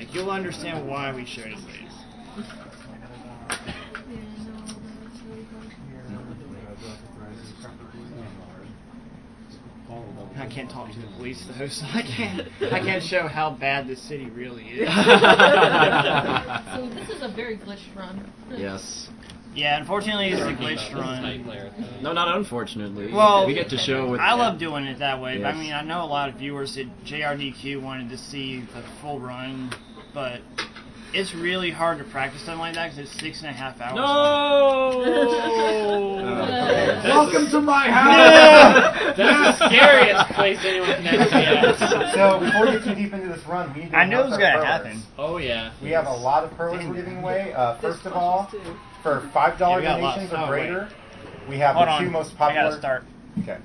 Like, you'll understand why we showed it late. I can't talk to the police though, so I can't show how bad this city really is. So this is a very glitched run. Yes. Yeah, unfortunately it's a glitched run. No, not unfortunately. Well, we get to show what... I love doing it that way. Yes. But I mean, I know a lot of viewers at JRDQ wanted to see the full run, but it's really hard to practice something like that because it's 6.5 hours. No! Welcome to my house! That's the scariest place anyone can ever be at. So, before we get too deep into this run, we need to I knew it was announce going to our happen. Oh, yeah. We have a lot of perlers we're giving away. First of all, for $5 donations or greater, we have the two most popular... I gotta start. Okay.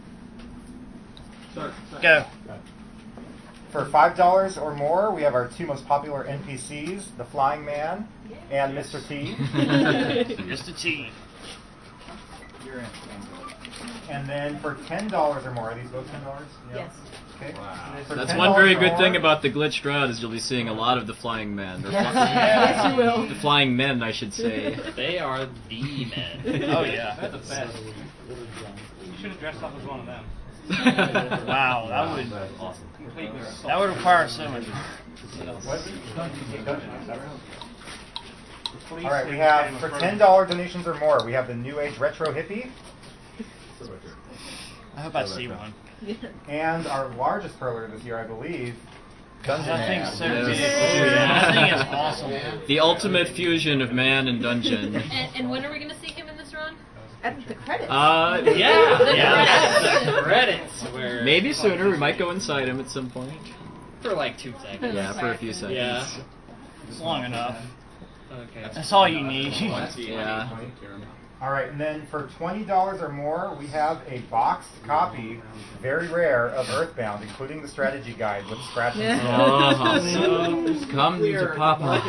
Go. For $5 or more, we have our two most popular NPCs, the Flying Man and Mr. T. Mr. T. You're in. And then for $10 or more, are these both $10? Yes. Okay. Wow. For That's $10 one very or good more, thing about the glitched route is you'll be seeing a lot of the flying men. Or Yes, you will. The flying men, I should say. They are the men. Oh, yeah. That's the best. You should have dressed up as one of them. Wow, that would... Awesome. That would require so much. What? Alright, we have, for $10 donations or more, we have the New Age Retro Hippie. I hope I see one. And our largest perler this year, I believe, Dungeon That Man. thing's so Yes. big. That thing is awesome. The ultimate fusion of man and dungeon. And when are we going to see him in this run? At the credits. Yeah, the credits. Where Maybe sooner. We might go inside him at some point. for like 2 seconds. Yeah, for a few seconds. Yeah. It's long enough. Okay. That's all you need. Yeah. Alright, and then for $20 or more, we have a boxed copy, very rare, of Earthbound, including the strategy guide with scratches. Oh, come to Papa.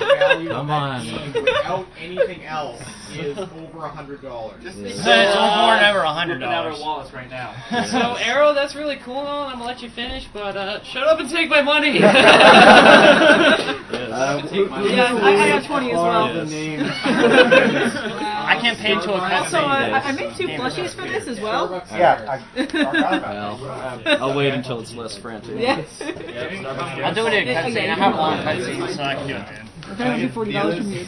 Come on. Without anything else is over $100. So it's more than over $100. Out our wallets right now. So Arrow, that's really cool. I'm gonna let you finish, but shut up and take my money. Yeah, I got 20 as well. I can't pay until a Also, I made 2 plushies for this as well. Yeah, Well, I'll wait until it's less frantic. Yes. I'll do it in a cutscene. I have a long cutscene, so I can do it, man. I'm trying to get $40 from you.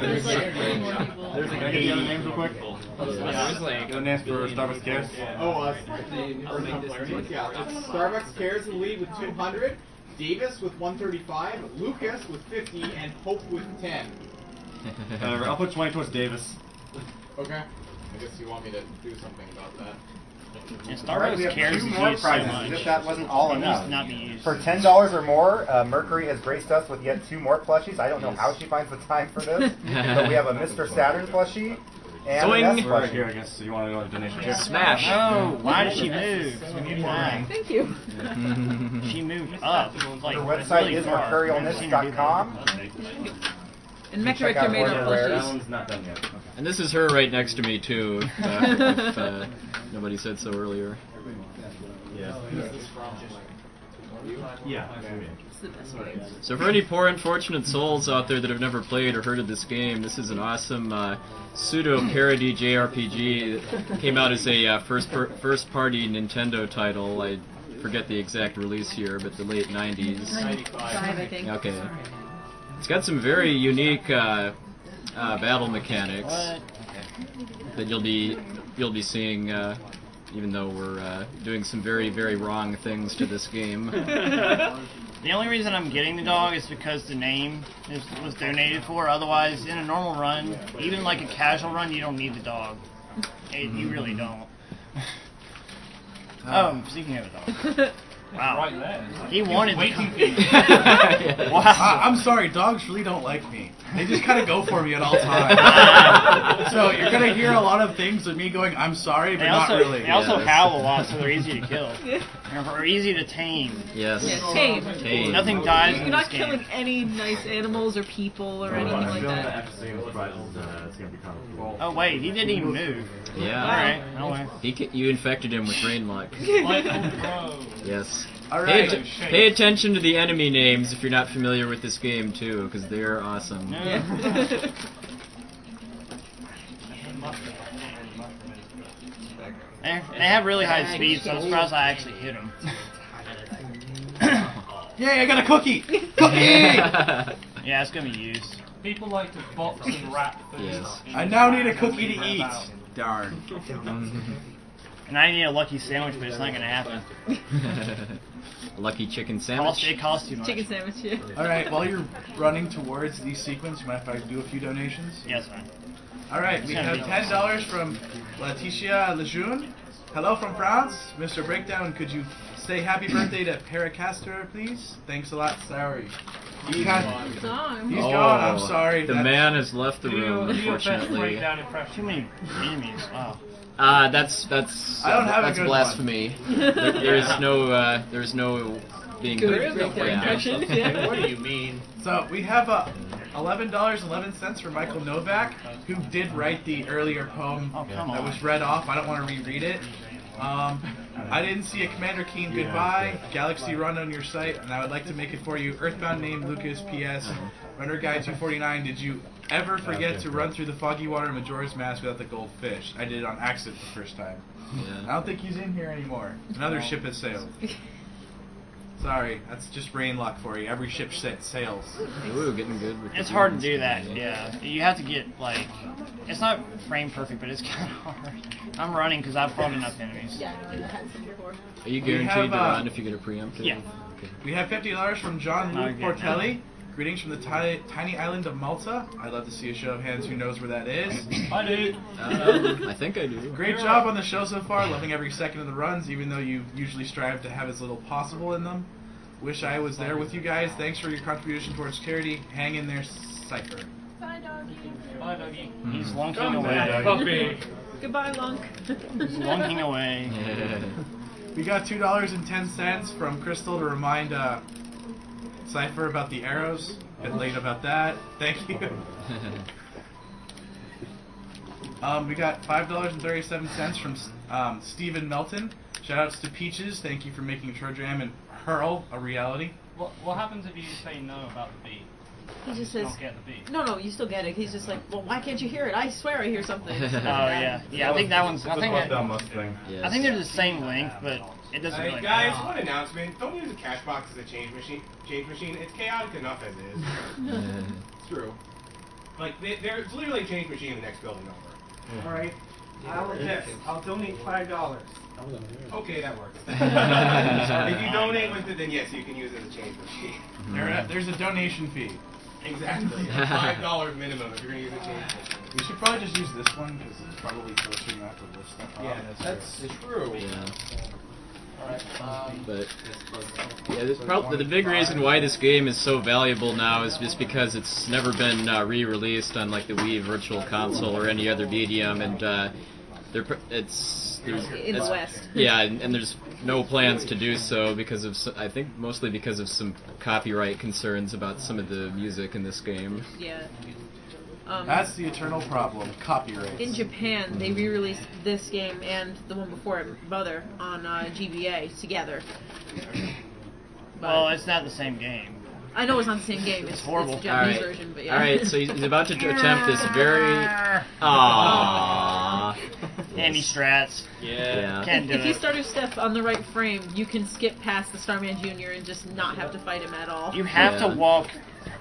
There's like 3 more people. Can I get the other names real quick? The names for Starbucks Cares? Oh, yeah, it's Starbucks Cares in the lead with 200, Davis with 135, Lucas with 50, and Hope with 10. I'll put 20 towards Davis. Okay. I guess you want me to do something about that. And Alright, we Starbucks have cares 2 is more used so prizes, as much. if that wasn't all It needs enough. to not be used. For $10 or more, Mercury has graced us with yet 2 more plushies. I don't know how she finds the time for this, but we have a Mr. Saturn plushie and Swing. an S We're right here, plushie. I guess. So you want to go to donation here? Smash. Oh, why did she move? We need mine. Thank you. She moved up. Like, Her website really is far. mercurialnist.com. And Mech Check Director out made our more That plushies. one's not done yet. Okay. And this is her right next to me, too, if nobody said so earlier. Yeah. It's the best way. So for any poor unfortunate souls out there that have never played or heard of this game, this is an awesome pseudo-parody JRPG that came out as a first-party Nintendo title. I forget the exact release year, but the late 90s. 95, I think. Okay. It's got some very unique battle mechanics that you'll be seeing, even though we're doing some very, very wrong things to this game. The only reason I'm getting the dog is because the name was donated for. Otherwise, in a normal run, even like a casual run, you don't need the dog. You really don't. Oh, speaking of a dog. Wow. He wanted Wait. Wow. I'm sorry, dogs really don't like me. They just kind of go for me at all times. So you're going to hear a lot of things of me going, I'm sorry, but not really. They also howl a lot, so they're easy to kill. Or easy to tame. Yes. Yeah, tame. Tame. Nothing dies You're in not this game. killing any nice animals or people or anything like that. It's going to become cool. Oh wait, he didn't even move. Yeah. Alright, no way. You infected him with brain luck. Like, oh, bro. Yes. All Pay, right. pay attention to the enemy names if you're not familiar with this game too, because they're awesome. They have really high speed, so I'm surprised I actually hit them. Yay! I got a cookie. Cookie. Yeah, it's gonna be used. People like to box and wrap food. Yes. I now need a cookie to eat. Darn. And I need a lucky sandwich, but it's not gonna happen. Lucky chicken sandwich. It costs too much. Chicken sandwich, yeah. All right. While you're running towards these sequence, you mind if I do a few donations? Yes, man. All right. We have $10 from Laetitia Lejeune. Hello from France, Mr. Breakdown. Could you say happy birthday to Paracaster, please? Thanks a lot. Sorry. He's gone. I'm sorry. The man has left the room, Do your best unfortunately. breakdown impression. Too many enemies. Wow. That's I don't have a that's good blasphemy. There's no being Good good. breakdown impression. Yeah. What do you mean? So we have $11.11 for Michael Novak, who did write the earlier poem that was read off. I don't want to reread it. I didn't see a Commander Keen goodbye. Galaxy Run on your site, and I would like to make it for you. Earthbound name Lucas. P.S. Runner Guy 249. Did you ever forget to run through the foggy water of Majora's Mask without the goldfish? I did it on accident the first time. Yeah. I don't think he's in here anymore. Another ship has sailed. Sorry, that's just brain luck for you. Every ship sails. Ooh, getting good. With It's the hard to games. do that, yeah. You have to get, like, it's not frame perfect, but it's kind of hard. I'm running because I've fought enough enemies. Yeah, I've had some before. Are you We have, guaranteed to run if you get a preemptive? Yeah. Okay. We have $50 from John Not Luke again, Portelli. Greetings from the tiny island of Malta. I'd love to see a show of hands who knows where that is. I do. I think I do. Great job on the show so far. Loving every second of the runs, even though you usually strive to have as little possible in them. Wish I was there with you guys. Thanks for your contribution towards charity. Hang in there, Cypher. Bye, doggy. Bye, doggy. He's lunking Come away. back, puppy. Goodbye, Lunk. He's lunking away. We got $2.10 from Crystal to remind Cypher about the arrows. Bit late about that. Thank you. We got $5.37 from Stephen Melton. Shoutouts to Peaches. Thank you for making Trojam and Hurl a reality. What happens if you say no about the beat? He just You says, don't get the beat. no, you still get it. He's just like, well, why can't you hear it? I swear I hear something. Oh, yeah. Yeah, I think that one's, I think Yes. I think they're the same length, but it doesn't really Guys, matter. one announcement. Don't use a cash box as a change machine. It's chaotic enough as is. It's true. Like, there's literally a change machine in the next building over. Alright. I'll donate $5. Okay, that works. If you donate with it, then yes, you can use it as a change machine. There's a donation fee. Exactly. $5 minimum if you're going to use a change machine. We should probably just use this one because it's probably closer enough to lift stuff up. Yeah, that's true. Yeah. But yeah, the big reason why this game is so valuable now is just because it's never been re-released on like the Wii Virtual Console or any other medium, and it's In the West. Yeah, and there's no plans to do so because of I think mostly because of some copyright concerns about some of the music in this game. Yeah. That's the eternal problem, copyright. In Japan, they re-released this game and the one before it, Mother, on GBA together. Well, it's not the same game. I know it's not the same game. It's horrible. It's the Japanese version, but yeah. Alright, so he's about to attempt this very... Aww. Handy strats. Yeah. Can't do If you it. start a step on the right frame, you can skip past the Starman Jr. and just not have to fight him at all. You have Yeah. to walk.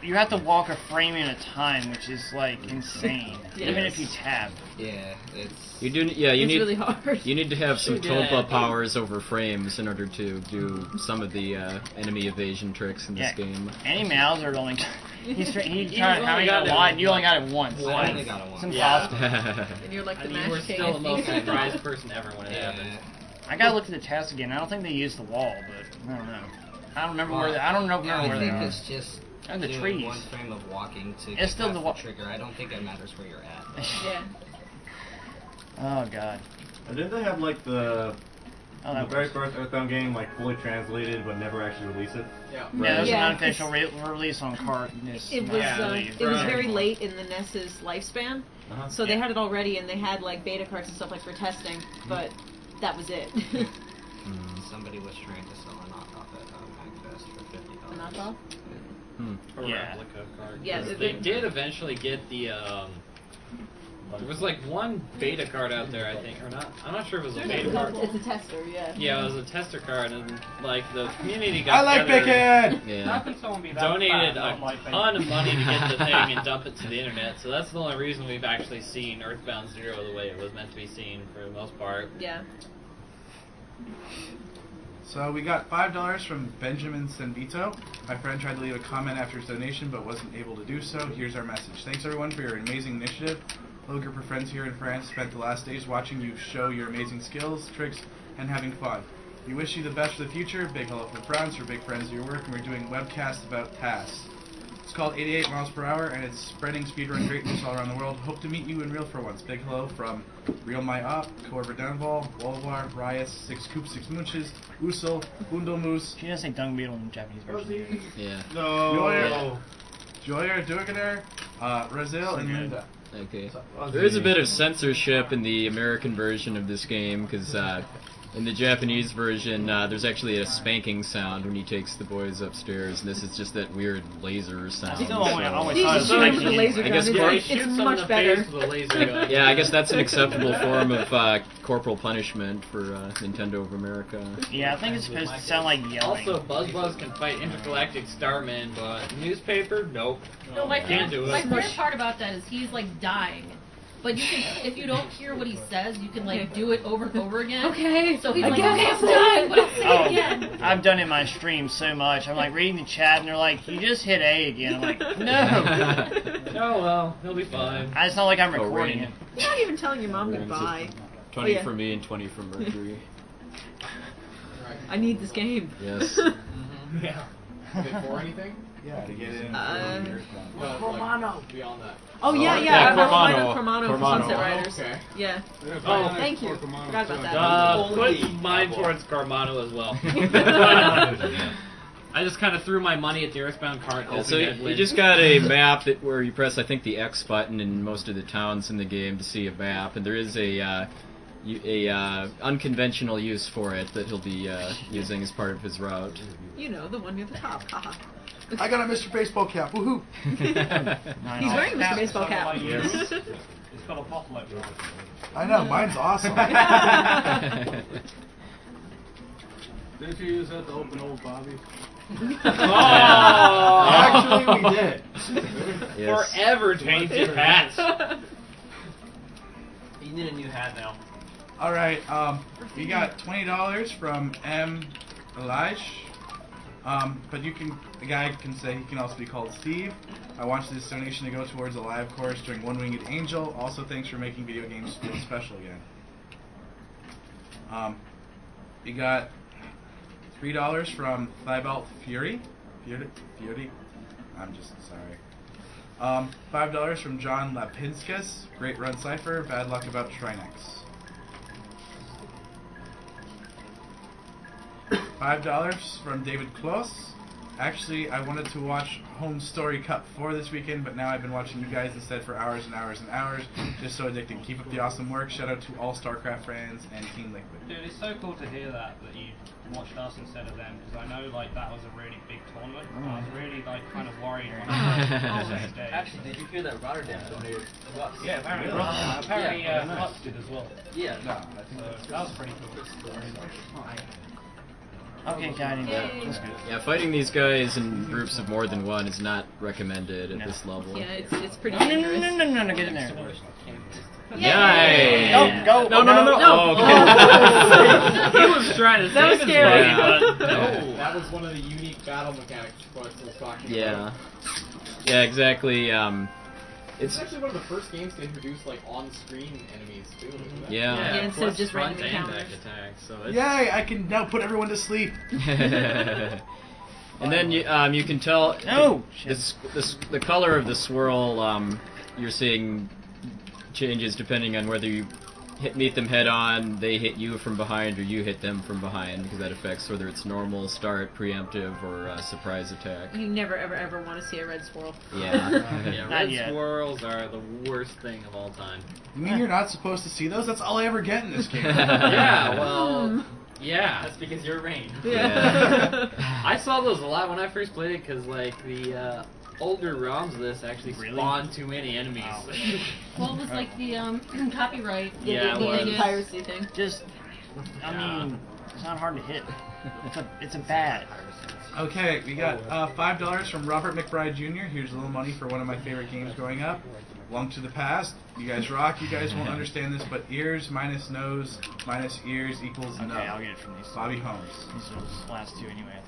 You have to walk a frame at a time, which is like insane. Yes. Even if you tap. Yeah, it's... You do, yeah. You It's need really hard. You need to have some Sure did. Topa powers over frames in order to do some of the enemy evasion tricks in this Yeah. game. Any Mauser only. He tried only how many got got one? You only got it once. I only got it once. It's Yeah. impossible. And you're like the You Mash were King, still I the most think. surprised person ever when it Yeah. happened. I gotta look at the test again. I don't think they used the wall, but I don't know. I don't remember where. I don't know Yeah, where I they think are. it's just And the doing trees. one frame of walking to It's get still past the the trigger. I don't think it matters where you're at. Yeah. Oh god. Didn't they have like the Oh, the that very works. first Earthbound game like fully translated but never actually release it? Yeah. Yeah, there's Yeah, an unofficial release on cart. It was very late in the NES's lifespan, so they had it already, and they had like beta carts and stuff like for testing, but that was it. Somebody was trying to sell a knockoff of it. A knockoff? Hmm. A Yeah. replica card. Yeah, 'Cause they- they did eventually get the. There was like one beta card out there, I think, or not. I'm not sure if it was a beta card. It's a tester, yeah. Yeah, it was a tester card, and like the community I got like together, bacon! How Yeah. can someone be that donated fat and not a like ton of bacon? money to get the thing and dump it to the internet. So that's the only reason we've actually seen Earthbound 0 the way it was meant to be seen for the most part. Yeah. So we got $5 from Benjamin Senvito. My friend tried to leave a comment after his donation but wasn't able to do so. Here's our message. Thanks everyone for your amazing initiative. A little group of friends here in France spent the last days watching you show your amazing skills, tricks, and having fun. We wish you the best for the future. Big hello from France. We're big friends of your work, and we're doing webcasts about tasks. It's called 88 miles per hour, and it's spreading speedrun greatness all around the world. Hope to meet you in real for once. Big hello from Real My Op, Corver Downval, Wolvar, Rias, 6 Coops, 6 Munches, Usul, Bundelmoose. She doesn't say dung beetle in the Japanese version. Yeah. No. Joyer Duganer, Brazil, and Okay. There is a bit of censorship in the American version of this game, because in the Japanese version, there's actually a spanking sound when he takes the boys upstairs, and this is just that weird laser sound. Still always He thought it just was shoots him with a spanking. laser I gun. guess It's, Mark it's shoots him in much the better. face with a laser gun. Yeah, I guess that's an acceptable form of corporal punishment for Nintendo of America. Yeah, I think it's supposed to sound like yelling. Also, Buzz can fight intergalactic starmen, but newspaper, nope. No, my Can't do favorite, it. my favorite part about that is he's like dying. But you can, if you don't hear what he says, you can like do it over and over again. Okay, So he's I like, guess okay, I'm it's done, done. but I'll say it again. I've done it in my stream so much. I'm like reading the chat, and they're like, "You just hit A again." I'm like, "No." Oh well, he'll be fine. It's not like I'm Oh, recording Rain. it. You're not even telling your mom goodbye. 20 Oh, yeah. for me and 20 for Mercury. I need this game. Yes. Yeah. For anything? yeah, to get in. Romano. Beyond that. Oh yeah, yeah. yeah, I want Cormano. Cormano for Cormano. Sunset Riders. Okay. Yeah. Oh, Thank you. Forgot about that. put mine towards Carmano as well. I just kind of threw my money at the Earthbound card. Yeah, so you just got a map that where you press, I think, the X button in most of the towns in the game to see a map, and there is a unconventional use for it that he'll be using as part of his route. You know, the one near the top. Haha. I got a Mr. Baseball cap. Woohoo! He's wearing a Mr. Baseball cap. It's got a bottle opener. I know, mine's awesome. Didn't you use that to open old Bobby? Actually, we did. Yes. Forever changed his hats. You need a new hat now. All right, we got $20 from M. Elish. But the guy can say he can also be called Steve. I want this donation to go towards a live course during One Winged Angel. Also, thanks for making video games feel special again. We got $3 from Thybalt Fury. Fury. I'm just sorry. $5 from John Lapinskas. Great run, Cypher. Bad luck about Trinex. $5 from David Kloss. Actually, I wanted to watch Home Story Cup 4 this weekend, but now I've been watching you guys instead for hours and hours and hours. Just so addicting. Keep up the awesome work. Shout out to all StarCraft fans and Team Liquid. Dude, it's so cool to hear that you watched us instead of them, because I know like that was a really big tournament. I was really like kind of worried when I was on stage. Actually, did you hear that Rotterdam donated Flux? Yeah, apparently, Flux did as well. Yeah. So that was pretty cool. Okay, got it. That's good. Yeah, fighting these guys in groups of more than one is not recommended at this level. Yeah, it's pretty No, dangerous. no, get in there. Yay! Go, No. Oh, okay. He was trying to That was save his scary. buddy, but no. That was one of the unique battle mechanics Buzz was talking Yeah. about. Yeah, exactly. It's actually one of the first games to introduce like on-screen enemies too. Isn't it? Yeah. Yeah, instead of plus just front random and encounters. back attacks, so it's Yay! I can now put everyone to sleep. And then you can tell No! the color of the swirl you're seeing changes depending on whether you meet them head on, they hit you from behind, or you hit them from behind, because that affects whether it's normal, start, preemptive, or surprise attack. You never, ever, ever want to see a red swirl. Yeah. yeah, Not red yet. swirls are the worst thing of all time. You mean you're not supposed to see those? That's all I ever get in this game. Yeah, well, Yeah. That's because you're Rain. Yeah. I saw those a lot when I first played it because like the older ROMs of this actually spawned too many enemies. Well, it was like the copyright. Yeah, it was. Piracy thing. Just, I mean, it's not hard to hit. It's a bat. Okay, we got $5 from Robert McBride Jr. Here's a little money for one of my favorite games growing up. Lunk to the Past. You guys rock. You guys won't understand this, but ears minus nose minus ears equals no. Okay, I'll get it from these. Bobby Holmes. These are the last two anyway.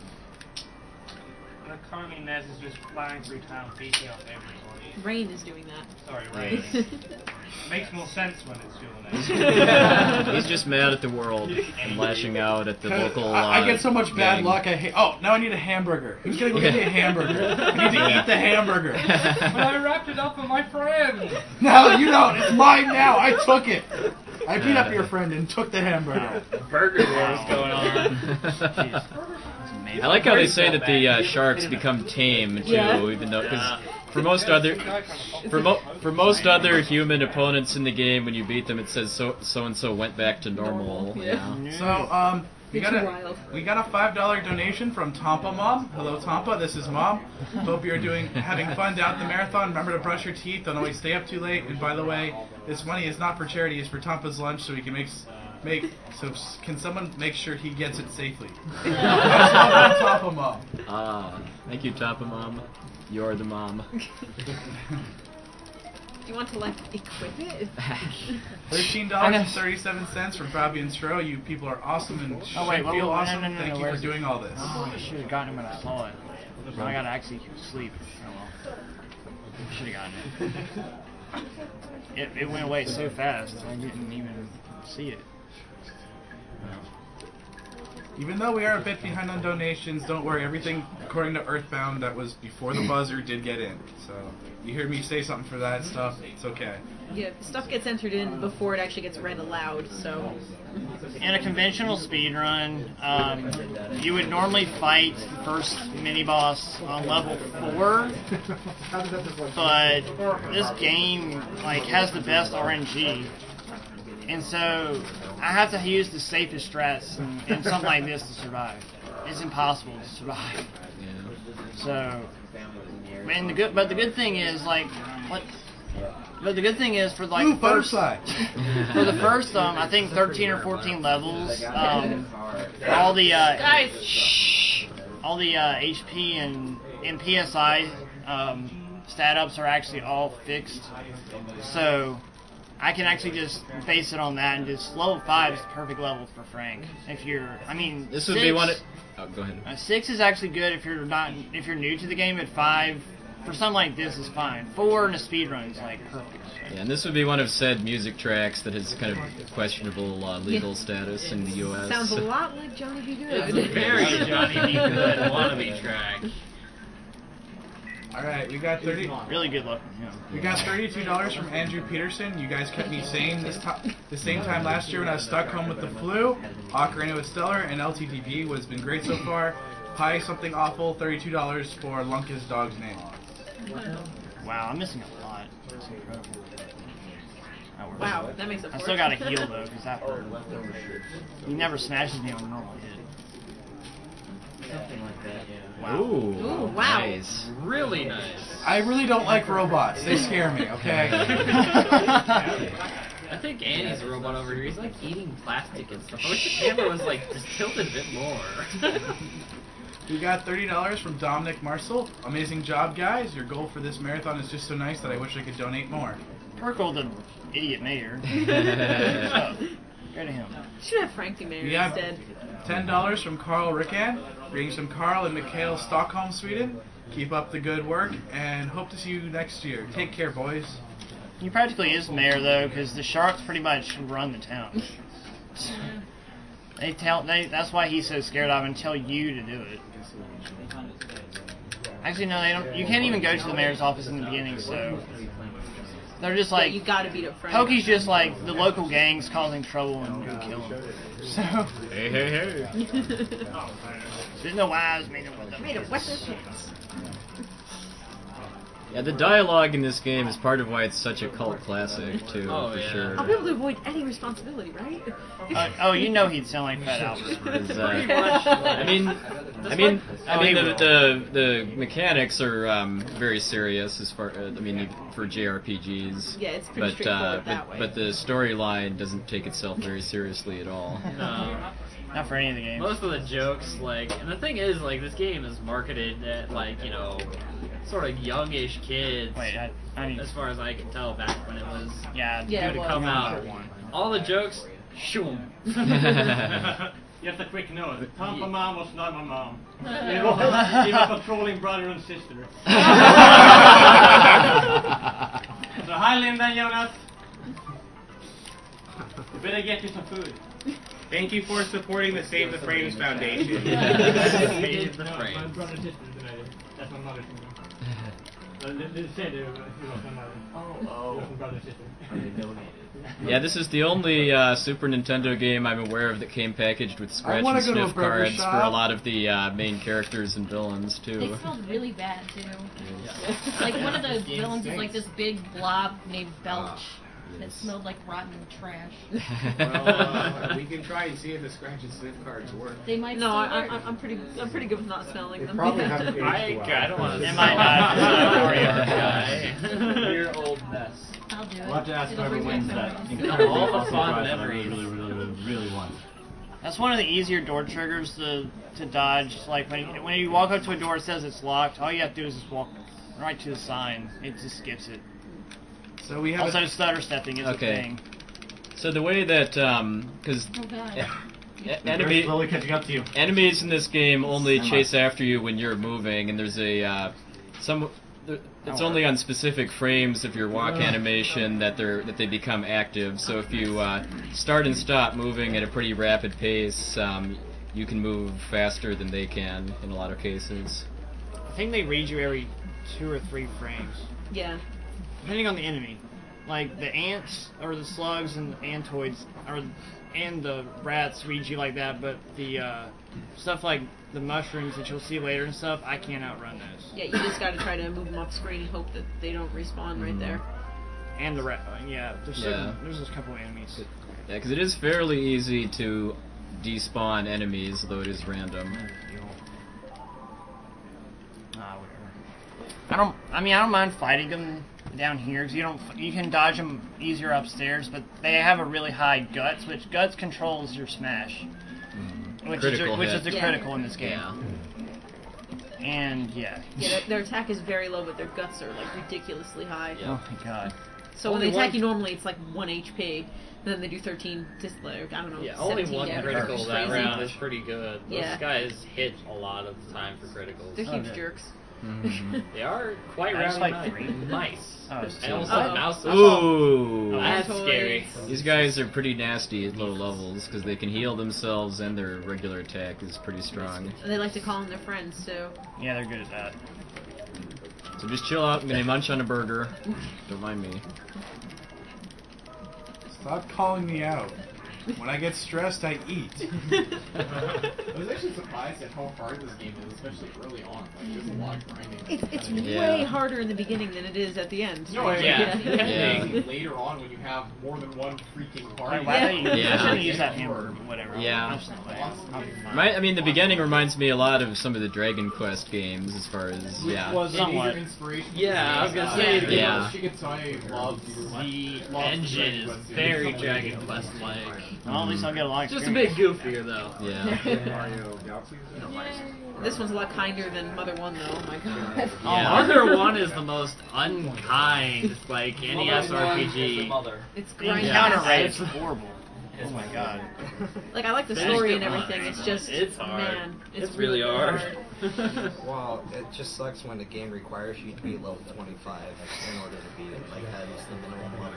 The currently NES is just plowing through town beating up everybody. Rain is doing that. Sorry, Rain. Makes more sense when it's doing that. He's just mad at the world and lashing out at the local. I get so much bad gang. luck. Oh, now I need a hamburger. Who's gonna go get me a hamburger? I need to eat the hamburger. But I wrapped it up for my friend. No, you don't. It's mine now. I took it. I beat up your friend and took the hamburger. Burger wars going on. I like how they say that the sharks become tame too, even though because for most other human opponents in the game, when you beat them, it says so and so went back to normal. Yeah. So we got a $5 donation from Tampa Mom. Hello Tampa, this is Mom. Hope you're having fun down at the marathon. Remember to brush your teeth. Don't always stay up too late. And by the way, this money is not for charity. It's for Tampa's lunch, so he can So can someone make sure he gets it safely? Tampa Mom. Thank you, Tampa Mom. You're the mom. You want to equip it? $13.37 from Fabian Stro. You people are awesome and feel awesome. Thank you for doing all this. Oh, I should have gotten it when I saw it. I gotta actually sleep. Oh well. Should have gotten it. It went away so fast. I didn't even see it. Even though we are a bit behind on donations, don't worry. Everything according to Earthbound that was before the buzzer did get in. So you heard me say something for that stuff. It's okay. Yeah, stuff gets entered in before it actually gets read aloud. So in a conventional speedrun, you would normally fight the first mini boss on level 4, but this game has the best RNG. And so, I have to use the safest strats in something like this to survive. It's impossible to survive. So, but the good thing is but the good thing is for the first I think 13 or 14 levels, all the HP and PSI stat ups are actually all fixed. So. I can actually just base it on that and just level 5 is the perfect level for Frank. This would be one. Go ahead. 6 is actually good if you're new to the game. At 5, for something like this is fine. 4 in a speedrun is perfect. Yeah, and this would be one of said music tracks that has kind of questionable legal status in the U.S. Sounds a lot like Johnny B. Good. It's a very Johnny B. Good wannabe track. All right, we got really good luck. Yeah. We got $32 from Andrew Peterson. You guys kept me sane the same time last year when I was stuck home with the flu. Ocarina was stellar, and LTTV has been great so far. Pie something awful. $32 for Lunka's dog's name. Wow, I'm missing a lot. That's incredible. Wow, that makes it. I still got to heal though, because that hurt. He never smashes me on a normal hit. Something like that, yeah. Wow. Ooh, wow. Nice. Really nice. I really don't like robots. They scare me, okay? I think Annie's a robot over here. He's eating plastic and stuff. I wish the camera was just tilted a bit more. We got $30 from Dominic Marcel. Amazing job, guys. Your goal for this marathon is just so nice that I wish I could donate more. Urkel, the idiot mayor. Go to him. Should have Frank be mayor instead. $10 from Carl Rickan. Greetings from Carl and Mikhail, Stockholm, Sweden. Keep up the good work and hope to see you next year. Take care, boys. He practically is mayor though, because the Sharks pretty much run the town. That's why he's so scared of him and tell you to do it. Actually, no, they don't. You can't even go to the mayor's office in the beginning, so they're just you gotta beat up Frank. Pokey's just the local gangs causing trouble and go kill him. So hey. There's no wives made of weapons. Made of weapons. Yeah, the dialogue in this game is part of why it's such a cult classic, too, Oh, for yeah. sure. I'll be able to avoid any responsibility, right? Oh, you know he'd sound like Fat Albert. Is, I mean, the mechanics are very serious as far. I mean, for JRPGs. Yeah, it's pretty straightforward that way. But the storyline doesn't take itself very seriously at all. No. Not for any of the games. Most of the jokes, like, and the thing is, like, this game is marketed at, like, you know, sort of youngish kids. Wait, I need... as far as I can tell, back when it was due it to was. come out. All the jokes, shoom. Just a quick note. Pampa Mom was not my mom. He was controlling brother and sister. So hi Linda and Jonas. You better get you some food. Thank you for supporting the Save the Frames Foundation. Save the My frames. brother and sister tonight. That's my mother's name. They said it was my mother. It was my brother and sister. Yeah, this is the only Super Nintendo game I'm aware of that came packaged with scratch wanna and go to a sniff burger cards shop. for a lot of the main characters and villains, too. They smelled really bad too. Like one of the villains is like this big blob named Belch. That smelled like rotten trash. Well, we can try and see if the scratch and sniff cards work. They might. No, still work. I'm pretty good with not smelling them. probably haven't aged I don't want to. It might not. guy. Weird old mess. I'll do it. We'll have to ask It'll whoever bring wins back that. memories. All the fun Surprise that I memories. really want. That's one of the easier door triggers to dodge. Like when you walk up to a door, it says it's locked. All you have to do is just walk right to the sign. It just skips it. So we have Also, stutter stepping is a thing. So the way that, because Oh god. Very slowly catching up to you. enemies in this game only chase after you when you're moving, and there's a it's only on specific frames of your walk animation that they become active. So if you start and stop moving at a pretty rapid pace, you can move faster than they can in a lot of cases. I think they read you every 2 or 3 frames, Yeah. depending on the enemy. Like the ants or the slugs and the antoids and the rats read you like that, but the stuff like the mushrooms that you'll see later and stuff, I can't outrun those. Yeah, you just gotta try to move them off screen and hope that they don't respawn right there. And the rat, there's a couple of enemies. Yeah, because it is fairly easy to despawn enemies, though it is random. Whatever. I don't mind fighting them down here because you can dodge them easier upstairs, but they have a really high guts, which guts controls your smash, which is the critical in this game. Yeah. And Yeah, their attack is very low, but their guts are like ridiculously high. Oh my god. So when they attack you normally, it's like 1 HP. Then they do 13, just like, I don't know. Yeah, only 17 one damage, critical which is that crazy. round is pretty good. Those Yeah. guys hit a lot of the time for criticals. They're huge jerks. They are quite That's rowdy like nice. Oh, And also mouse. Ooh! That's Toys. scary. These guys are pretty nasty at low levels because they can heal themselves and their regular attack is pretty strong. And they like to call them their friends, too. Yeah, they're good at that. So just chill out. I'm gonna munch on a burger. Don't mind me. Stop calling me out. When I get stressed, I eat. I was actually surprised at how hard this game is, especially early on. Like, there's a lot of grinding. It's Yeah. way harder in the beginning than it is at the end. No, Yeah. Depending later on when you have more than one freaking party. Why don't you Yeah. shouldn't use that hamburger, but whatever. Yeah. That's not bad. I mean, the beginning reminds me a lot of some of the Dragon Quest games, as far as Was somewhat. your inspiration? Yeah, I was gonna say, Yeah. Shigetai loves The engine is very Dragon Quest-like. Well, at least I'll get a lot of Just a bit goofier, though. Yeah. Mario Galaxy. This one's a lot kinder than Mother 1, though. Oh my god. Yeah. Mother 1 is the most unkind, like, NES RPG. It's The grinding. encounter fast. rate is horrible. Oh my god. Like, I like the story and everything. It's just, It's hard. man, It's really hard. Well, it just sucks when the game requires you to be level 25 in order to beat it. Like, that is the minimum level.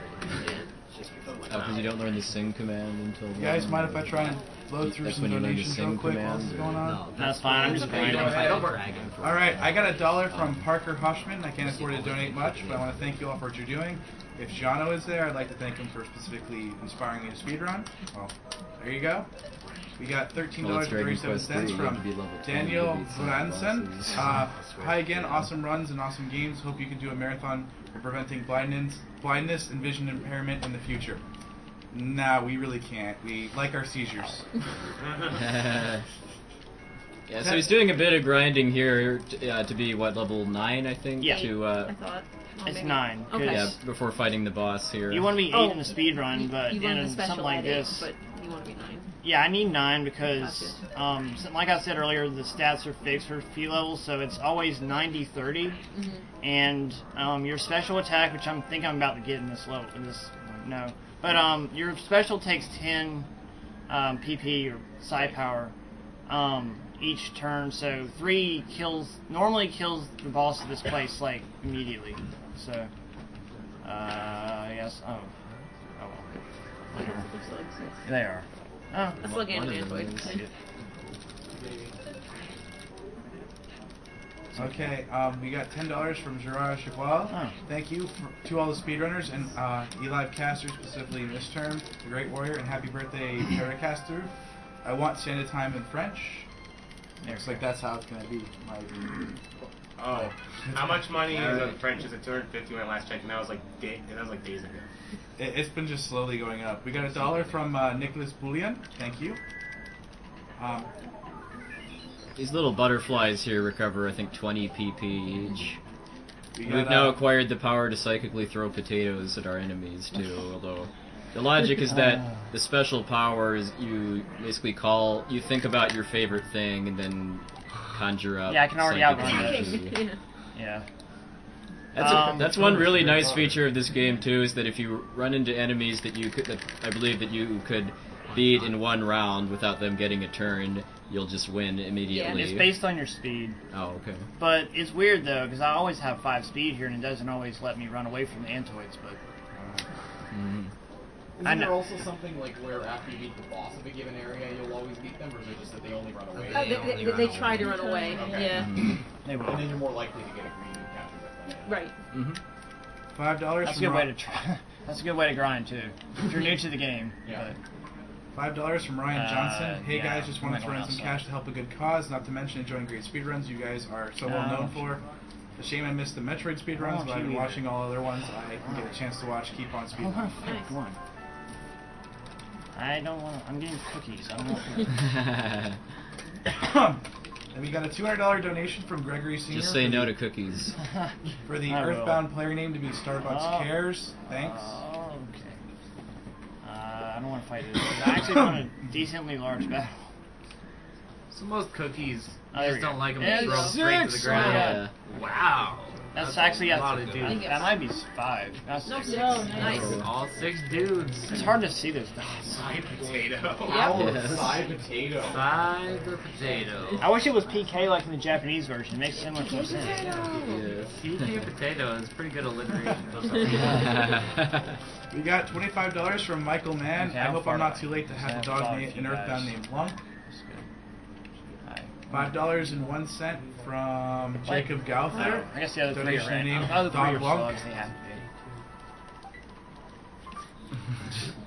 It's just because you don't learn the sing command until. You guys mind if I try and blow through That's some when you learn the donations sing real quick while command, this is or- going on? That's fine. I'm just grinding. Alright, I got $1 from Parker Hoshman. I can't afford to donate much, but I want to thank you all for what you're doing. If Jono is there, I'd like to thank him for specifically inspiring me to speedrun. Well, there you go. We got $13.37 Well, it's Dragon Quest III, you have to be level 20 Daniel to beat some Branson. bosses. Hi again, awesome runs and awesome games. Hope you can do a marathon for preventing blindness and vision impairment in the future. Nah, we really can't. We like our seizures. Yeah, so he's doing a bit of grinding here to be, what, level 9, I think? Yeah. I thought. Oh, It's maybe. 9. Okay. Yeah, before fighting the boss here. You want to be 8 in the speed run, but you want the in special something like at 8, this. but you want to be 9. Yeah, I need 9 because, like I said earlier, the stats are fixed for a few levels, so it's always 90-30. Mm-hmm. And your special attack, which I think I'm about to get in this level, but your special takes 10 PP or psi power each turn, so 3 normally kills the boss of this place like immediately. So, yes. Oh, whatever. They are. Oh, That's still a game of Android. Okay, we got $10 from Gerard Chagwal. Oh. Thank you to all the speedrunners and Eli Caster, specifically this term, the Great Warrior, and happy birthday, Paracaster. I want Santa Time in French. Looks like that's how it's going to be. Oh, how much money is in French? Is it 250 when I last checked? And that was like days ago. It's been just slowly going up. We got $1 from Nicholas Boulian. Thank you. These little butterflies here recover, I think, 20 PP each. We've now acquired the power to psychically throw potatoes at our enemies, too, although the logic is that the special power is you basically you think about your favorite thing and then conjure up. Yeah, I can already outrun psychic that. Yeah. That's one really nice feature of this game too, is that if you run into enemies that I believe that you could beat in one round without them getting a turn, you'll just win immediately. Yeah, it's based on your speed. Oh, okay. But it's weird though, because I always have 5 speed here, and it doesn't always let me run away from the Antoids. But Isn't there also something like where after you beat the boss of a given area, you'll always beat them, or is it just that they only run away? They try to run away. Okay. Yeah. They will. And then you're more likely to get a green and capture them. Right. $5 That's a from good way to try. That's a good way to grind too. If you're new to the game. Yeah. $5 from Ryan Johnson. Hey yeah, guys, just want to throw in some cash to help a good cause, not to mention enjoying great speedruns you guys are so well known for. A shame I missed the Metroid speedruns, but I've been watching all other ones I can get a chance to watch. Keep on speedrunning. I don't want to. I'm getting cookies. I don't want And we got a $200 donation from Gregory Sr. Just say no to cookies. For the I will. Earthbound player name to be Starbucks Cares. Thanks. Okay. I don't want to fight it. I actually want a decently large battle. So most cookies, Oh, you there just we go. don't like them Yeah, thrown straight to the 6! ground. Yeah. Wow. That's actually a lot of dudes. That might be 5. That's No, 6. 6. Nice. All 6 dudes. It's hard to see this stuff. Side potato. Yep. Side potato. Side potato. I wish it was PK like in the Japanese version. It makes so much more sense. PK potato is pretty good alliteration. We got $25 from Michael Mann. Okay, I how hope far I'm not do too I- late to have I a have dog five in for you Earthbound guys. named Lump. $5.01 from Jacob Gauther. I guess the other 3 Donation are right. name, The other 3 Dog are Lump. slugs. They have to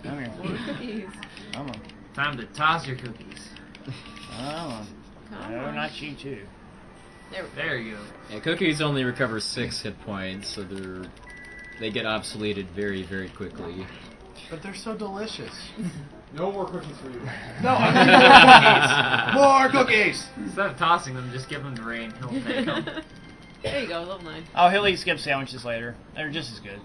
be. Come here. Cookies. Come on. Time to toss your cookies. Come on. No, not you too. There you go. Yeah, cookies only recover 6 hit points, so they get obsoleted very, very quickly. But they're so delicious. No more cookies for you. No, I need more cookies! More cookies! Instead of tossing them, just give them to Rain. He'll take them. There you go, level 9. Oh, he'll eat skip sandwiches later. They're just as good.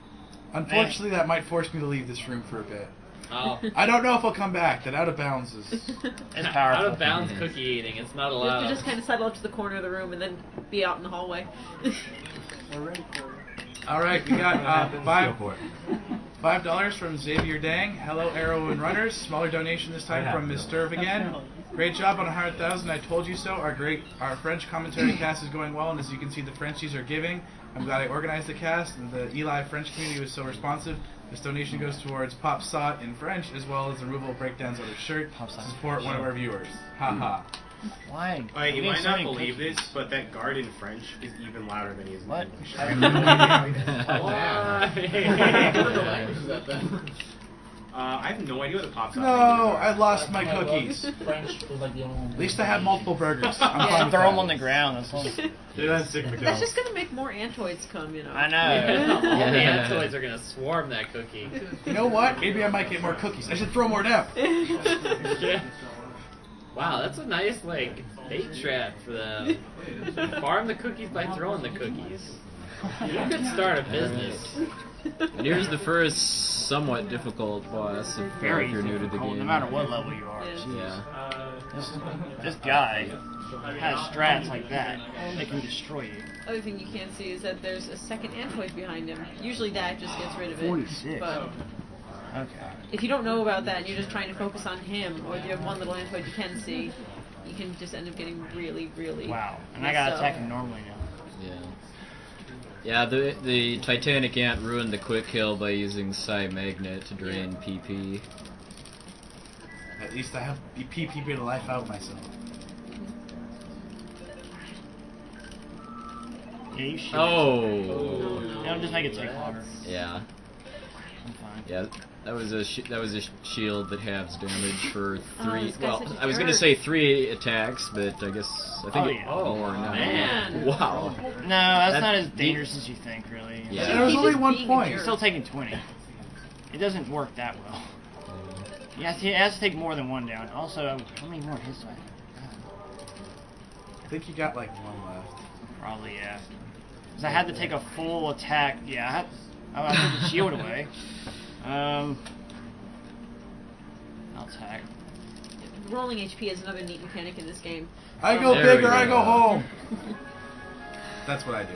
Unfortunately, that might force me to leave this room for a bit. Oh. I don't know if I'll come back. That out of bounds is... It's powerful. Out of bounds cookie eating. It's not allowed. You have to just kind of settle up to the corner of the room and then be out in the hallway. Alright, we got $5 from Xavier Dang. Hello, Arrow and Runners. Smaller donation this time from Ms. Sturv again. Great job on 100,000. I told you so. Our French commentary cast is going well, and as you can see, the Frenchies are giving. I'm glad I organized the cast, and the Eli French community was so responsive. This donation goes towards Pop Sot in French, as well as the removal breakdowns on his shirt to support one of our viewers. Haha. Why? You might not believe this, but that guard in French is even louder than he is in What? English. I have no idea what the pops No, are. I lost my cookies. At least I had multiple burgers. I'm fine with Throw them that. on the ground. That's all. That's just gonna make more antoids come, you know. I know. All the antoids are gonna swarm that cookie. You know what? Maybe I might get more cookies. I should throw more down. Yeah. Wow, that's a nice like bait trap for them. Farm the cookies by throwing the cookies. You could start a business. And here's the first somewhat difficult boss if Very you're new to the difficult, game. no matter what level you are. Yeah. This guy has strats like that that can destroy you. Other thing you can't see is that there's a second antoid behind him. Usually that just gets rid of it. 46. But Okay. if you don't know about that and you're just trying to focus on him, or you have one little antoid you can see, you can just end up getting really, really. Wow. And I gotta attack him normally now. Yeah. Yeah, the Titanic Ant ruined the quick kill by using Psi Magnet to drain PP. At least I have PP to life out myself. Yeah, you should. Oh. No, just make it take longer. Yeah. I'm fine. Yeah, that was a shield that halves damage for Oh, 3. this guy's Well, such a I was gonna jerk. say 3 attacks, but I think more now. Man. Wow. No, that's not as dangerous as you think, really. Yeah. There was He's only just 1 being a point. You're jerk. still taking 20. It doesn't work that well. It has to take more than 1 down. Also, how many more hits do I have? I think you got like 1 left. Probably, yeah. Because I had to take a full attack. Yeah, I took the shield away. I'll attack. Rolling HP is another neat mechanic in this game. I go There big or we I go. go home. That's what I do.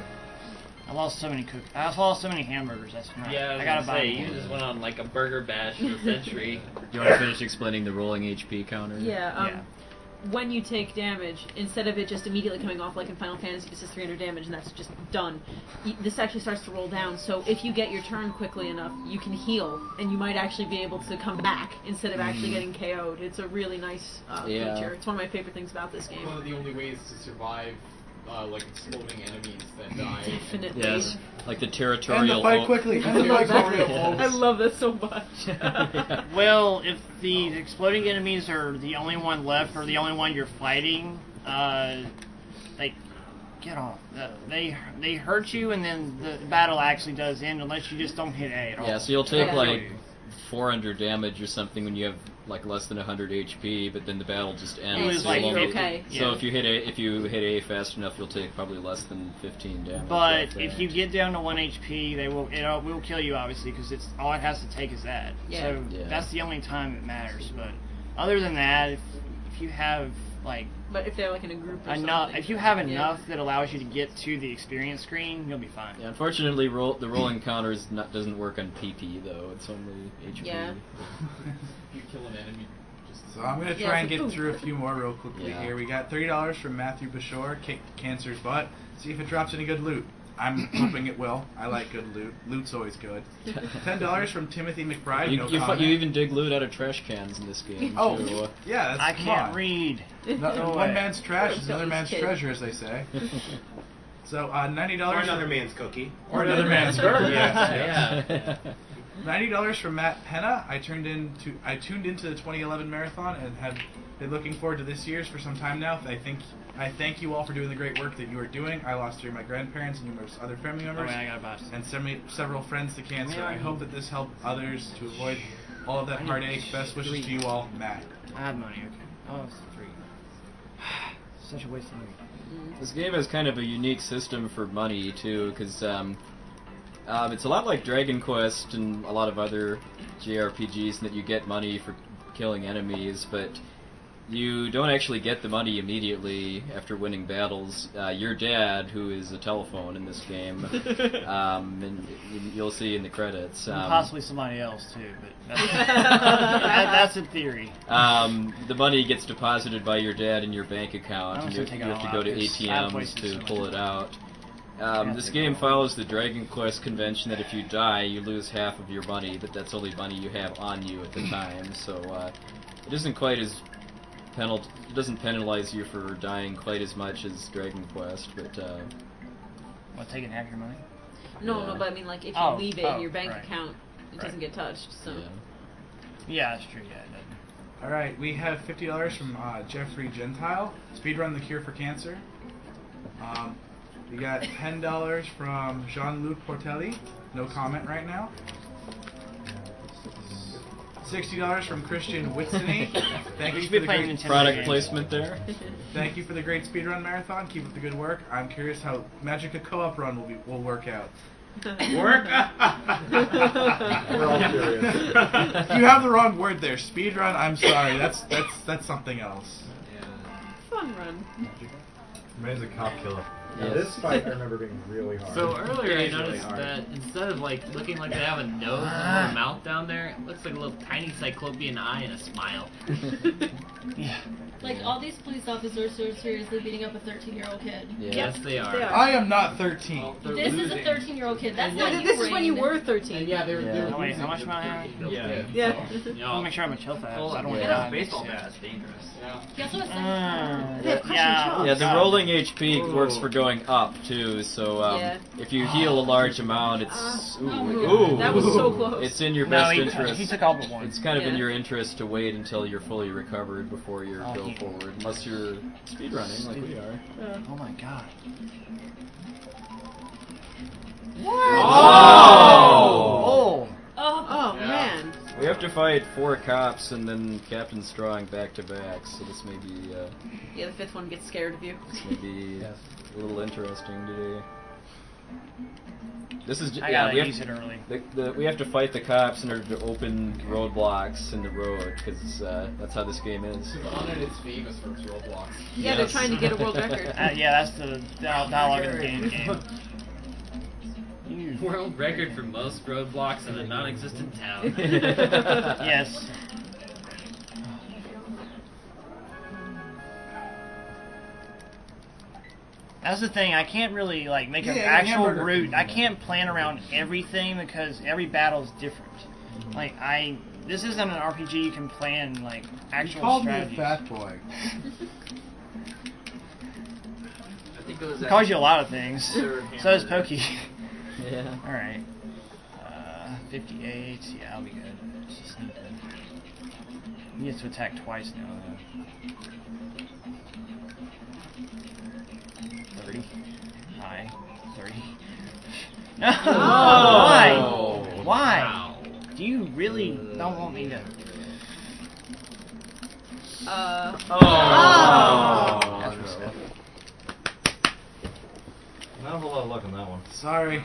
I lost so many I lost so many hamburgers. That's right. Yeah, I gotta buy you more. just went on like a burger bash for the century. Do you want to finish explaining the rolling HP counter? Yeah, when you take damage, instead of it just immediately coming off like in Final Fantasy, this is 300 damage and that's just done. This actually starts to roll down, so if you get your turn quickly enough, you can heal, and you might actually be able to come back instead of actually getting KO'd. It's a really nice feature. It's one of my favorite things about this game. One of the only ways to survive like exploding enemies that die. Definitely. Yes, like the End territorial. the fight quickly. End the fight quickly. I love this so much. Well, if the exploding enemies are the only one left, or the only one you're fighting, like, get off. They hurt you, and then the battle actually does end, unless you just don't hit A at all. Yeah, so you'll take like 400 damage or something when you have like less than 100 HP, but then the battle just ends. It was so like you'll you're only- okay. So if you hit A fast enough, you'll take probably less than 15 damage. But off if that. you get down to 1 HP, it will kill you, obviously, because it's all it has to take is that. Yeah. So Yeah. that's the only time it matters. But other than that, if you have like But if they're like in a group or enough, something. if you have Yeah. enough that allows you to get to the experience screen, you'll be fine. Yeah, unfortunately, the rolling counter doesn't work on PP though. It's only HP. Yeah. You kill an enemy. So I'm going to try and get through a few more real quickly Yeah. here. We got $30 from Matthew Bashore, Kick Cancer's Butt. See if it drops any good loot. I'm hoping it will. I like good loot. Loot's always good. $10 from Timothy McBride. No comment. You even dig loot out of trash cans in this game. Oh, too. yeah, that's I come can't on. read. No, way. one man's trash is Don't another man's kid. treasure, as they say. So $90 Or another man's cookie. or another man's burger. Yeah. $90 from Matt Penna. I tuned into the 2011 marathon and have been looking forward to this year's for some time now. I thank you all for doing the great work that you are doing. I lost 3 of my grandparents and numerous other family members, wait, I got a box. and several friends to cancer. I hope that this helped others to avoid all of that heartache. Best wishes to you all, Matt. I have money. Okay. Oh, it's 3. Such a waste of money. This game has kind of a unique system for money too, because it's a lot like Dragon Quest and a lot of other JRPGs, in that you get money for killing enemies, but you don't actually get the money immediately after winning battles. Your dad, who is a telephone in this game, and you'll see in the credits. And possibly somebody else too, but that's in theory. The money gets deposited by your dad in your bank account, I'm and just you gonna have take to it go all to out, 'cause I have ATMs wasted so to much pull it time. out. This game follows the Dragon Quest convention that if you die, you lose half of your money, but that's only money you have on you at the time, so it isn't quite as it doesn't penalize you for dying quite as much as Dragon Quest, but What, taking half your money? No, but I mean, like, if you leave it in your bank account, it doesn't get touched, so. Yeah. Yeah, that's true. Yeah, it doesn't. All right, we have $50 from Jeffrey Gentile. Speedrun the Cure for Cancer. We got $10 from Jean-Luc Portelli. No comment right now. $60 from Christian Whitney. Thank you for the great product placement there. Thank you for the great speedrun marathon. Keep up the good work. I'm curious how Magica co-op run will work out. Work? We're all curious. You have the wrong word there. Speedrun. I'm sorry. That's something else. Fun run. Man's a cop killer. Yeah, this fight I remember being really hard. So earlier I noticed that instead of like looking like they have a nose or a mouth down there, it looks like a little tiny cyclopean eye and a smile. Yeah. Like, all these police officers are seriously beating up a 13-year-old kid. Yeah. Yes, they are. I am not 13. This is a 13-year-old kid. That's not you, This is when you were 13. Yeah, they were. Oh, wait, how much am I at? Yeah. Yeah. I want to make sure I'm a chill fast. I don't want He to has die. a baseball bat. That's dangerous. He also has Yeah, the rolling HP works for going up too. So if you heal a large amount, it's ooh, that was so close. It's in your best he interest. took all but one. It's kind of in your interest to wait until you're fully recovered before you Oh, go forward, unless you're speedrunning like we are. Oh my god. Oh! Oh man. We have to fight 4 cops and then Captain Strong back to back, so this may be Yeah, the 5th one gets scared of you. this may be a little interesting today. This is I gotta use it early. We have to fight the cops in order to open roadblocks in the road, because that's how this game is. It's famous for its roadblocks. Yeah, they're trying to get a world record. Yeah, that's the dialogue of the game. World record for most roadblocks in a non-existent town. Yes. That's the thing. I can't really like make an actual route. I can't plan around everything because every battle is different. Like this isn't an RPG you can plan like actual strategies. You called me a fat boy. It calls you a lot of things. So does Pokey. Yeah. All right. 58. Yeah, I'll be good. It's just need to. He gets to attack twice now, though. 30. High. 30. No! Why? Why? Wow. Do you really don't want me to? Not a whole lot of luck on that one. Sorry.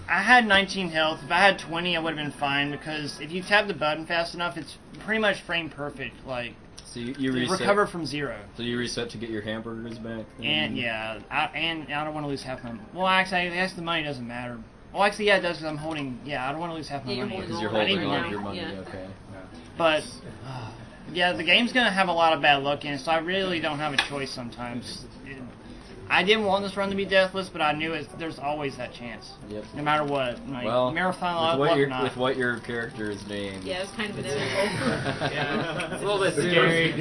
I had 19 health. If I had 20, I would have been fine because if you tap the button fast enough, it's pretty much frame perfect. Like, so you reset. Recover from 0. So you reset to get your hamburgers back. And yeah, I don't want to lose half my. Well, actually, I guess the money doesn't matter. Well, actually, yeah, it does because I'm holding. Yeah, I don't want to lose half my money. Because you're holding all of your money. Yeah. Okay. But yeah, the game's gonna have a lot of bad luck in it, so I really don't have a choice sometimes. I didn't want this run to be deathless, but I knew there's always that chance. Yep. No matter what. Like, Well, marathon with what your character is named. Yeah, it's kind of inevitable. Yeah, it's a little bit scary.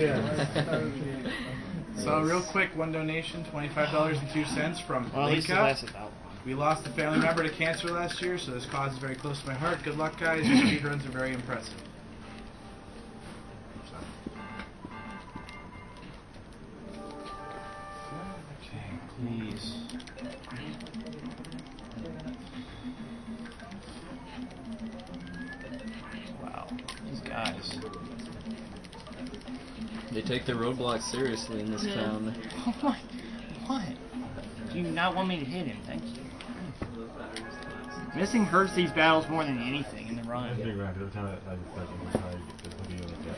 So real quick, one donation, $25.02 from Well, at least it Lika. lasted about. We lost a family member to cancer last year, so this cause is very close to my heart. Good luck, guys. Your speedruns are very impressive. Okay, please. Wow, these guys. They take their roadblocks seriously in this town. What? What? Do you not want me to hit him? Thank you. Missing hurts these battles more than anything in the run. That's big round, because every time I decide to try to get the video and get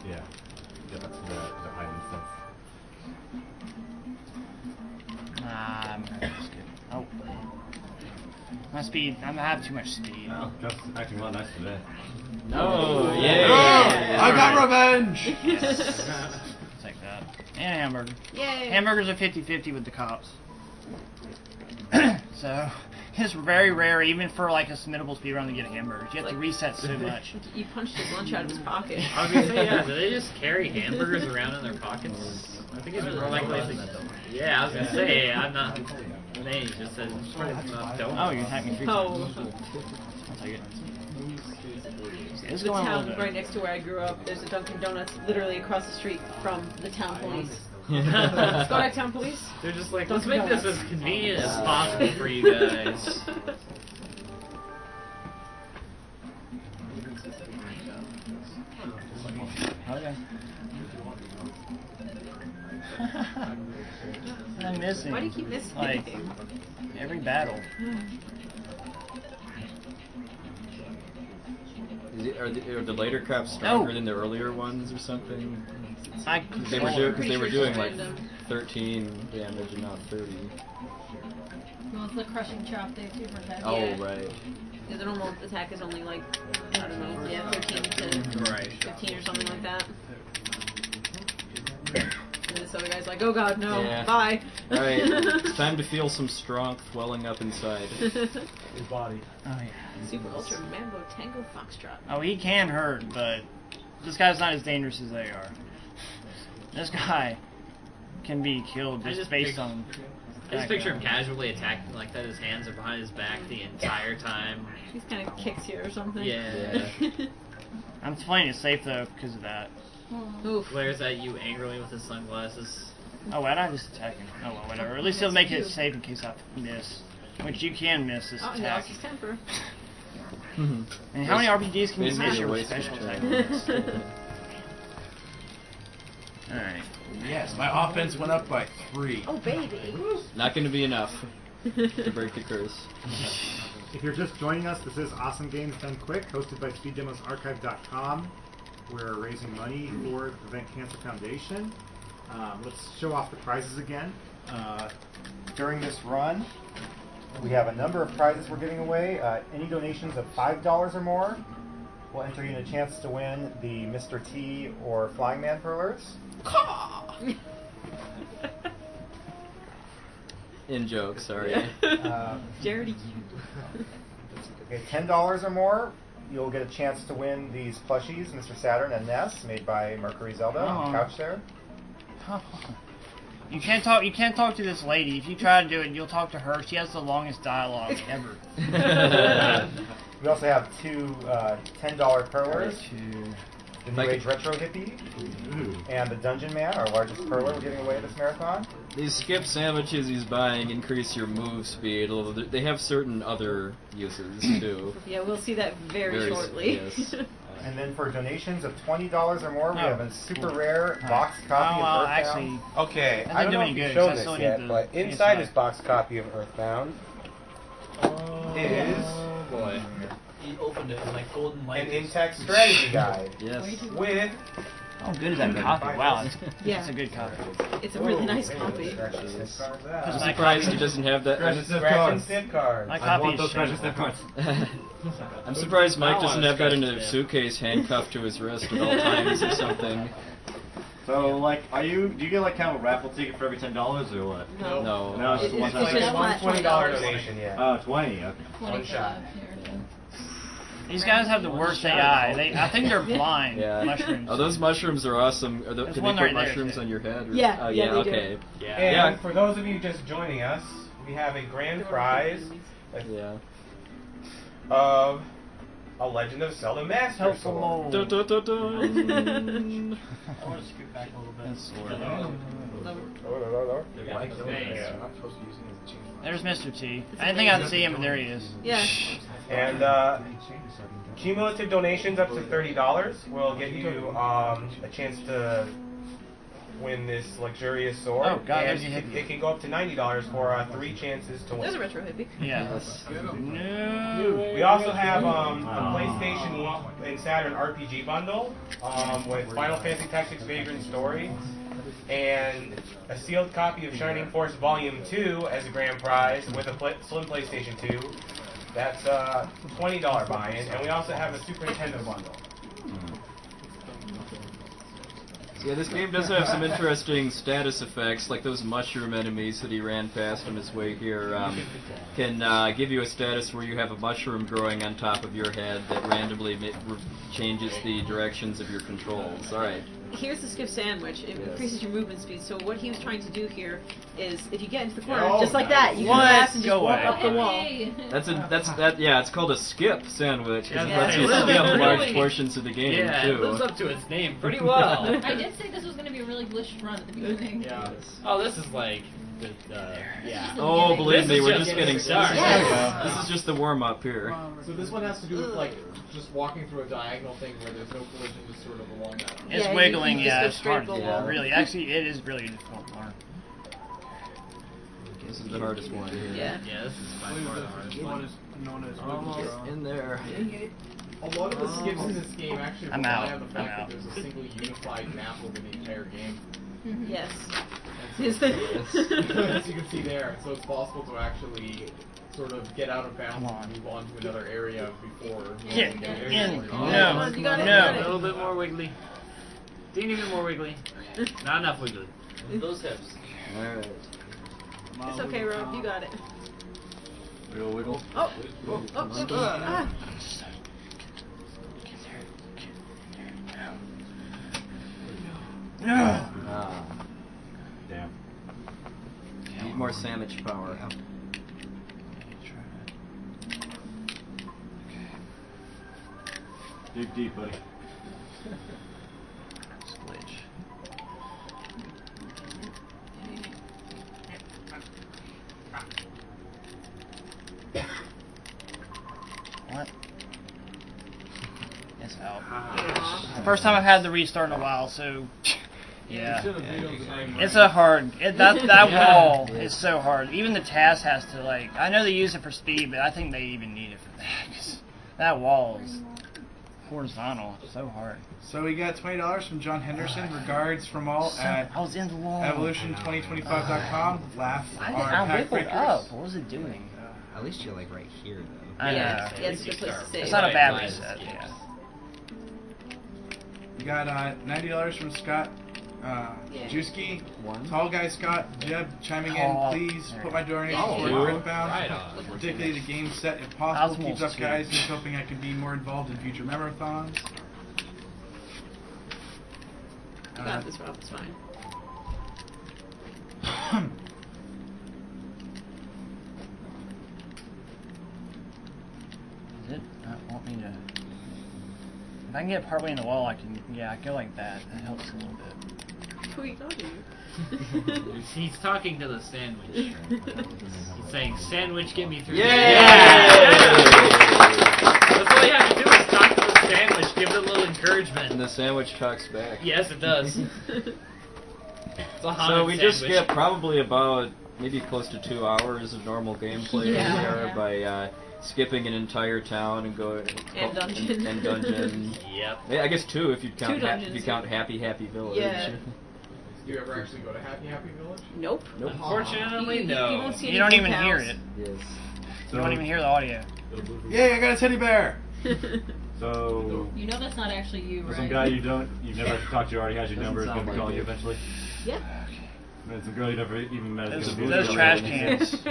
yeah. Yeah, that's the island sense. Nah, I'm not as good. Oh. My speed, I have too much speed. Oh, Gus is acting well nice today. Oh, yay! I got revenge! Yes. Take that. And a hamburger. Yay! Hamburgers are 50-50 with the cops. So, it's very rare, even for like a submittable speedrun, to get a hamburger. You have to reset so much. You punched his lunch out of his pocket. I was gonna say, yeah, do they just carry hamburgers around in their pockets? I think it's more likely. Yeah, I was gonna say, I'm not. Hey, he just says, don't. Oh, you attacked me 3 Oh. times. I'll take it. It's The going a little town bit. right next to where I grew up, there's a Dunkin' Donuts literally across the street from the town police. Yeah. Go back, town police. They're just like, Dunkin' let's make this Donuts. as convenient as possible for you guys. Okay. I'm missing. Why do you keep missing? Like, every battle. Are the later crops stronger than the earlier ones or something? They were doing like 13 damage and not 30. Well, it's the crushing chop they have 2 for attack. Oh, Yeah. right. Yeah, the normal attack is only like, I don't know, yeah, 13 to 15 or something like that. And this other guy's like, oh god, no, Yeah. bye. Alright, it's time to feel some strength welling up inside. His body. Oh, yeah. Super Ultra Mambo Tango Foxtrot. Oh, he can hurt, but this guy's not as dangerous as they are. This guy can be killed just based on... I just picture him casually attacking like that. His hands are behind his back the entire time. He's kind of kicks you or something. Yeah. I'm playing it safe though because of that. Oof. Glares at you angrily with his sunglasses. Oh, why not just attack him? Oh, well, whatever. At least he'll make it safe in case I miss. Which you can miss this Oh, he attack. lost his temper. And how many RPGs can you Basically miss a your waste of special time. attack? Alright. Yes, my offense went up by 3. Oh, baby. Not going to be enough to break the curse. If you're just joining us, this is Awesome Games Done Quick, hosted by SpeedDemosArchive.com. We're raising money for the Prevent Cancer Foundation. Let's show off the prizes again. During this run, we have a number of prizes we're giving away. Any donations of $5 or more will enter you in a chance to win the Mr. T or Flying Man Furlers. In joke, sorry. Jared Okay, $10 or more, you'll get a chance to win these plushies, Mr. Saturn and Ness, made by Mercury Zelda on the couch there. You can't talk. You can't talk to this lady. If you try to do it, you'll talk to her. She has the longest dialogue ever. We also have 2 $10 Perlers. The New Age Retro Hippie, and the Dungeon Man, our largest perler we're giving away this marathon. These skip sandwiches he's buying increase your move speed, although they have certain other uses too. Yeah, we'll see that very shortly. Yes. And then for donations of $20 or more, we have a super rare box copy of Earthbound. Actually, Okay, that I don't didn't do know any if good, you've 'cause I shown still this need yet, the but PS5. inside this box copy of Earthbound is Boy. He opened it with like golden an light. in-text strategy guide Yes. with how good is that copy? Wow, it's Yeah. a good copy. It's a really nice copy. I'm surprised he doesn't have that. scratch and sniff cards. My copy is I'm surprised Mike doesn't have that in a suitcase handcuffed to his wrist at all times or something. So, like, do you get like kind of a raffle ticket for every $10 or what? No. No. It's just one It's time. just One flat $20 donation, yeah. Oh, 20. Okay. One shot. These guys have the worst AI. I think they're blind. Yeah. Mushrooms. Oh, those mushrooms are awesome. Can There's they one put right there, mushrooms too. on your head? Or? Yeah, Oh, yeah, they do. okay. And for those of you just joining us, we have a grand prize Yeah. of a Legend of Zelda Master Helpful Sword. mode. Dun, dun, dun, dun. I want to scoot back a little bit. That's sword. There's Mr. T. I didn't think I'd see him, but there he is. Yeah. And cumulative donations up to $30 will get you a chance to win this luxurious sword. Oh, God, and there's a hippie. it can go up to $90 for 3 chances to There's a win. retro hippie. Yeah. No. We also have a PlayStation and Saturn RPG bundle with Final Fantasy Tactics Vagrant Story and a sealed copy of Shining Force Volume 2 as a grand prize with a slim PlayStation 2. That's a $20 buy-in, and we also have a Super Nintendo bundle. Yeah, this game does have some interesting status effects, like those mushroom enemies that he ran past on his way here can give you a status where you have a mushroom growing on top of your head that randomly changes the directions of your controls. Alright. here's the skip sandwich. It Yes. increases your movement speed. So what he was trying to do here is, if you get into the corner, Oh, just like nice. that, you can What? pass and just Go walk away. up the wall. Hey. Yeah, it's called a skip sandwich. Yeah, It yeah. lets you Really? skip large Really? portions of the game Yeah, too. it lives up to its name pretty well. I did say this was going to be a really glitched run at the beginning. Yeah. Oh, this is like, yeah. Oh, believe me, This is we're just getting started. Yes. This is just the warm up here. So this one has to do with like just walking through a diagonal thing where there's no collision, just sort of along that. It's Yeah, you wiggling, just yeah, go it's straight hard. to the wall. Really, actually, it is really difficult to learn. This is the hardest one here. Yeah. Yeah, this is by far the hardest What one. is known as Almost in there. A lot of the skips in this game actually I'm rely out. on the I'm fact out. that there's a single unified map over the entire game. Yes. As you can see there, so it's possible to actually sort of get out of bounds and move on to another area before. Get the in. area where you're No. going. You got it, No. you got A it. little bit more wiggly. Teeny bit more wiggly. Not enough wiggly. Those hips. Alright. It's okay, Rob. You got it. Wiggle, wiggle. Oh. Ah. No. Ah, Damn. need more sandwich power. Dig deep, buddy. Glitch. What? It's out. First time I've had the restart in a while, so yeah. It's a hard. That wall is so hard. Even the task has to like. I know they use it for speed, but I think they even need it for that. 'Cause that wall is horizontal. It's so hard. So we got $20 from John Henderson. Regards from all at I was in the wall. evolution2025.com. Laugh I our pack wiggled breakers. up. What was it doing? At least you're like right here, though. I know. Yeah, it's a good place to stay. It's not a bad Right, reset. nice. Yeah. We got $90 from Scott Juski. Tall guy Scott Jeb chiming Oh, in. Please there put you my go. donation Oh, toward dude. Earthbound. Right on. Particularly the game set if possible. Osmos Keeps up, too. guys. Just hoping I can be more involved in future marathons. You got this, Rob. It's fine. Does it not want me to? If I can get partway in the wall, I can. Yeah, I go like that. That helps a little bit. Who are you talking to? He's talking to the sandwich. He's saying, "Sandwich, get me through." Yay! That's all you have to do is talk to the sandwich. Give it a little And encouragement. the sandwich talks back. Yes, it does. It's a haunted So we just sandwich. skipped probably about maybe close to 2 hours of normal gameplay Yeah. here by skipping an entire town and going And dungeon. and dungeon. Yep. Yeah, I guess 2 if you count Two if dungeons, you count yeah. Happy Village. Yeah. Do you ever actually go to Happy Village? Nope. Nope. Unfortunately, You no. won't see You any don't even pals. hear it. Yes. You don't even hear the audio. Yay! I got a teddy bear. So, You know that's not actually you, right? some guy you've never actually talked to already has your number, is going to be calling you eventually. Yeah. And some girl you never even met is Those, gonna be those calling trash you. cans.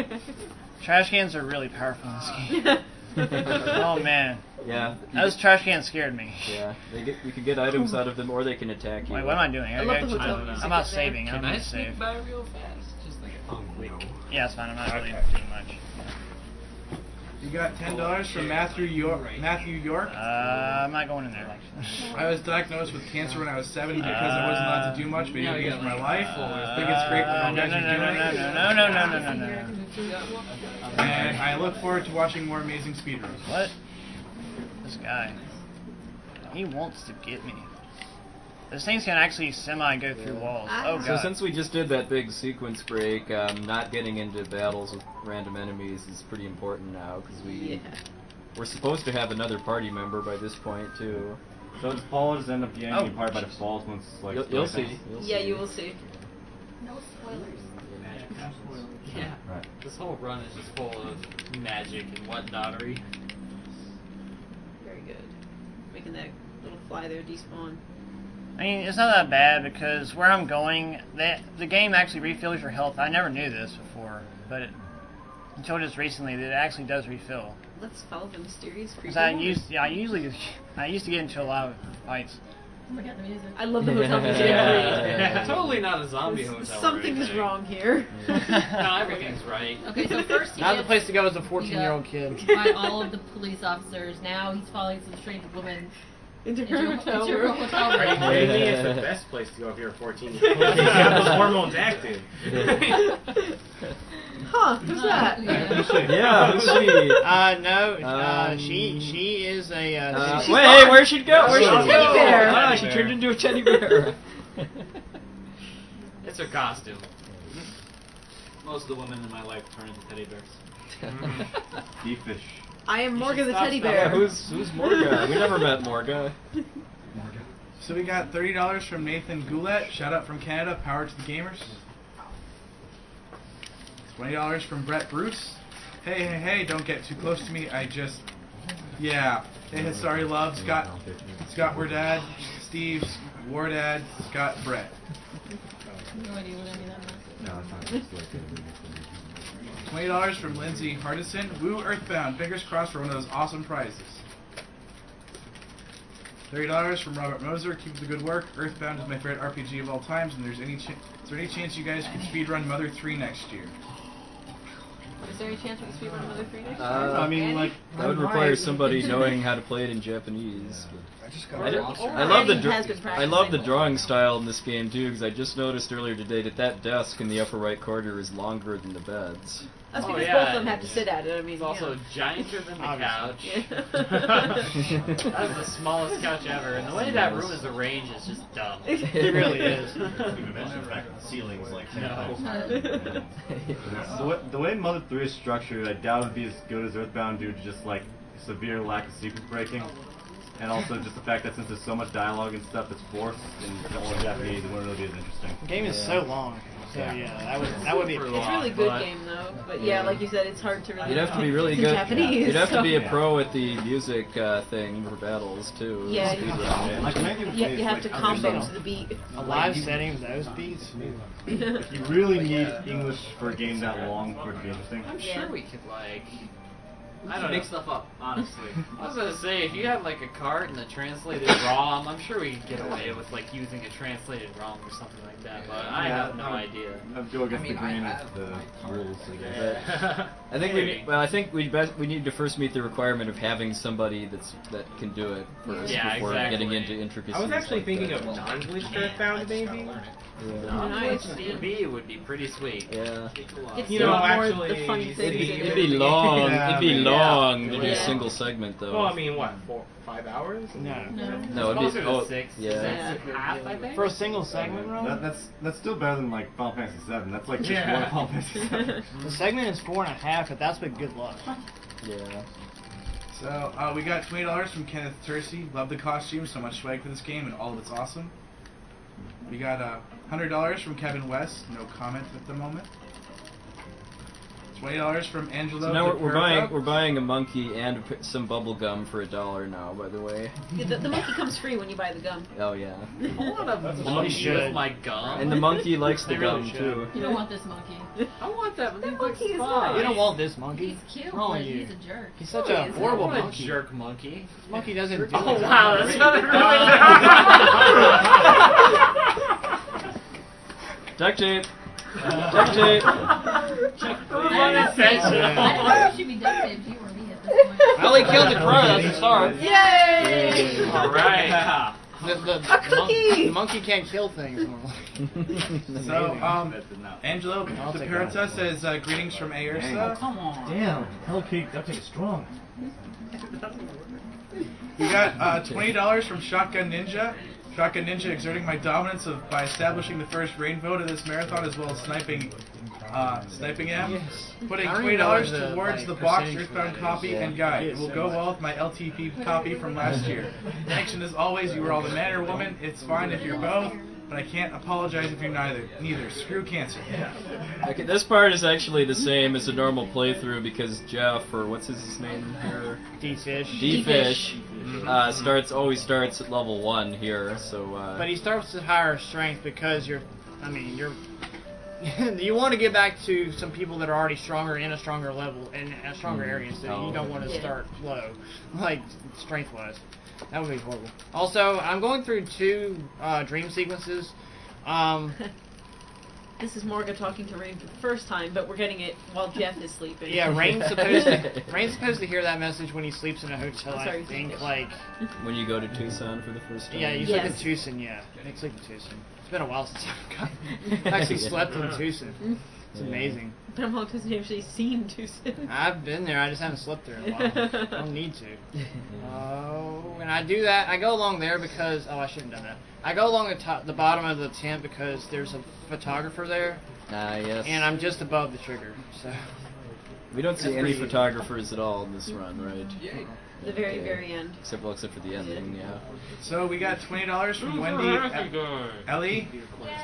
Trash cans are really powerful in this game. Oh man. Yeah. Those trash cans scared me. Yeah. You can get items out of them, or they can attack you. Wait, what am I doing? I love the gotta- hotel music I'm not in there. saving. I'm Can I gonna save. sneak by real fast? Just like a quick. Yeah, it's fine. I'm not really doing much. You got $10 from Matthew York. I'm not going in there. I was diagnosed with cancer when I was 7 because I wasn't allowed to do much video games for my life. I think it's great what you guys are doing. No. And I look forward to watching more amazing speedruns. What? This guy. He wants to get me. Those things can actually semi-go through walls. Oh god. So since we just did that big sequence break, not getting into battles with random enemies is pretty important now, because we're supposed to have another party member by this point too. So does Paul just end up getting part by default once like You'll see. Yeah, you will see. No spoilers. Yeah. Right. This whole run is just full of magic and whatnottery. Very good. Making that little fly there despawn. I mean, it's not that bad because where I'm going, the game actually refills your health. I never knew this before, but until just recently, that it actually does refill. Let's follow the mysterious creature. Because I used to get into a lot of fights. Oh my god, the music. I love the hotel music. Totally not a zombie hotel. Something is wrong here. No, everything's right. Okay, so first he Not the gets place to go as a 14-year-old beat kid. up by all of the police officers. Now he's following some strange woman Into into her a hotel hotel room. room. Are you kidding me? It's the best place to go if you're 14. You have those hormones active. Huh, who's that? Yeah, who's she? No, she is a. Wait, hey, where'd she go? Where'd she Teddy go? bear. Ah, she turned into a teddy bear. It's her costume. Most of the women in my life turn into teddy bears. Deefish. I am Morgan the stop teddy Yeah, bear. who's Morga? We never met Morga. So we got $30 from Nathan Goulet. Shout out from Canada. Power to the gamers. $20 from Brett Bruce. Hey, don't get too close to me. Yeah. Hey, sorry, love. Scott Wardad. Steve Wardad. Scott Brett. No idea what any of that meant. No, it's not. It's like $20 from Lindsay Hardison. Woo, Earthbound. Fingers crossed for one of those awesome prizes. $30 from Robert Moser. Keep up the good work. Earthbound is my favorite RPG of all times, and is there any chance you guys could speedrun Mother 3 next year? Is there any chance we can speedrun another 3 next year? I mean, like, That would require somebody knowing how to play it in Japanese. I love the drawing style in this game too, because I just noticed earlier today that desk in the upper right corner is longer than the beds. That's because both of them have to sit at it. I mean, It's also gianter than the couch. Yeah. That's the smallest couch ever, and the way that room is arranged is just dumb. It really is. Not even mention the fact that the ceiling's like 10 No. times. The way Mother 3 is structured, I doubt it would be as good as Earthbound due to just like severe lack of sequence breaking. And also just the fact that since there's so much dialogue and stuff that's forced in all Japanese, it wouldn't really be as interesting. The game is so long. So yeah, that would be. It's a really good game though, but yeah, like you said, it's hard to really. You'd have to be really it's in good. Japanese, You'd have to so- be a pro at the music thing for battles too. Yeah, Speedrun. you have to combo to the beat. A live setting of those beats. You really need English for a game that long for it to be interesting. I'm sure we could I don't make know. stuff up, honestly. I was gonna say, if you had like a cart and a translated ROM, I'm sure we could get away with like using a translated ROM or something like that. But I have no idea. I'd go against the grain of the rules. I think we need to first meet the requirement of having somebody that can do it first before getting into intricacies. I was actually like thinking that. of non-glitched Earthbound, maybe. Nice. DB would be pretty sweet. Yeah. It's You know, more actually, the funny things. It'd be long. It'd be long to do a Yeah. single segment though. Well, I mean, what, 5 hours? No. No, it'd be Closer to 6. yeah. 6 and a half, I think. For a single segment run? That's still better than like Final Fantasy VII. That's like just one Final Fantasy VII. The segment is 4.5, but that's with good luck. Yeah. So we got $20 from Kenneth Tercey. Love the costume, so much swag for this game, and all of it's awesome. We got $100 from Kevin West. No comment at the moment. $20 from Angelo. So now we're DePerto. buying a monkey and some bubble gum for $1 now. By the way. Yeah, the monkey comes free when you buy the gum. Oh yeah. I want a monkey with my gum. And the monkey likes the They really gum should. too. You don't want this monkey. I want that. That monkey is You don't want this monkey. He's cute, Wrong but with you. he's a jerk. He's such No, a he isn't. horrible I want monkey. a jerk monkey. This monkey doesn't do Oh it. wow, that sounded really Duct tape. Duct tape. I think you should be duct taped, you or me at this point. Well, he killed the crow. That's a start. Yay! All right. A cookie! The monkey can't kill things. So, Angelo DePerto says greetings from Ayrsa. Come on. Damn, Hello Kitty duct tape is strong. We got $20 from Shotgun Ninja. Shotgun Ninja exerting my dominance by establishing the first rain vote of this marathon, as well as sniping him. Putting $20 towards the box Earthbound copy and guide. It will go well with my LTP copy from last year. Thanks, and as always, you are all the man or woman. It's fine if you're both, but I can't apologize if you're neither. Screw cancer. Okay, this part is actually the same as a normal playthrough because Jeff, or what's his name here? D-Fish. Always starts at level 1 here, so But he starts at higher strength because you want to get back to some people that are already stronger in a stronger level and a stronger area, so you don't want to start low, like strength-wise. That would be horrible. Also, I'm going through 2 dream sequences. This is Morga talking to Rain for the first time, but we're getting it while Jeff is sleeping. Yeah, Rain's supposed to hear that message when he sleeps in a hotel. I think, like when you go to Tucson for the first time. Yeah, you sleep in Tucson. Yeah, I sleep in Tucson. It's been a while since I've actually slept in Tucson. It's amazing. But I'm hoping to actually seen Tucson. I've been there. I just haven't slept there in a while. I don't need to. Oh, and I do that. I go along there because I shouldn't have done that. I go along the bottom of the tent because there's a photographer there. Yes. And I'm just above the trigger, so. We don't see any photographers at all in this run, right? The very end. Except for the ending, yeah. So we got $20 from Wendy Ellie,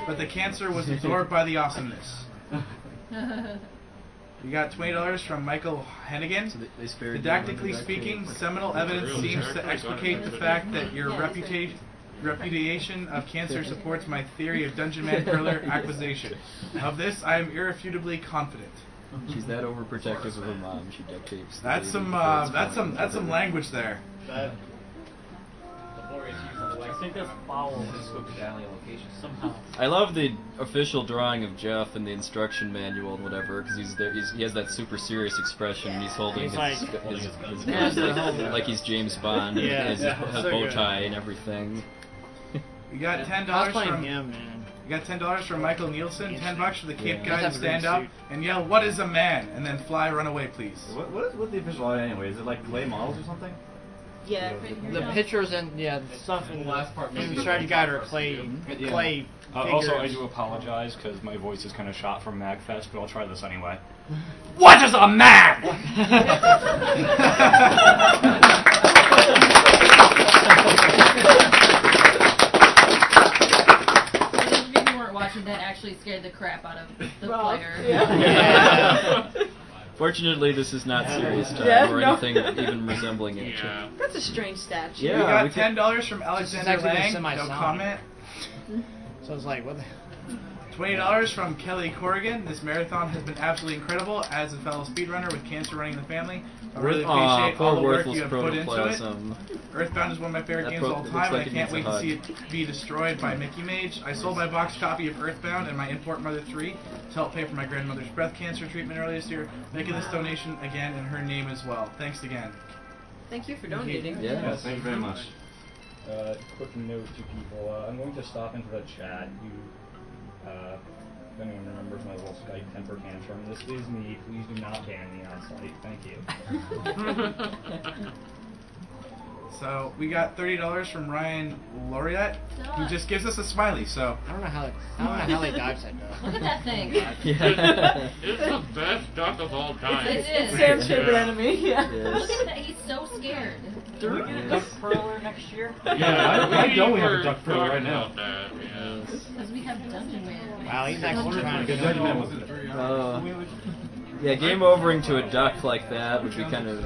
but the cancer was absorbed by the awesomeness. We got $20 from Michael Hennigan. So they spared Didactically speaking, seminal evidence seems to explicate the fact that your repudiation of cancer supports my theory of Dungeon Man Perler acquisition. Of this, I am irrefutably confident. She's that overprotective of her mom. She duct tapes. That's some language there. I think that's foul. Somehow. I love the official drawing of Jeff in the instruction manual and whatever, because he has that super serious expression and he's holding his gun like he's James Bond, his bow tie and everything. We got $10 from him, man. We got $10 from Michael Nielsen. $10 for the Cape guy to stand up and yell, "What is a man?" and then fly, run away, please. What's the official art anyway? Is it like clay models or something? Yeah. The pictures and the stuff in the last part. Maybe strategy guide or clay. Also, I do apologize because my voice is kind of shot from MagFest, but I'll try this anyway. What is a man? If you weren't watching, that actually scared the crap out of the player. Yeah. Fortunately, this is not serious time or anything even resembling it. That's a strange statue. Yeah, we got $10 from Alexander Lang. No comment. So it's like, what the... $20 from Kelly Corrigan. This marathon has been absolutely incredible. As a fellow speedrunner with cancer running in the family, I really appreciate all the work you have put into it. Earthbound is one of my favorite games of all time, and I can't wait to see it be destroyed by Mickey Mage. I sold my box copy of Earthbound and my Import Mother 3 to help pay for my grandmother's breast cancer treatment earlier this year, making this donation again in her name as well. Thanks again. Thank you for donating. Yes, thank you very much. Quick note to people, I'm going to stop into the chat. If anyone remembers my little Skype temper tantrum, this is me. Please do not ban me on site. Thank you. So we got $30 from Ryan Laureate, who just gives us a smiley. So I don't know how they dodge that though. Look at that thing. It's the best duck of all time. It is. Sam's favorite enemy. Yeah. Look at that. He's so scared. Do we get a duck perler next year? Yeah, I don't have a duck perler right now. Because we have Dungeon Man. Wow, he's actually trying to Dungeon Man wasn't yeah, game overing to a duck like that would be kind of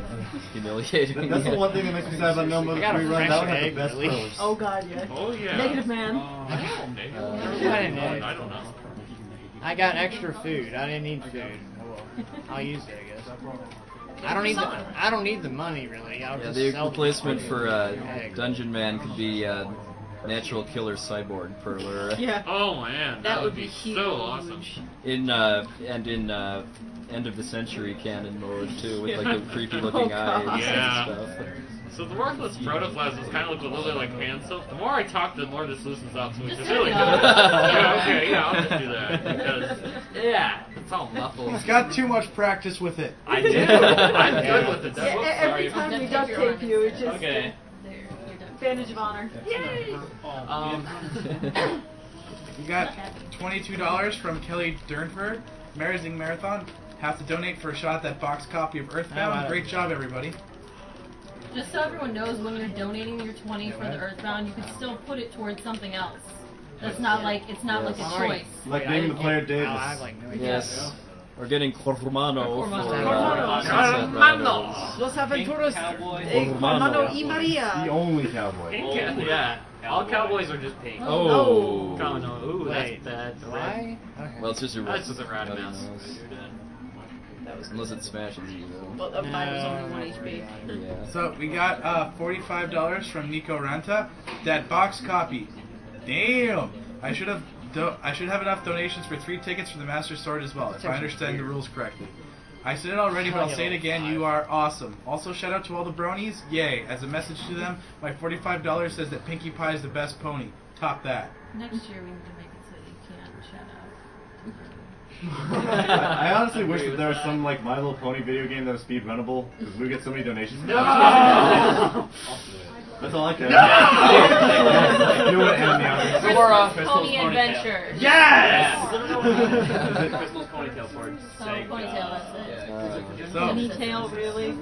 humiliating. That's the one thing that makes me sad about No Mother 3 run. That would have the best perlers. Oh god, yeah. Oh yeah. Negative man. I don't know. I got extra food. I didn't need food. Oh well. I'll use it, I guess. I don't need the money really. I'll just the sell replacement for Dungeon Man could be Natural Killer Cyborg Perler. Yeah. Oh man, that would be huge. so awesome. In End of the Century canon mode too, with like the creepy looking eyes and stuff. So the worthless protoplasm kind of looks a little bit like hand soap. The more I talk, the more this loosens up, which is really good. I'll just do that because it's all muffled. he's got too much practice with it. I do. I'm good with it. That's Every time we duct tape you, it's just advantage of honor. Yay! We got $22 from Kelly Durnford. Amazing Marathon. Have to donate for a shot at that box copy of Earthbound. Great job, everybody. Just so everyone knows, when you're donating your 20 for the Earthbound, you can still put it towards something else. That's not like a choice. Like being the player Davis. Yes. We're getting Cormano for Los Aventuras de Cormano y Maria. The only cowboy. Yeah. All cowboys are just pink. Oh. Oh no. Ooh, Wait, that's bad. why? Well, it's just a That's just a random mouse. Unless it smashes you, though. Well, that mine was only 1 HP. Yeah. So we got $45 from Nico Ranta. That box copy. Damn. I should have enough donations for 3 tickets for the Master Sword as well, if I understand the rules correctly. I said it already, but I'll say it again. You are awesome. Also, shout out to all the bronies. Yay. As a message to them, my $45 says that Pinkie Pie is the best pony. Top that. Next year we need to make it so you can't shout out. I honestly wish that there was some like My Little Pony video game that was speed runnable, because we get so many donations. No! That's all I care. No! Do it, enemy out. Pony Adventure. Yes! Crystal's ponytail for it. So ponytail, that's it. Ponytail, really?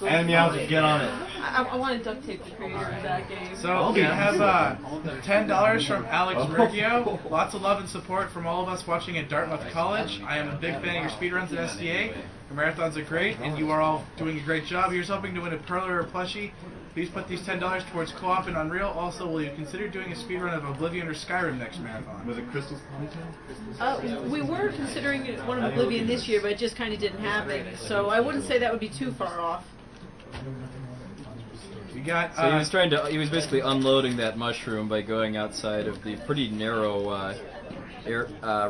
Enemy out, get on it. I want to duct tape the creator of that game. So we have $10 from Alex Mergio. Lots of love and support from all of us watching at Dartmouth College. I am a big fan of your speedruns at STA. Your marathons are great, and you are all doing a great job. Here's hoping to win a Perler or plushie. Please put these $10 towards co-op and Unreal. Also, will you consider doing a speedrun of Oblivion or Skyrim next marathon? Was it Crystal's ponytail? We were considering one of Oblivion this year, but it just kind of didn't happen. So I wouldn't say that would be too far off. We got. So he was basically unloading that mushroom by going outside of the pretty narrow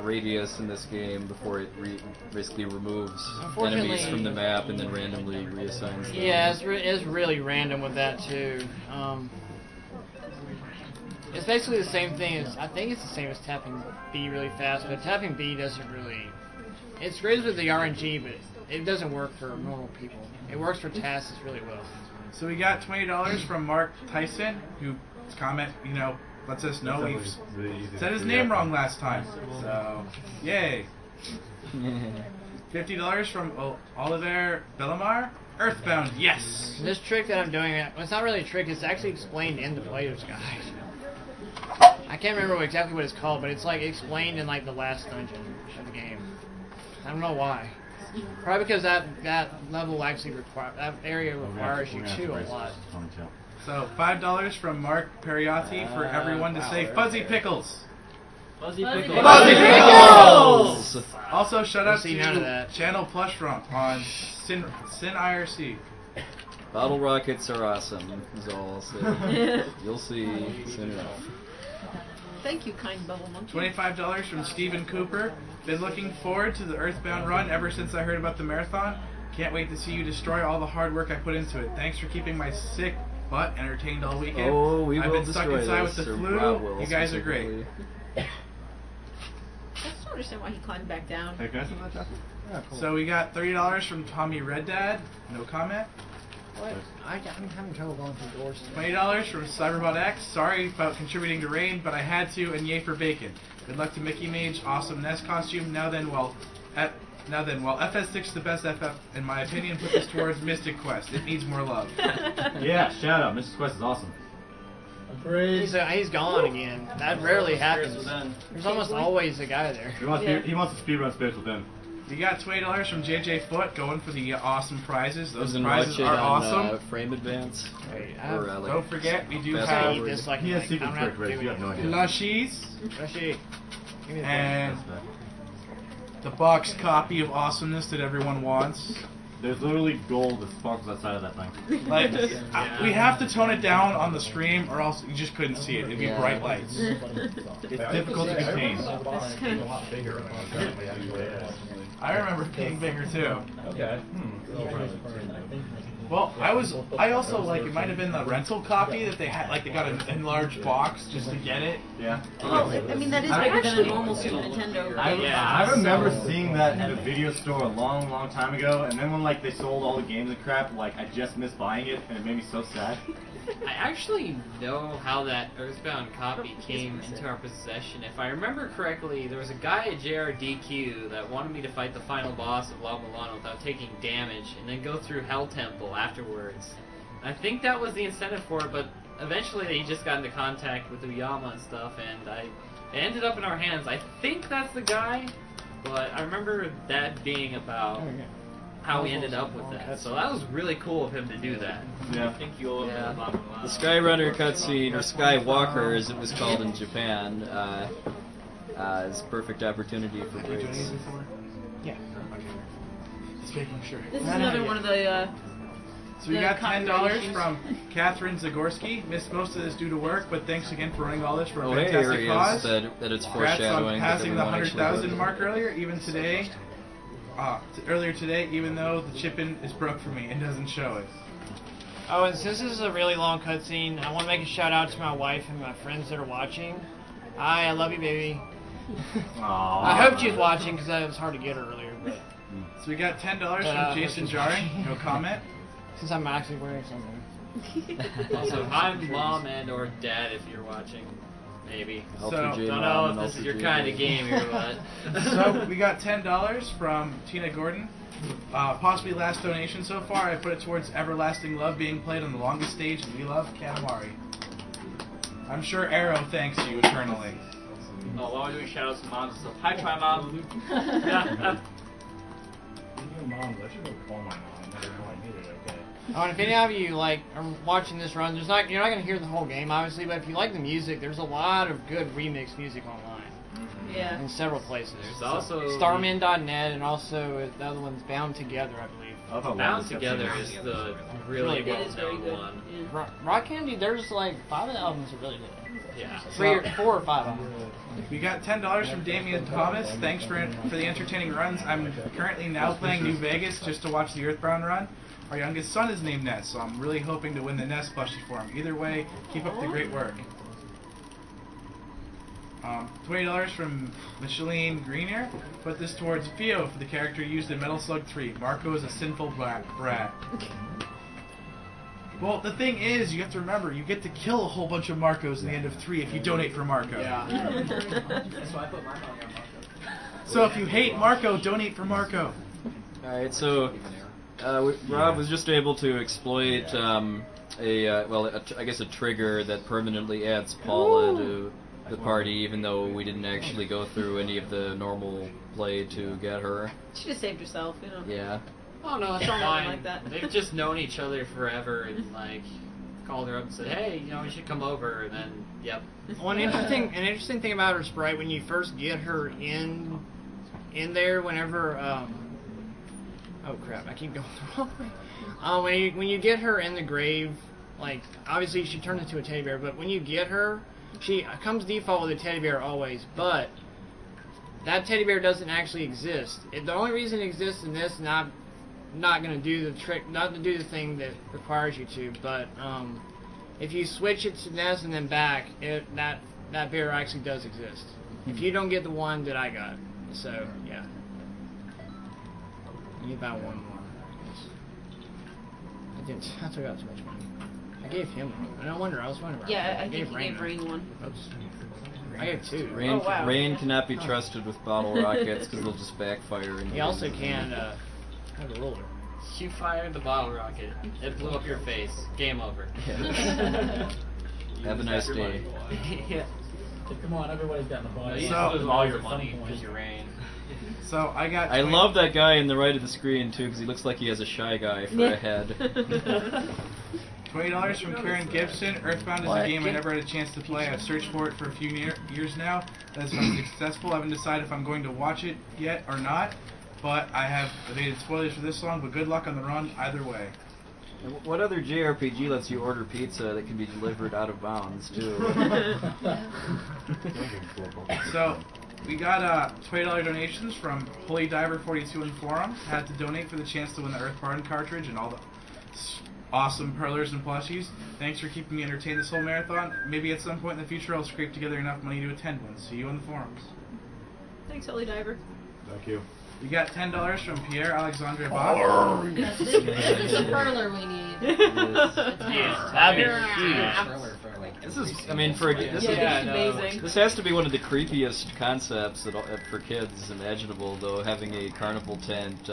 radius in this game before it basically removes enemies from the map and then randomly reassigns them. Yeah, it's really random with that too. It's basically the same thing as, I think it's the same as tapping B really fast, but tapping B doesn't really, it's great with the RNG, but it doesn't work for normal people. It works for tasks really well. So we got $20 from Mark Tyson, whose comment, lets us know we've said his name wrong last time. So, yay. $50 from Oliver Bellamar. Earthbound, yes. This trick that I'm doing, well, it's not really a trick, it's actually explained in the player's guide. I can't remember exactly what it's called, but it's like explained in like the last dungeon of the game. I don't know why. Probably because that level actually that area requires you to a lot. So $5 from Mark Periotti for everyone to say Fuzzy Pickles. Fuzzy Pickles. Fuzzy Pickles! Also, shout out We'll to Channel Plush Rump on Sin IRC. Bottle rockets are awesome, is all I'll say. You'll see soon enough. Thank you, kind bubble monkey. $25 from Stephen Cooper. Been looking forward to the Earthbound run ever since I heard about the marathon. Can't wait to see you destroy all the hard work I put into it. Thanks for keeping my sick butt entertained all weekend. Oh, I've been stuck inside with the flu. You guys are great. I just don't understand why he climbed back down. Hey, can I see that, Jackie? Yeah, cool. So we got $30 from Tommy Red Dad. No comment. What? I'm having trouble going through doors. $20 from Cyberbot X. Sorry about contributing to rain, but I had to, and yay for bacon. Good luck to Mickey Mage. Awesome NES costume. Now then, while FS6 is the best FF, in my opinion, put this towards Mystic Quest. It needs more love. Yeah, shout out. Mystic Quest is awesome. He's gone again. That rarely happens. There's almost always a guy there. He wants to speedrun Spiritual Den. You got $20 from JJ Foot going for the awesome prizes. Those Doesn't prizes watch it are on, awesome. Frame Advance. Don't forget, we do Fast have forward. He has secret trick, Rich. You have no idea. plushies Rashi, give me the and the box copy of awesomeness that everyone wants. There's literally gold that sparkles outside of that thing. Like, we have to tone it down on the stream, or else you just couldn't see it. It'd be bright lights. It's difficult to contain. I remember it being bigger too. Okay. Well, I also like, it might have been the rental copy that they had, like they got an enlarged box just to get it. Yeah. Well, I mean, that is bigger than a normal Super Nintendo. I remember seeing that at a video store a long, long time ago, and then when like they sold all the games and crap, like I just missed buying it, and it made me so sad. I actually know how that Earthbound copy came into our possession. If I remember correctly, there was a guy at AGDQ that wanted me to fight the final boss of La Milano without taking damage, and then go through Hell Temple afterwards. I think that was the incentive for it, but eventually he just got into contact with Uyama and stuff, and it ended up in our hands. I think that's the guy, but I remember that being about how we ended up with that. So that was really cool of him to do that. Yeah. I think you'll Yeah. The Skyrunner cutscene, or Skywalker as it was called in Japan, is a perfect opportunity for breaks. Yeah. Just making sure. This is another one of the. So we the got copyright $10 issues. from Catherine Zagorski. Missed most of this due to work, but thanks again for running all this for a Oh, hey, fantastic here he cause. is. That it's Congrats on foreshadowing that passing the everyone actually 100,000 voted. mark earlier. Even today, earlier today, even though the chip-in is broke for me and doesn't show it. Oh, and since this is a really long cutscene, I want to make a shout out to my wife and my friends that are watching. Hi, I love you, baby. I hope she's watching because it was hard to get her earlier. But So we got $10 But, from Jason Jarring. No comment. since I'm actually wearing something. Also, hi mom and or dad if you're watching. Maybe. So- Don't know if this is your kind of game or what. So we got $10 from Tina Gordon. Possibly last donation so far. I put it towards Everlasting Love being played on the longest stage, and we love Katamari. I'm sure Arrow thanks you eternally. Oh, while we're doing shoutouts to moms and stuff. Hi, Try Mom. Mom, I should go call my mom. I never know I did it. Okay. Oh, and if any of you are watching this run, you're not going to hear the whole game, obviously, but if you like the music, there's a lot of good remix music online. Yeah. In several places. There's also Starman.net, and also the other one's Bound Together, I believe. Bound Together is the really good. well known one. Rock Candy, there's like 5 albums are really good. Yeah. 4 or 5 of them. We got $10 from Damian Thomas. Thanks for the entertaining runs. I'm currently now playing New Vegas just to watch the Earthbound run. Our youngest son is named Ness, so I'm really hoping to win the Ness plushie for him. Either way, keep up the great work. $20 from Micheline Greener. Put this towards Fio for the character used in Metal Slug 3. Marco is a sinful brat. Well, the thing is, you have to remember, you get to kill a whole bunch of Marcos in the end of 3 if you donate for Marco. Yeah. That's why I put my money on Marco. So if you hate Marco, donate for Marco. Alright, so Rob was just able to exploit I guess a trigger that permanently adds Paula to the party, even though we didn't actually go through any of the normal play to get her. She just saved herself, you know. Yeah. Oh no, it's Something fine. like that. They've just known each other forever and like called her up and said, hey, you should come over, and then yep. One interesting thing about her sprite when you first get her in there, whenever oh crap, I keep going the wrong way. When you get her in the grave, like obviously she turns into a teddy bear, but when you get her, she comes default with a teddy bear always, but that teddy bear doesn't actually exist. The only reason it exists in this, and I'm not going to do the trick, not to do the thing that requires you to, but if you switch it to NES and then back, that bear actually does exist. If you don't get the one that I got, so yeah. You need about one more. I took out too much money. I gave him one. I was wondering. Yeah, I think he gave Rain one. Oops. I gave 2. Rain cannot be trusted with bottle rockets because they'll just backfire. He also can have a roller. You fired the bottle rocket. It blew up your face. Game over. Yeah. Have a nice day. Yeah. Come on, everybody's got the bottle. You So- just lose all your money because you rain. So I got. I love that guy in the right of the screen too because he looks like he has a shy guy for a head. $20 from Karen Gibson. Earthbound is a game I never had a chance to play. I've searched for it for a few years now. That has been successful. I haven't decided if I'm going to watch it yet or not. But I have evaded spoilers for this long. But good luck on the run either way. What other JRPG lets you order pizza that can be delivered out of bounds too? So we got $20 donations from Holy Diver 42 in forum. Had to donate for the chance to win the Earthbound cartridge and all the awesome perlers and plushies. Thanks for keeping me entertained this whole marathon. Maybe at some point in the future I'll scrape together enough money to attend one. See you on the forums. Thanks, Holy Diver. Thank you. We got $10 from Pierre Alexandre Bach. This is the furler we need. Yes, that'd be huge. This is, I mean, this has to be one of the creepiest concepts that for kids imaginable, though, having a carnival tent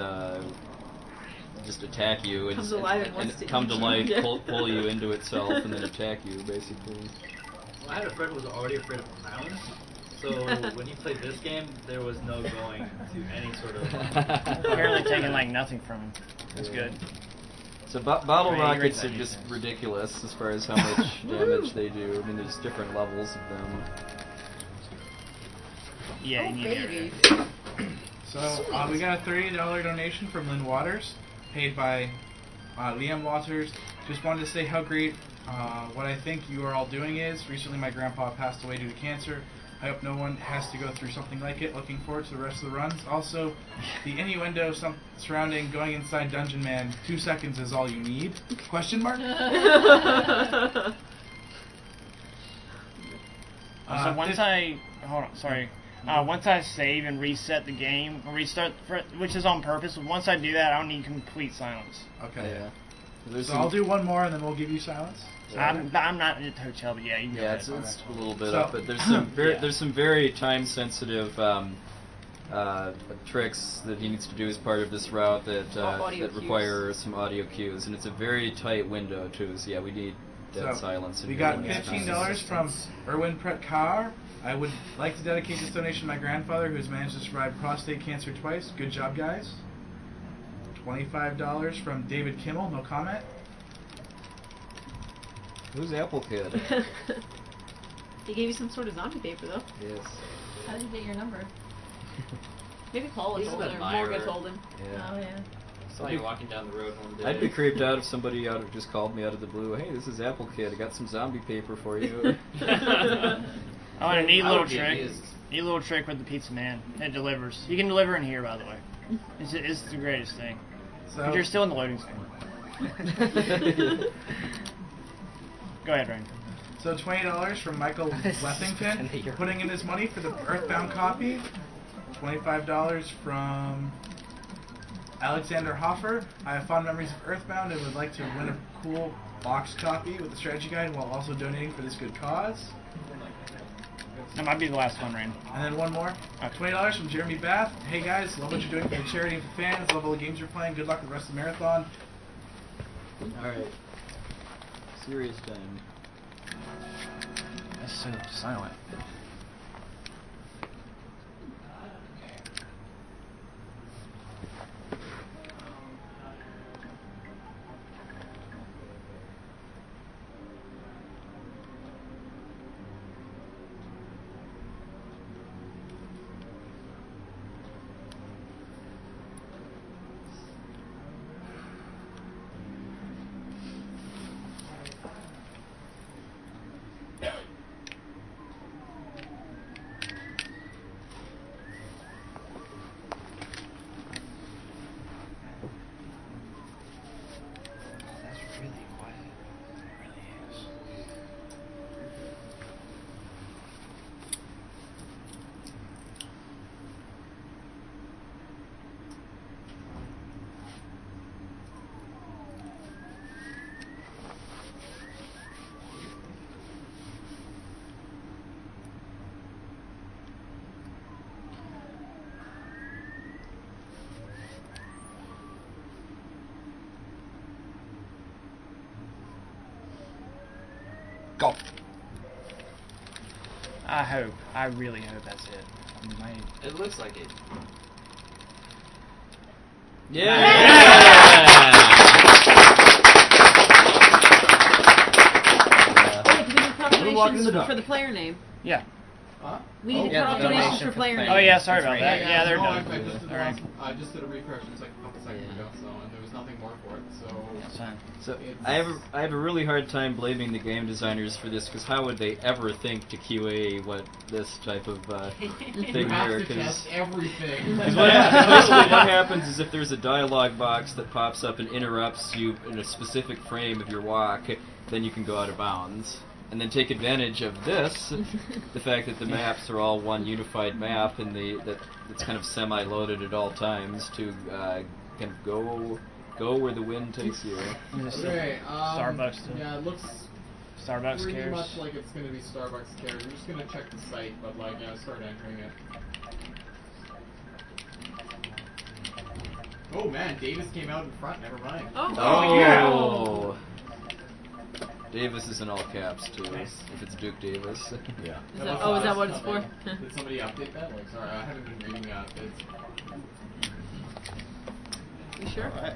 just attack you and, Comes alive and wants to come to eat life, you. pull you into itself, and then attack you, basically. Well, I had a friend who was already afraid of clowns, So when you played this game, there was no going to any sort of. Apparently taking like nothing from him. That's good. So bottle Right, rockets you're are right, just ridiculous as far as how much damage they do. I mean, there's different levels of them. Yeah, you need baby. So we got a $30 donation from Lynn Waters, paid by Liam Waters. Just wanted to say how great what I think you are all doing is. Recently my grandpa passed away due to cancer. I hope no one has to go through something like it. Looking forward to the rest of the runs. Also, the innuendo surrounding going inside Dungeon Man, 2 seconds is all you need? Question mark? So once I once I save and reset the game, or restart, which is on purpose. Once I do that, I don't need complete silence. Okay. Yeah. So I'll do one more and then we'll give you silence. I'm not in the hotel, but yeah, you can go it's ahead. a little bit So- up, but there's some very time sensitive tricks that he needs to do as part of this route that Audio that require some audio cues, and it's a very tight window too. So yeah, we need dead silence. in We here got when it's $15 from Erwin Pretkar. I would like to dedicate this donation to my grandfather who has managed to survive prostate cancer twice. Good job, guys. $25 from David Kimmel. No comment. Who's Apple Kid? He gave you some sort of zombie paper, though. Yes. How did you get your number? Maybe Paula He's told an him, or admirer. Morgan told him. Yeah. Oh yeah. Saw you walking down the road one day. I'd be creeped out if somebody just called me out of the blue. Hey, this is Apple Kid. I got some zombie paper for you. Oh, and a neat I little would be trick. amused. Neat little trick with the pizza man. It delivers. You can deliver in here, by the way. It's the greatest thing. So- But you're still in the loading screen. Go ahead, Ryan. So $20 from Michael Weffington, putting in his money for the Earthbound copy. $25 from Alexander Hoffer. I have fond memories of Earthbound and would like to win a cool box copy with the strategy guide while also donating for this good cause. That might be the last one, Ryan. And then one more. $20 from Jeremy Bath. Hey guys, love what you're doing for the charity and for fans. Love all the games you're playing. Good luck with the rest of the marathon. Alright. Serious time. That's so silent. Go. I really hope that's it. I might. It looks like it. Donations for the player name. Yeah. Huh? We need to cut off donations for player name. Oh yeah, sorry about that. Yeah, Yeah, they're no, done. I just did, All right. I just did a refresh just like a couple seconds ago, so and there was nothing more for it. So That's fine. So I have a really hard time blaming the game designers for this, because how would they ever think to QA what this type of you thing have here? to test everything. Basically what happens is if there's a dialogue box that pops up and interrupts you in a specific frame of your walk, then you can go out of bounds. And then take advantage of this, the fact that the maps are all one unified map and that it's kind of semi-loaded at all times to kind of go where the wind takes you. Okay, Starbucks. Yeah, it looks Starbucks pretty cares. much like it's going to be Starbucks cares. We're just going to check the site, but like, yeah, start entering it. Oh man, Davis came out in front. Never mind. Oh, Oh. Davis is in all caps too. If it's Duke Davis. Yeah. Is that what it's for? Did somebody update that? Like, sorry, I haven't been reading updates. You sure? Alright.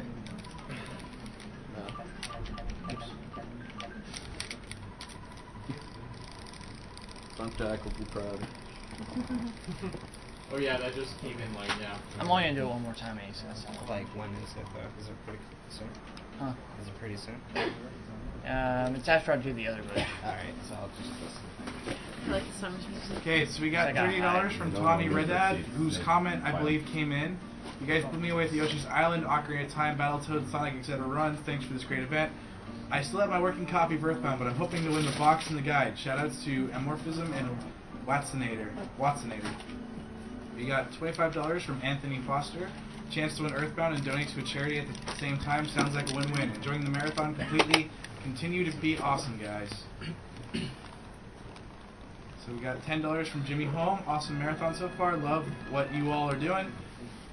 Thumbtack will be proud. Oh yeah, that just came in like yeah. I'm only gonna do it one more time, Ace. That's all. Like, when is it though? Is it pretty soon? Huh? Is it pretty soon? It's after I do the other bit. Alright, so I'll just listen. I like the summer's music. Okay, so we got I got $30 from Tawny Redad, whose comment I believe came in. You guys blew me away with the Yoshi's Island, Ocarina of Time, Battletoads, Sonic, etc. runs. Thanks for this great event. I still have my working copy of Earthbound, but I'm hoping to win the box and the guide. Shoutouts to Amorphism and Watsonator. We got $25 from Anthony Foster. Chance to win Earthbound and donate to a charity at the same time. Sounds like a win-win. Enjoying the marathon completely. Continue to be awesome, guys. So we got $10 from Jimmy Holm. Awesome marathon so far. Love what you all are doing.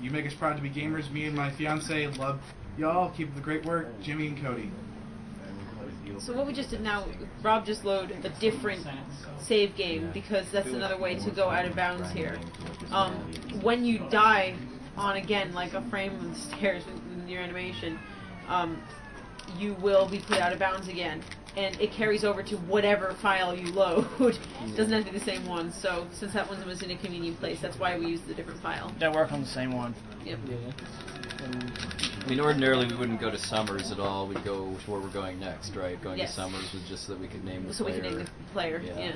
You make us proud to be gamers. Me and my fiance love y'all. Keep up the great work. Jimmy and Cody. So what we just did now, Rob just loaded a different save game because that's another way to go out of bounds here. When you die on again, like a frame of the stairs in your animation, you will be put out of bounds again. And it carries over to whatever file you load. It doesn't have to be the same one. So since that one was in a convenient place, that's why we used the different file. They work on the same one. Yep. I mean, ordinarily we wouldn't go to Summers at all. We'd go to where we're going next, right? Going Yes. to Summers was just so that we could name the So player. we can name the player. Yeah.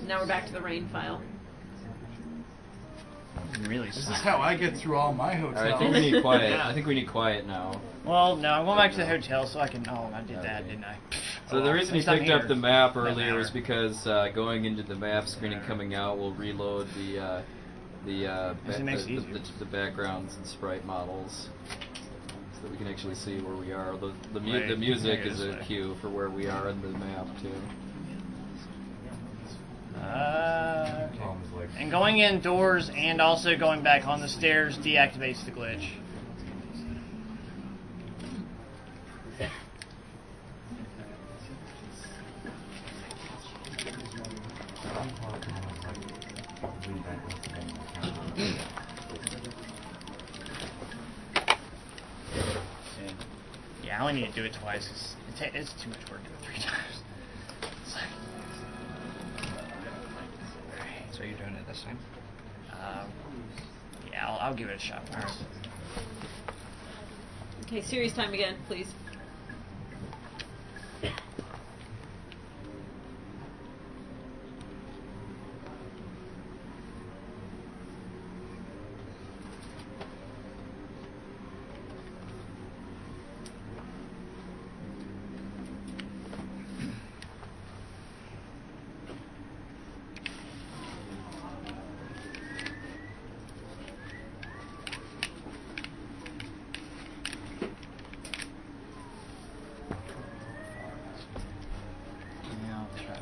Now we're back to the rain file. Really This is how I get through all my hotels. Alright, I think we need quiet. I think we need quiet now. Well, no, I'm going back to the hotel so I can. Oh, I did that, didn't I? So the reason he Since I'm picked up here, the map doesn't earlier matter. is because going into the map screen and coming out will reload the backgrounds and sprite models, so that we can actually see where we are. The music is a cue for where we are in the map too. Okay. And going indoors and also going back on the stairs deactivates the glitch. Yeah, I only need to do it twice. It's too much work to do it 3 times. It's like, So you're doing it this time? yeah, I'll give it a shot first. Okay, series time again, please. Yeah, I'll try.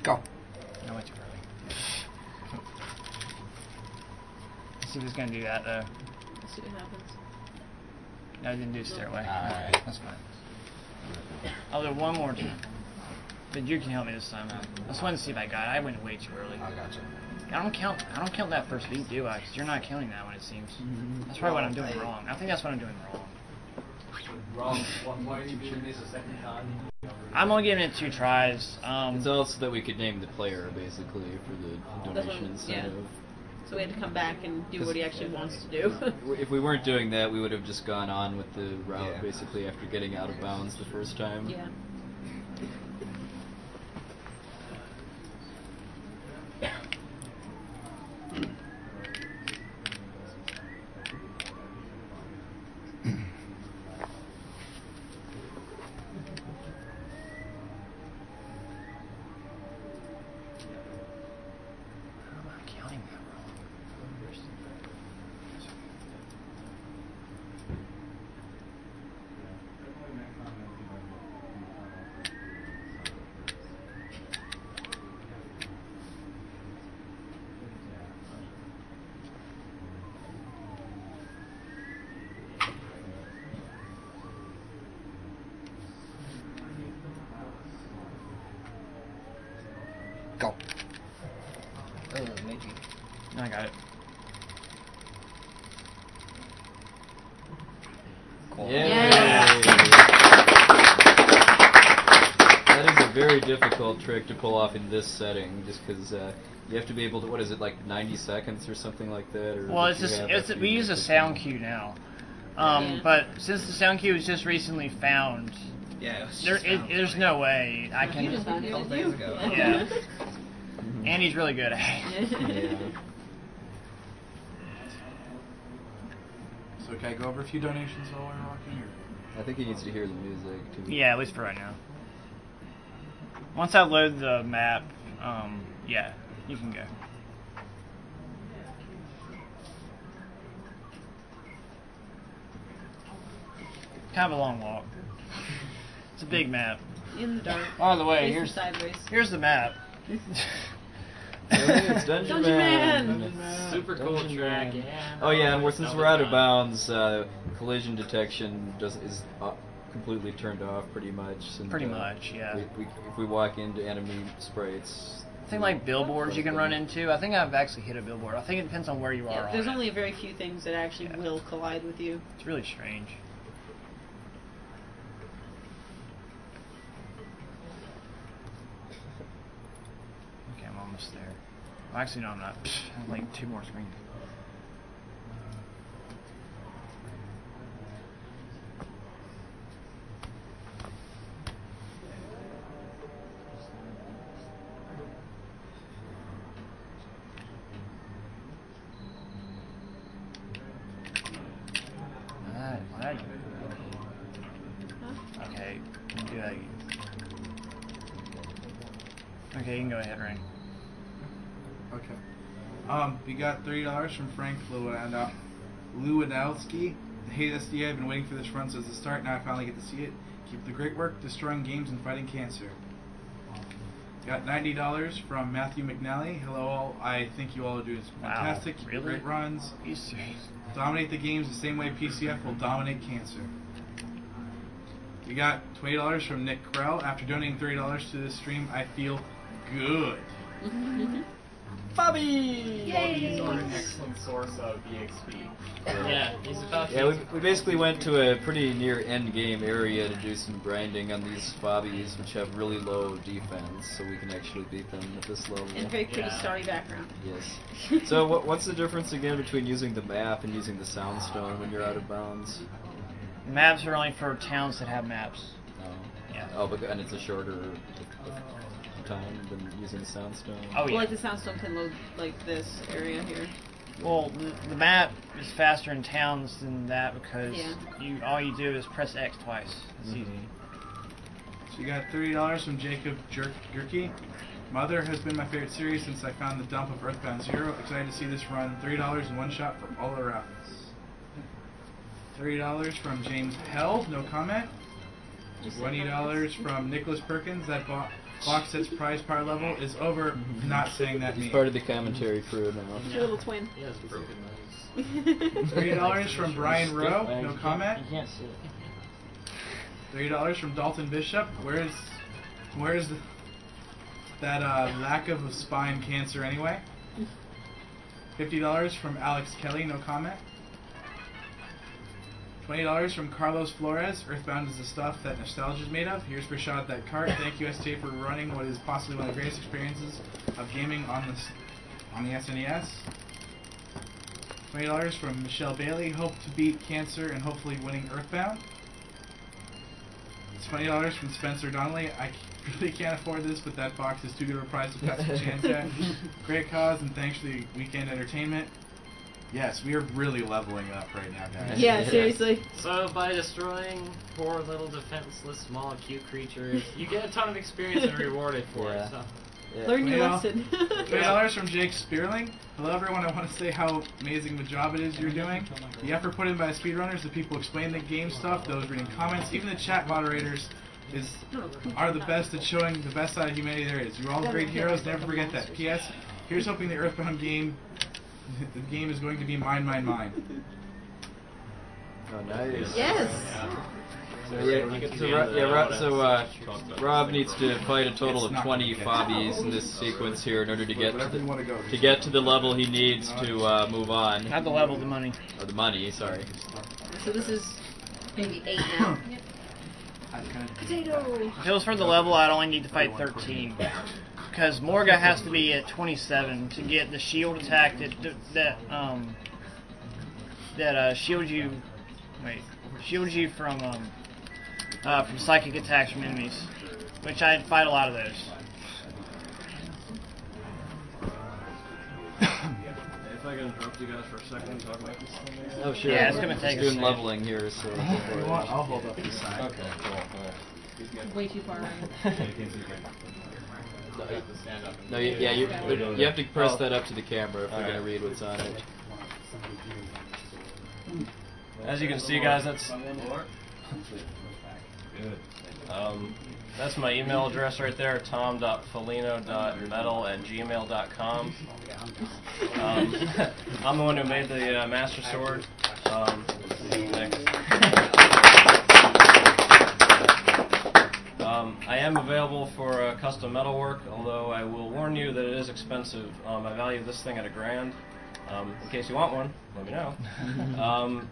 Go. I went too early. Let's see if he's gonna do that though. Let's see what happens. No, I didn't do stairway. Alright, that's fine. I'll do one more time. But you can help me this time. I just wanted to see if I got it. I went way too early. I gotcha. I don't count that first beat, do I? Because you're not counting that one, it seems. That's probably what I'm doing wrong. I think that's what I'm doing wrong. Why are you doing this a second time? I'm only giving it 2 tries. It's also that we could name the player basically for the donation incentive. So we had to come back and do what he actually wants to do. If we weren't doing that, we would have just gone on with the route basically after getting out of bounds the first time. Yeah. Go. Oh, Mage. I got it. Cool. That is a very difficult trick to pull off in this setting, just because you have to be able to. What is it, like 90 seconds or something like that? Or Well, we use a sound cue now, but since the sound cue was just recently found, there's no way I can. You just found it a couple days ago. Yeah. Andy's really good at it. Yeah. So can I go over a few donations while we're walking? Or? I think he needs to hear the music too. Yeah, at least for right now. Once I load the map, yeah, you can go. Kind of a long walk. It's a big map. In the dark. By the way, Facing sideways. here's the map. It's Dungeon Man. Super cool track. Yeah. Oh yeah, and since we're out of bounds, collision detection is completely turned off pretty much. Since, Pretty much, yeah. If we walk into enemy sprites. I think like billboards you can run into. I think I've actually hit a billboard. I think it depends on where you are. Yeah, there's on only a very few things that actually will collide with you. It's really strange. Okay, I'm almost there. Well, actually, no, I'm not. I have like 2 more screens. Okay, do that again. Okay, you can go ahead, Rain. Okay. We got $30 from Frank Lewandowski. Hey SDA, I've been waiting for this run since the start. Now I finally get to see it. Keep the great work, destroying games and fighting cancer. Got $90 from Matthew McNally. Hello all. I think you all are doing fantastic. Wow, really? Great runs. Are you serious? Dominate the games the same way PCF will dominate cancer. We got $20 from Nick Krell. After donating $30 to this stream, I feel good. Bobby! Bobbies are an excellent source of EXP. Yeah, he's about to. Yeah, we basically went to a pretty near end game area to do some grinding on these Bobbies, which have really low defense, so we can actually beat them at this level. And very pretty starry background. Yes. So what's the difference again between using the map and using the soundstone when you're out of bounds? Maps are only for towns that have maps. Oh. Yeah. Oh, but and it's a shorter time than using the soundstone. Oh yeah. Well, like the soundstone can load like this area here. Well, the map is faster in towns than that because all you do is press X twice. It's easy. So you got $30 from Jacob Gurkey. Mother has been my favorite series since I found the dump of Earthbound 0. Excited to see this run. $30 in one shot for all around. $30 from James Held, no comment. $20 from Nicholas Perkins. That box set's prize power level is over. Not saying that He's means. part of the commentary crew now. Your little twin. He has broken nose. $30 from Brian Rowe, no comment. You can't see it. $30 from Dalton Bishop. Where's that lack of spine cancer anyway? $50 from Alex Kelly, no comment. $20 from Carlos Flores. Earthbound is the stuff that nostalgia is made of. Here's for a shot at that cart. Thank you, STA, for running what is possibly one of the greatest experiences of gaming on the SNES. $20 from Michelle Bailey. Hope to beat cancer and hopefully winning Earthbound. It's $20 from Spencer Donnelly. I really can't afford this, but that box is too good of a price to pass a chance at. Great cause, and thanks for the weekend entertainment. Yes, we are really leveling up right now, guys. Yeah, seriously. So by destroying poor little defenseless small cute creatures, you get a ton of experience and rewarded for it. So. Yeah. Learn your lesson. $20 from Jake Spearling. Hello everyone, I want to say how amazing of a job it is you're doing. The effort put in by the speedrunners, the people explaining the game stuff, those reading comments, even the chat moderators are the best at showing the best side of humanity there is. You're all great heroes, never forget that. P.S. Here's hoping the Earthbound game is going to be mine. Oh, nice. Yes. Rob needs to fight a total of 20 Fobbies in this sequence here in order to get to the level he needs to move on. Not the level, the money. Or the money, sorry. So this is maybe 8 now. Potato! If it was for the level, I'd only need to fight 13. Because Morga has to be at 27 to get the shield attack that shields you from psychic attacks from enemies. Which I fight a lot of those. If I can interrupt you guys for a second and talk about this thing. Oh sure. Yeah, it's gonna take doing leveling here, so. I'll hold up this side. Okay, cool. Alright. Way too far away. No, you have to press that up to the camera if we're gonna read what's on it. As you can see, guys, that's my email address right there, tom.felino.metal@gmail.com. I'm the one who made the Master Sword. Thanks. I am available for custom metal work, although I will warn you that it is expensive. I value this thing at $1,000. In case you want one, let me know.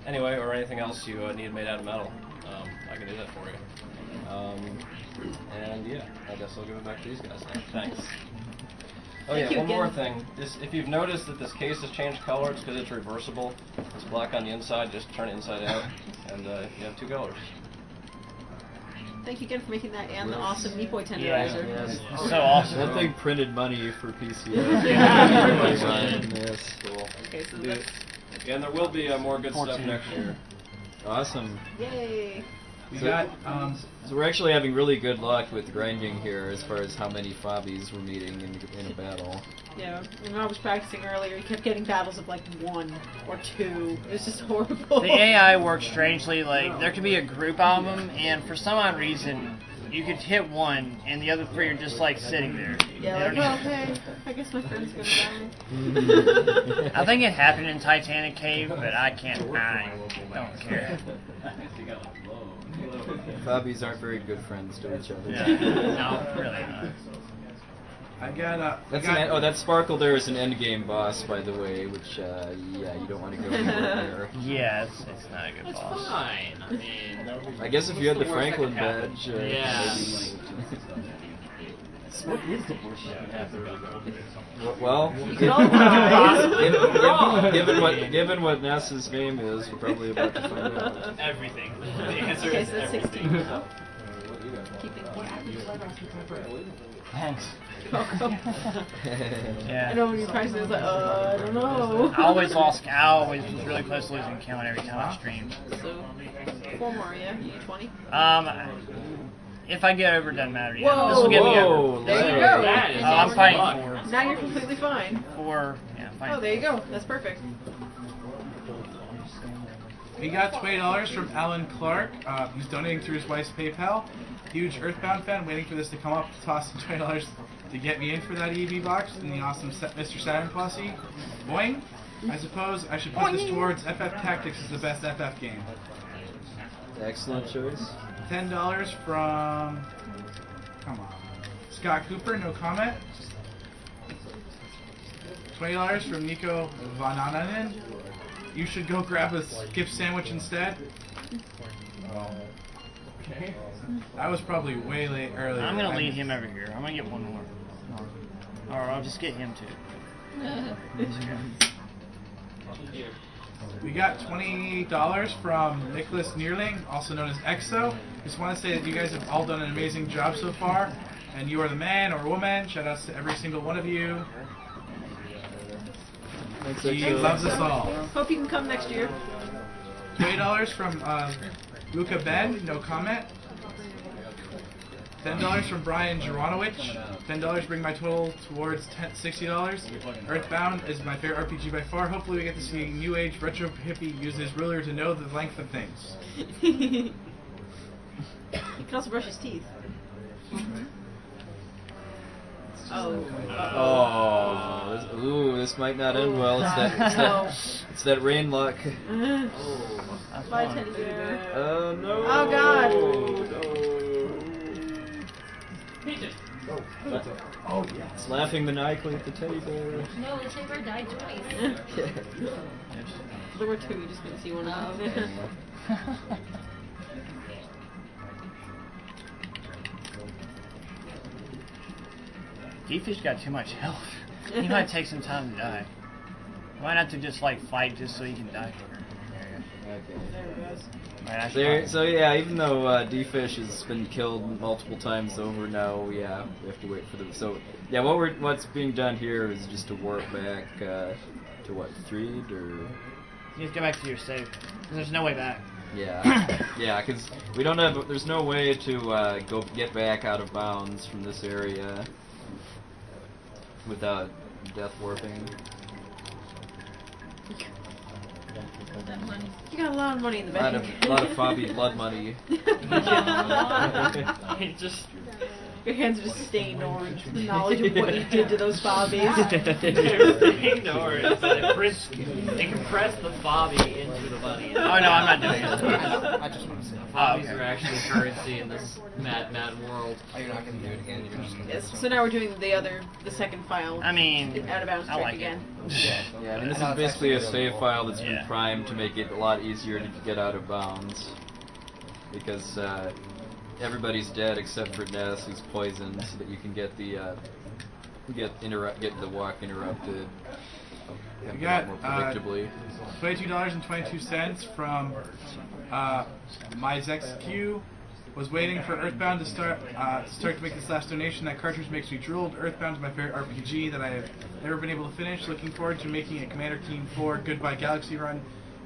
Anyway, or anything else you need made out of metal, I can do that for you. And yeah, I guess I'll give it back to these guys now. Thanks. Oh yeah, one more thing. If you've noticed that this case has changed color, it's because it's reversible. It's black on the inside, just turn it inside out, and you have 2 colors. Thank you again for making that and the awesome Meat Boy tenderizer. Yes. So awesome. That thing printed money for PCS. Yes, cool. Okay, so that's... Yeah, and there will be more good stuff next year. Awesome. Yay! So we're actually having really good luck with grinding here as far as how many Fobbies we're meeting in a battle. Yeah, when I was practicing earlier, you kept getting battles of like 1 or 2. It was just horrible. The AI works strangely. Like, there could be a group of them, and for some odd reason, you could hit one, and the other 3 are just like sitting there. Yeah, like, oh, okay, I guess my friend's gonna die. I think it happened in Titanic Cave, but I don't care. Fobbies aren't very good friends to each other. Yeah. No, really not. I got that Sparkle there is an endgame boss, by the way, which, yeah, you don't want to go anywhere there. Yeah, it's not a good boss. It's fine. I mean, I guess if you had the Franklin badge, yeah. What is the worst shit well, given what NASA's name is, we're probably about to find out. Everything. The answer Okay, is so that's everything. 16. Thanks. Yeah. I know when you priced it, I was like, I don't know. I always was really close to losing count every time I streamed. So, 4 more, yeah? You need 20? If I get over, it doesn't matter. Whoa, this will get me over. There you go. That is I'm fighting 4. Now you're completely fine. 4. Yeah, I'm fighting. Oh, there you go. That's perfect. We got $20 from Alan Clark. He's donating through his wife's PayPal. Huge Earthbound fan, waiting for this to come up. Toss him $20 to get me in for that EV box in the awesome Mr. Saturn posse. Boing. I suppose I should put this towards FF Tactics is the best FF game. Excellent choice. $10 from, come on, Scott Cooper, no comment. $20 from Nico Vanananen. You should go grab a skip sandwich instead. Okay. That was probably way late earlier. I'm gonna lead him over here. I'm gonna get 1 more. Or I'll just get him too. We got $20 from Nicholas Neerling, also known as EXO. Just want to say that you guys have all done an amazing job so far, and you are the man or woman. Shout outs to every single one of you. Thanks, He EXO. loves us all. Hope you can come next year. $20 from Luca Ben, no comment. $10 from Brian Jaronowicz. $10 bring my total towards $60. Earthbound is my favorite RPG by far. Hopefully we get to see New Age retro hippie use his ruler to know the length of things. He can also brush his teeth. Oh. Ooh, this might not end well. It's that rain luck. That's Bye, fun. teddy bear. No. Oh God. Oh yes. Laughing maniacally at the teddy bear. No, the teddy bear died twice. There were two, you just couldn't see one of them. D-Fish got too much health. He might take some time to die. Why not to just like fight just so he can die quicker? There you go. Okay. There it goes. Right, I should There, probably- so yeah, even though D-Fish has been killed multiple times over now, yeah, we have to wait for the. So yeah, what's being done here is just to warp back to what, Threed or. You have to go back to your save. There's no way back. Yeah, yeah, because we don't have. There's no way to go get back out of bounds from this area without death warping. You got a lot of money in the bank. A lot of Fabi blood money. Just your hands are just stained orange with the knowledge of what you did to those bobbies. Stained orange. They compress the Fabi into the money. Oh no, I'm not doing it. I just want to say. Fobbies are actually currency in this mad world. Oh, you're not going to do it again. You're just going to. Yes, so now we're doing the second file. I mean, out of bounds I trick like again. Yeah, I mean, this is basically a save file that's been primed to make it a lot easier to get out of bounds. Because everybody's dead except for Ness, who's poisoned, so that you can get the get the walk interrupted. We And got more predictably. $22.22 from MyZexQ. Was waiting for Earthbound to start to make this last donation. That cartridge makes me drool. Earthbound is my favorite RPG that I have never been able to finish. Looking forward to making a Commander Team 4 Goodbye Galaxy run.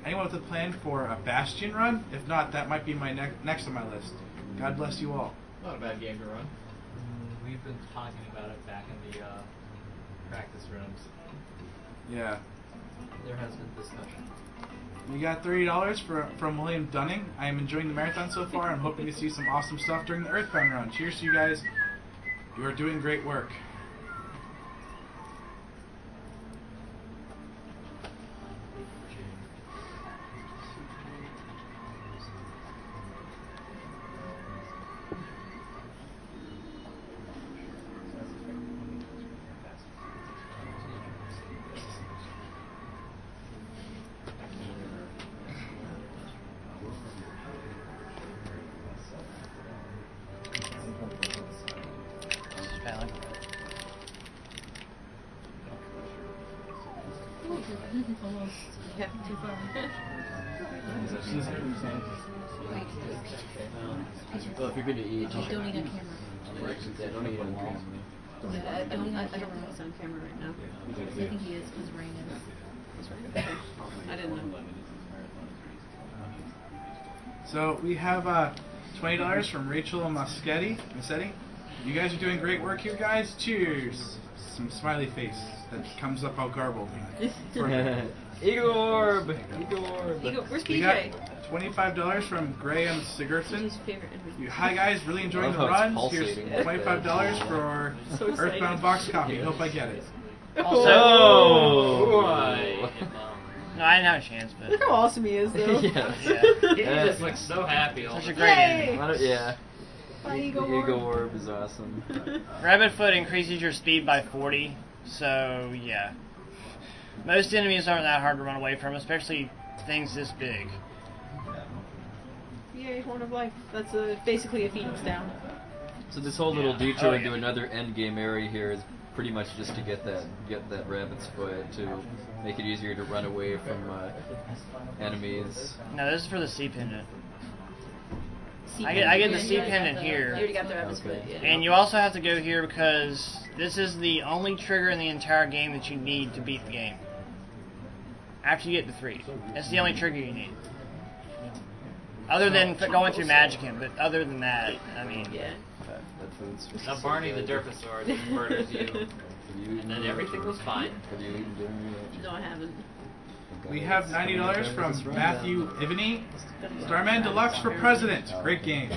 Anyone with a plan for a Bastion run? If not, that might be my next on my list. God bless you all. Not a bad game to run. We've been talking about it back in the practice rooms. Yeah. There has been discussion. We got $30 from William Dunning. I am enjoying the marathon so far. I'm hoping to see some awesome stuff during the Earthbound run. Cheers to you guys. You are doing great work. Yeah, too far. Well, if you're going to eat, Don't eat on camera. Yeah, don't eat on camera. I don't know if he's on camera right now. I think he is because Rain is. I didn't know. So we have $20 from Rachel Massetti. You guys are doing great work here, guys. Cheers. Some smiley face that comes up all garbled. Igor! Where's We got PJ? $25 from Graham Sigurdsson. His favorite entry. Hi guys, really enjoying the I love run. how it's Here's pulsating. $25 for So excited. Earthbound box copy. Hope I get it. Oh! No, I didn't have a chance, but Look how awesome he is, though. Yeah. He just looks so happy all such the a time. great Yay! ending. Yeah. Bye, The Igor. Ego Orb is awesome. Rabbit Foot increases your speed by 40, so yeah. Most enemies aren't that hard to run away from, especially things this big. Yay, Horn of Life. That's basically a Phoenix down. So this whole little detour Oh, into yeah. another end game area here is pretty much just to get that rabbit's foot to make it easier to run away from enemies. No, this is for the sea pendant. Sea I get the pendant. sea Yeah, pendant You here. already got the rabbit's Okay. foot, yeah. And you also have to go here because this is the only trigger in the entire game that you need to beat the game. After you get the 3. That's the only trigger you need. Other than going through Magickin, but other than that, I mean... Yeah. Now Barney the Derposaur just murders you, Have you and then everything was fine. Have you eaten dinner yet? No, I haven't. We have $90 from Matthew Ivany. Starman Deluxe for President. Great game.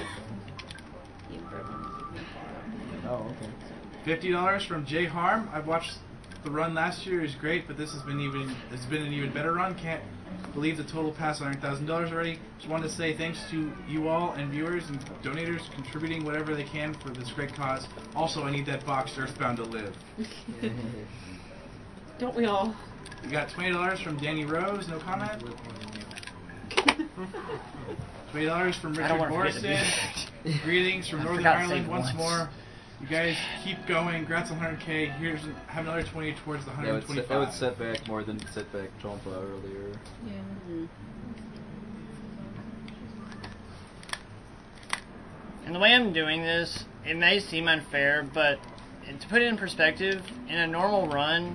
Oh, okay. $50 from Jay Harm. I've watched the run last year. It was great, but this has been an even better run. believe the total passed $100,000 already. Just wanted to say thanks to you all and viewers and donators contributing whatever they can for this great cause. Also, I need that box Earthbound to live. Don't we all? We got $20 from Danny Rose, no comment. $20 from Richard Morrison. Greetings from Northern Ireland once more. You guys keep going. Congrats on 100K. Have another 20 towards the 125. I would set back more than set back Tompa earlier. Yeah. And the way I'm doing this, it may seem unfair, but to put it in perspective, in a normal run,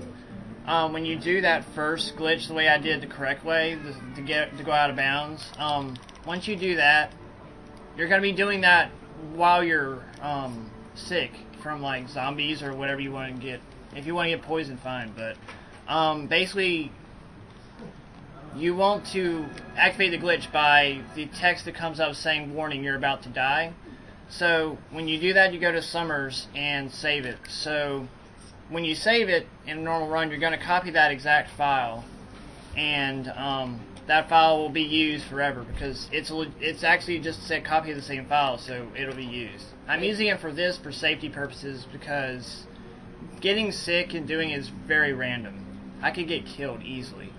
when you do that first glitch the way I did the correct way, to go out of bounds, once you do that, you're going to be doing that while you're sick from like zombies or whatever you want to get. If you want to get poisoned, fine, but basically you want to activate the glitch by the text that comes up saying warning, you're about to die. So when you do that, you go to Summers and save it. So when you save it in a normal run, you're going to copy that exact file, and that file will be used forever because it's actually just a copy of the same file, so it'll be used. I'm using it for this for safety purposes because getting sick and doing it is very random. I could get killed easily.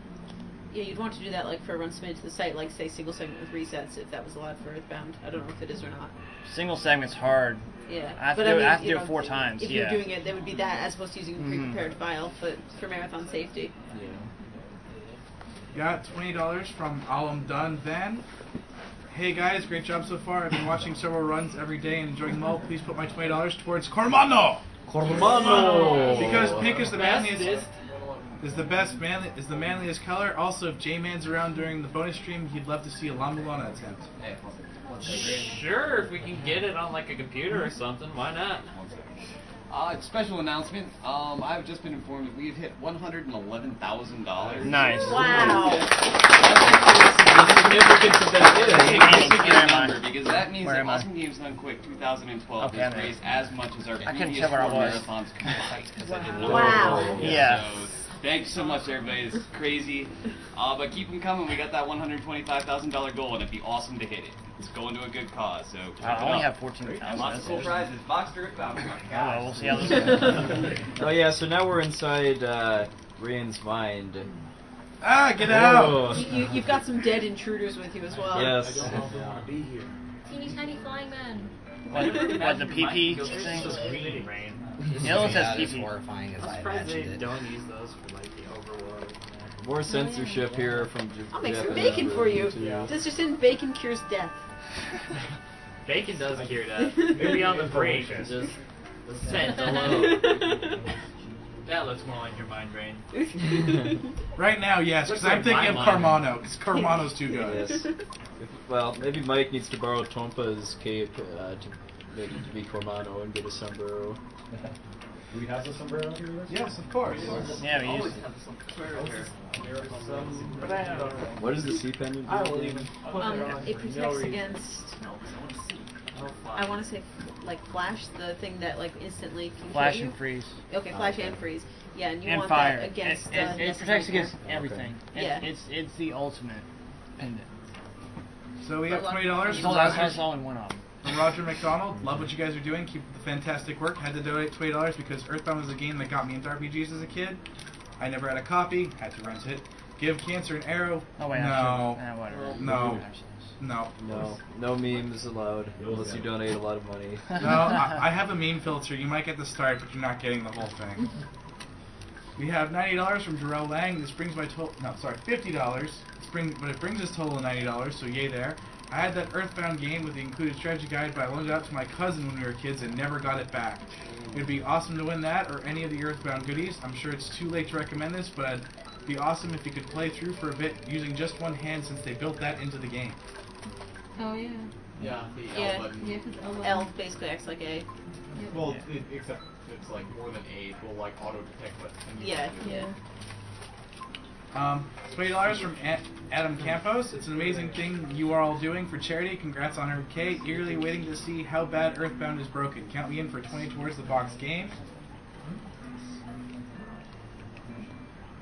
Yeah, you'd want to do that like for a run submitted to the site, like say single segment with resets if that was allowed for Earthbound. I don't know if it is or not. Single segment's hard. Yeah, I have to do it 4 times. If you're doing it, that would be that as opposed to using a pre-prepared file, but for marathon safety. Yeah. Got $20 from Alam Dunn Van. Hey guys, great job so far. I've been watching several runs every day and enjoying them all. Please put my $20 towards Cormano. Because pink is the manliest. Is the manliest color. Also, if J-Man's around during the bonus stream, he'd love to see a La Mulana attempt. Sure, if we can get it on like a computer or something, why not? Special announcement. I've just been informed that we've hit $111,000. Nice. Wow. Because that means that Awesome Games Done Quick 2012 has raised as much as our previous 4 marathons combined. Wow. Yeah. So, thanks so much, everybody. It's crazy. But keep them coming. We got that $125,000 goal, and it'd be awesome to hit it. It's going to a good cause. So I only have 14,000. Lots of cool prizes. Boxed Earthbound. Oh, we'll see how this goes. Oh yeah, so now we're inside Rain's mind. Ah, get out! You've got some dead intruders with you as well. Yes. I don't want to be here. Teeny tiny flying men. What, the PP thing? It only says PP. Horrifying as I'm I surprised they imagined it. don't use those for like the overworld. More censorship here from I'll make some bacon for you. Yeah. This just in, bacon cures death. Bacon does cure death. Maybe on the brink, just the scent alone. That looks more like your mind, Rain. Right now, yes, because I'm thinking of Carmano, because Carmano's too good. Yes. Well, maybe Mike needs to borrow Tompa's cape to be Cormano and get a sombrero. Do we have the sombrero here? Yes, of course. Yeah, we used What does the sea pendant do? It protects against. I want to say like flash, the thing that like instantly can flash kill you. and freeze. Okay, flash and freeze. Yeah, and you and want fire. that against. It protects against everything. Yeah. It's the ultimate pendant. So we have $20 from That's all in one of them. From Roger McDonald. Love what you guys are doing. Keep the fantastic work. Had to donate $20 because Earthbound was a game that got me into RPGs as a kid. I never had a copy. Had to rent it. Give Cancer an arrow. Oh wait, no. Whatever. No. No. No memes allowed unless you donate a lot of money. No, I have a meme filter. You might get the start, but you're not getting the whole thing. We have $90 from Jarrell Lang. This brings my total. No, sorry, $50. But it brings us total of $90. So yay there. I had that Earthbound game with the included strategy guide, but I loaned it out to my cousin when we were kids and never got it back. It would be awesome to win that or any of the Earthbound goodies. I'm sure it's too late to recommend this, but it'd be awesome if you could play through for a bit using just one hand since they built that into the game. Oh yeah. Yeah, the Yeah. L button. Yeah, 'cause L button. L basically acts like A. Well, except it's like more than A. It will like auto detect what. Yeah. $20 from Adam Campos. It's an amazing thing you are all doing for charity. Congrats on 100K. Eagerly waiting to see how bad Earthbound is broken. Count me in for 20 towards the box game.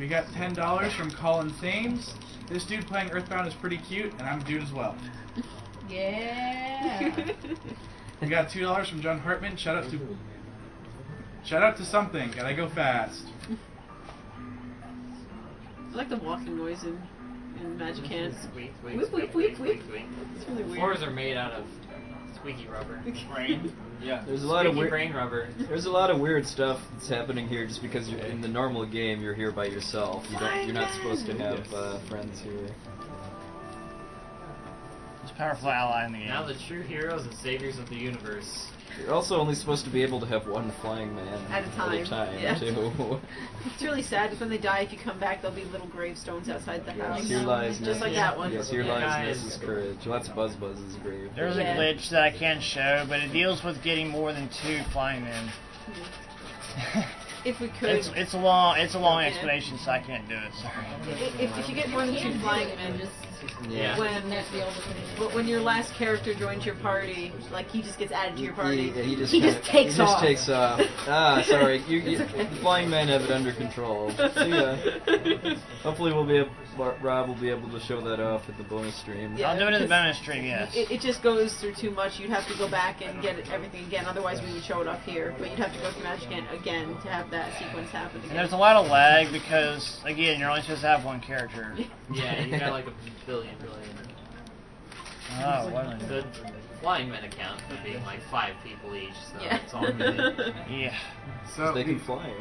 We got $10 from Colin Thames. This dude playing Earthbound is pretty cute, and I'm a dude as well. Yeah. We got $2 from John Hartman. Shout out to something. Gotta go fast. I like the walking noise in Magic Hands. Squeak, Whip, squeak, whip, squeak, whip, squeak, squeak. It's really weird. Floors are made out of squeaky rubber. Brain. Yeah, there's a lot of Squeaky weird brain rubber. There's a lot of weird stuff that's happening here just because you're in the normal game you're here by yourself. You're not supposed to have friends here. Most powerful ally in the game. Now the true heroes and saviors of the universe. You're also only supposed to be able to have one flying man At a time. Yeah. too. It's really sad because when they die, if you come back, there'll be little gravestones outside the house. Here lies just like that one. Yes, here lies Mrs. Courage. Well, that's Buzz's grave. There's a glitch that I can't show, but it deals with getting more than 2 flying men. If we could. It's a long explanation, so I can't do it. Sorry. If you get more than 2 flying men, just when your last character joins your party, like he just gets added to your party. He just takes off. Ah, sorry. The flying men have it under control. See ya. Hopefully Rob will be able to show that off at the bonus stream. Yeah, I'll do it in the bonus stream, yes. It just goes through too much. You'd have to go back and get everything again. Otherwise, we would show it up here. But you'd have to go through Magic again to have that sequence happen again. And there's a lot of lag because, again, you're only supposed to have one character. Yeah, you got like a billion. Oh, what the flying men account for being like 5 people each, so it's all good. Yeah. So they can fly.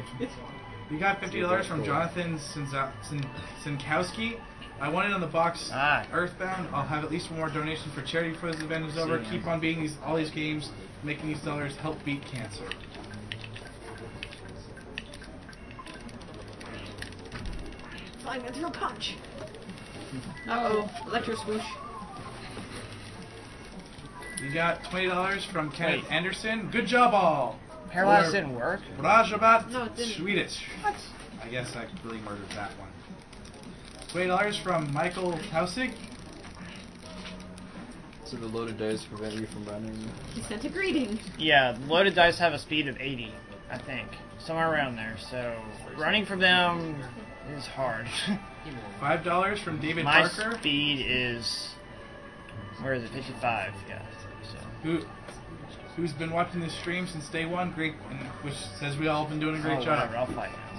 We got $50 from Jonathan Sinkowski. I won it on the box Earthbound. I'll have at least one more donation for charity before this event is over. Keep on beating all these games, making these dollars help beat cancer. Flying into a punch. Uh-oh, electro swoosh. You got $20 from Kenneth Anderson. Good job, all. Paralyzed didn't work. Rajabat No, it didn't. Swedish. What? I guess I really murdered that one. $20 from Michael Tausig. So the loaded dice prevent you from running. He sent a greeting. Yeah, loaded dice have a speed of 80, I think. Somewhere around there, so running from them is hard. $5 from David My Parker. speed is... Where is it? 55, yeah. So. Who's been watching this stream since day one, great, and which says we all have been doing a great job. Whatever, I'll fight. I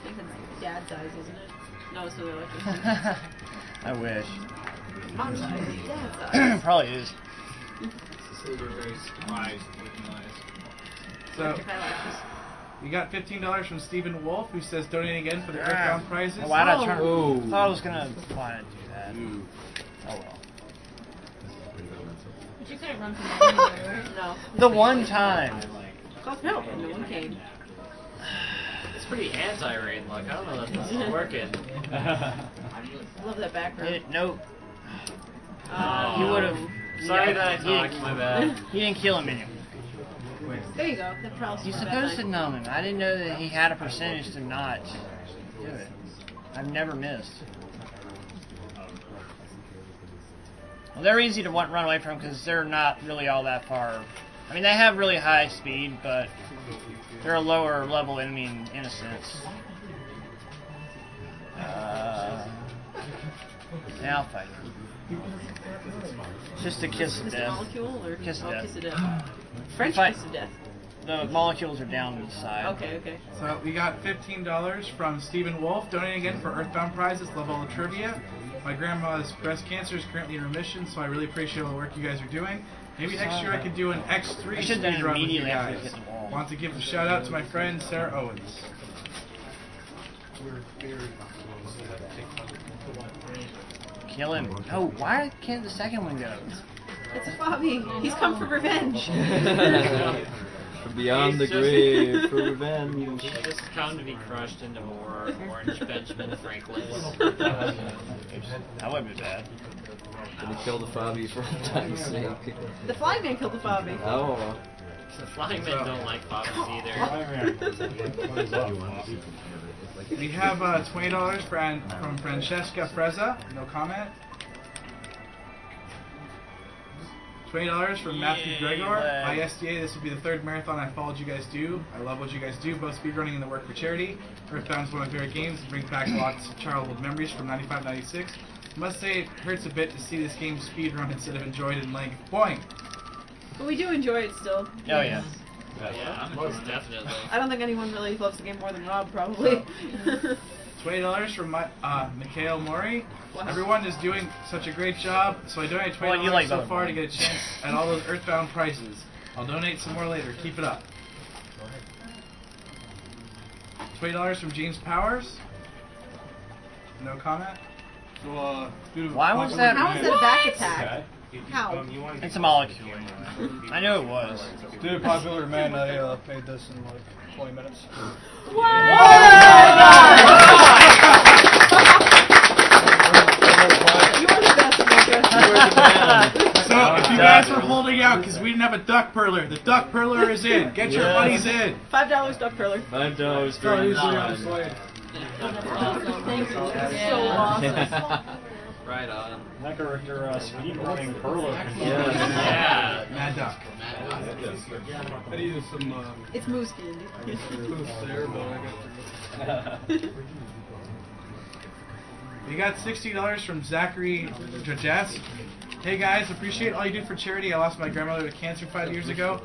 think that's dad's eyes, isn't it? No, it's not like I wish. Mom's eyes, dad's eyes. Probably is. Very surprised looking eyes. So, we got $15 from Stephen Wolf, who says donating again for the Earthbound prizes. Well, why not turn? I thought I was gonna want to do that. Oh well. But you couldn't run from anywhere. No. The one time. Called help, and no one came. It's pretty anti-rain luck. I don't know if this is working. Love that background. Nope. He would have. Sorry that I talked. My bad. He didn't kill him anyway. There you go. That paralysis. You're supposed to know him. I didn't know that he had a percentage to not do it. I've never missed. Well, they're easy to run away from because they're not really all that far. I mean, they have really high speed, but they're a lower level enemy in a sense. Now I'll fight him. Just a kiss of death. Molecule or kiss of kiss of death. death. French kiss of death. The molecules are down to the side. Okay. So we got $15 from Stephen Wolf, donating again for Earthbound prizes. Love all the trivia. My grandma's breast cancer is currently in remission, so I really appreciate all the work you guys are doing. Maybe next year I could do an X3 speedrun with you guys. Want to give a shout out to my friend Sarah Owens. Kill him. Oh, why can't the second one go? It's Bobby. He's come for revenge. From beyond the grave for revenge. He's just come to be crushed into more orange Benjamin Franklins. That wouldn't be bad. Gonna kill the Fabi for all time's sake. The flying man killed the Fabi. Oh. The flying men don't like Fabis either. We have $20 from Francesca Freza. No comment. $20 from Matthew Gregor. By SDA, this will be the third marathon I followed you guys do. I love what you guys do, both speedrunning and the work for charity. Earthbound is one of my favorite games. It brings back lots of childhood memories from 95-96. I must say it hurts a bit to see this game speedrun instead of enjoyed in length. Boing! But we do enjoy it still. Oh yeah. Yeah, most definitely. I don't think anyone really loves the game more than Rob, probably. $20 from Mikhail Mori. Everyone is doing such a great job, so I donate $20 so far to get a chance at all those Earthbound prizes. I'll donate some more later. Keep it up. $20 from James Powers. No comment. So, Why was that? How is that a back attack? How? It's a molecule. I know it was. Due to popular demand, I made this in like 20 minutes. So, if you guys were holding out because we didn't have a duck perler, the duck perler is in. Get your monies in. $5 duck perler. $5 So easy on the slide. Thank you. So awesome. Right on. That character, speedrunning perler. Yeah. Mad Duck. I needed some, It's moose candy. moose there, but I got through. We got $60 from Zachary Jajas. Hey guys, appreciate all you do for charity. I lost my grandmother to cancer 5 years ago.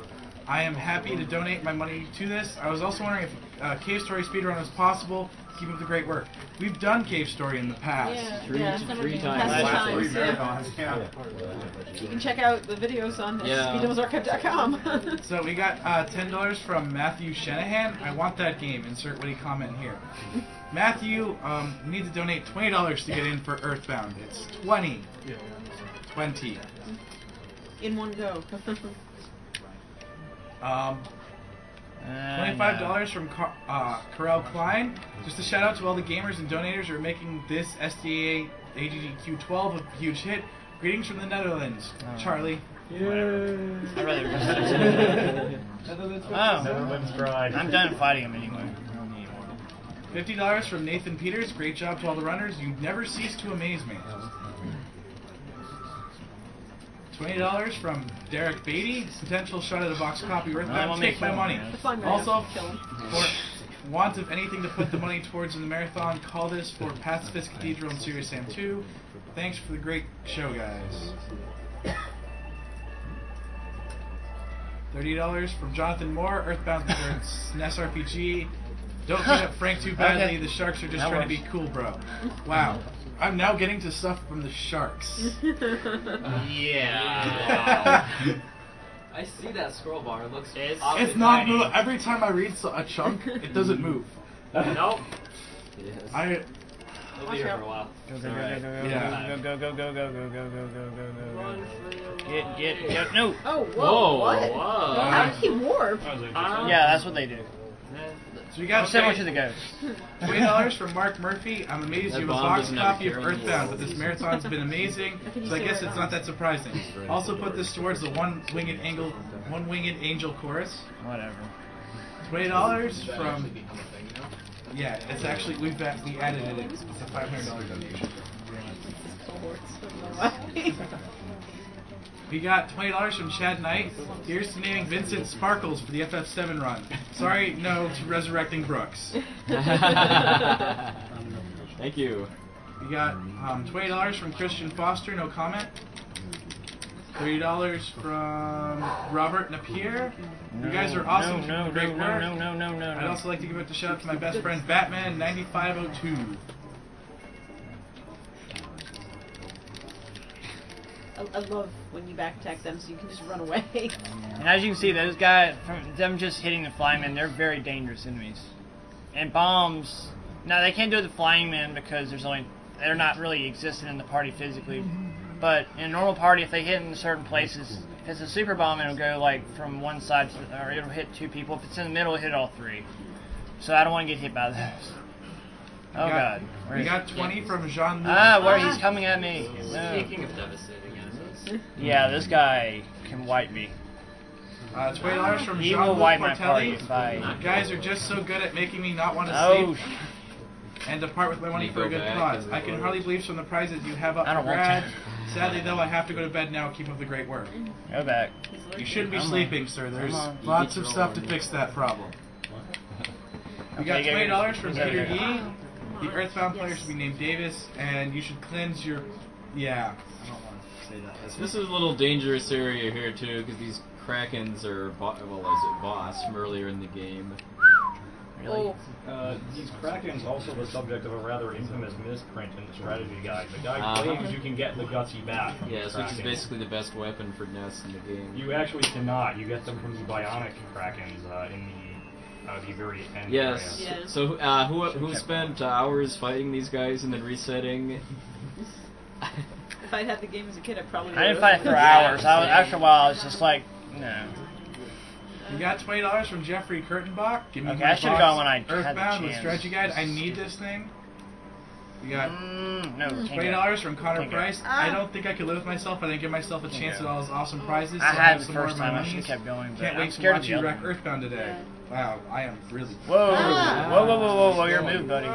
I am happy to donate my money to this. I was also wondering if Cave Story speedrun was possible. Keep up the great work. We've done Cave Story in the past. Three times. Yeah. You can check out the videos on speeddevilsarchive.com. So we got $10 from Matthew Shanahan. I want that game. Insert witty comment here. Matthew, you need to donate $20 to get in for Earthbound. It's 20. 20. In one go. $25 from Carell Klein. Just a shout out to all the gamers and donators who are making this SDA AGDQ 12 a huge hit. Greetings from the Netherlands. Charlie. I'd rather Netherlands pride. I'm done fighting him anyway. $50 from Nathan Peters. Great job to all the runners. You never cease to amaze me. $20 from Derek Beatty. Potential shot at a box copy. Earthbound. Take my money. Also, for want of anything to put the money towards in the marathon, call this for Pacifist Cathedral and Serious Sam 2. Thanks for the great show, guys. $30 from Jonathan Moore. Earthbound for SNES RPG. Don't beat up Frank too badly. The sharks are just trying to be cool, bro. Wow. I'm now getting to suffer from the sharks. Yeah. I see that scroll bar. It looks. It's not move. Every time I read a chunk, it doesn't move. Nope. I. It'll be here for a while. Go, go, go, go, go, go, go, go, go, go, go, go. Get, no. Oh, whoa, what? Whoa. How did he warp? Yeah, that's what they do. So we got similar to the ghost. $20 from Mark Murphy. I'm amazed you have a box copy of Earthbound, but this marathon's been amazing, so I guess it's not that surprising. Also put this towards the one winged angel chorus. Whatever. $20 from. Yeah, it's actually we added it in. It's a $500 donation. We got $20 from Chad Knight. Here's to naming Vincent Sparkles for the FF7 run. Sorry, no to resurrecting Brooks. Thank you. We got $20 from Christian Foster, no comment. $30 from Robert Napier. You guys are awesome. Great work. I'd also like to give it a shout out to my best friend Batman 9502. I love when you back attack them so you can just run away. And as you can see, those guys, from them just hitting the flying men, they're very dangerous enemies. And bombs, now they can't do the flying men because they're not really existent in the party physically. But in a normal party, if they hit in certain places, if it's a super bomb, it'll go like from one side, or it'll hit two people. If it's in the middle, it'll hit all three. So I don't want to get hit by those. Oh God. We got 20 from Jean-Luc. Where he's coming at me. No. Speaking of devastating enemies. Yeah, this guy can wipe me. $20 from He Jean-Luc will wipe my party Portelli. if I... You guys are just so good at making me not want to sleep. and depart with my money for a good cause. I can hardly believe some of the prizes you have up I for don't want grabs. to. Sadly, though, I have to go to bed now. Keep up the great work. Go back. You shouldn't be Come on. sleeping, sir. There's Come on. lots of stuff to fix that problem. We got Okay, $20 from who's over Peter here? Yee. The Earthbound player should be named Davis, and you should cleanse your... Yeah, I don't want to say that. This is a little dangerous area here too, because these Krakens are boss from earlier in the game. Really? These Krakens also the subject of a rather infamous misprint in the strategy guide. The guy claims you can get the Gutsy back from Yes, the which is Krakens. basically the best weapon for Ness in the game. You actually cannot. You get them from the Bionic Krakens in the very end Yes. area. So who spent hours fighting these guys and then resetting? If I'd had the game as a kid, I probably I didn't fight for hours. After a while, I was just like, no. You got $20 from Jeffrey Kurtenbach. Give me Okay, my I should've box, gone when I had the Earthbound with chance. strategy guide. I need this thing. We got no, $20 from Connor Can't go. Price. I don't think I could live with myself. I didn't give myself a chance at all those awesome prizes. I so had have the some more first of my time. I monies. should've kept going, but Can't I'm wait to scared watch of you the wreck other one. Earthbound today. Wow, I am really. Whoa, whoa, your move, buddy.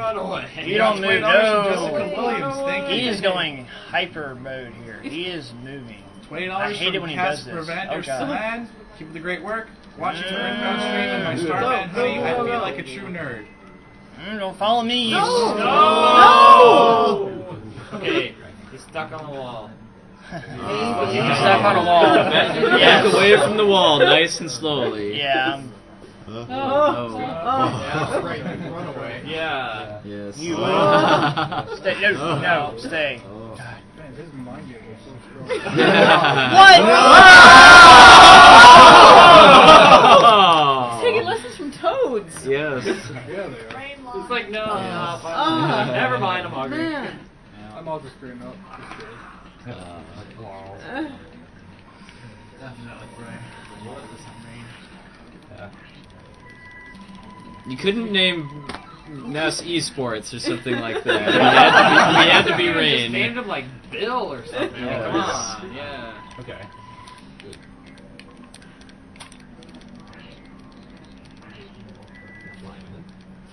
You don't move, Jessica no. Williams, thank you. He is going hyper mode here. He is moving. $20 I hate it from when he Cass does this. Preventer Oh, God. Salad. Keep up the great work. Watching the Earthbound stream in my Starman hoodie, I feel like a true nerd. Don't follow me. No! Okay, he's stuck on the wall. He's stuck on a wall. Back away from the wall, nice and slowly. Yeah. Oh. Yeah, right. You can run away. Yeah. Yes. You stay. No, stay. Man, this mind game is so strong. He's taking lessons from toads. Yes. Yeah, they are. It's like, no, Oh. never mind, I'm hungry. Man. I'm all just screwing up. Wow. Definitely brain. You couldn't name Ness Esports or something like that. He had to be Just Rain. named him like Bill or something. Yeah. Come on, yeah. Okay.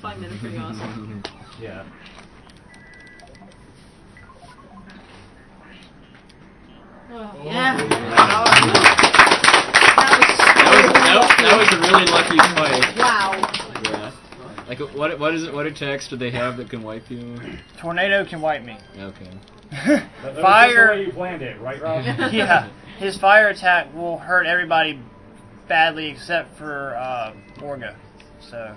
Five minutes, pretty awesome. Yeah. Yeah. That was a really lucky fight. Wow. Yeah. Like what attacks do they have that can wipe you? Tornado can wipe me. Okay. That was Fire. just the way you planned it, right, Rob? Yeah. His fire attack will hurt everybody badly except for Orga. So,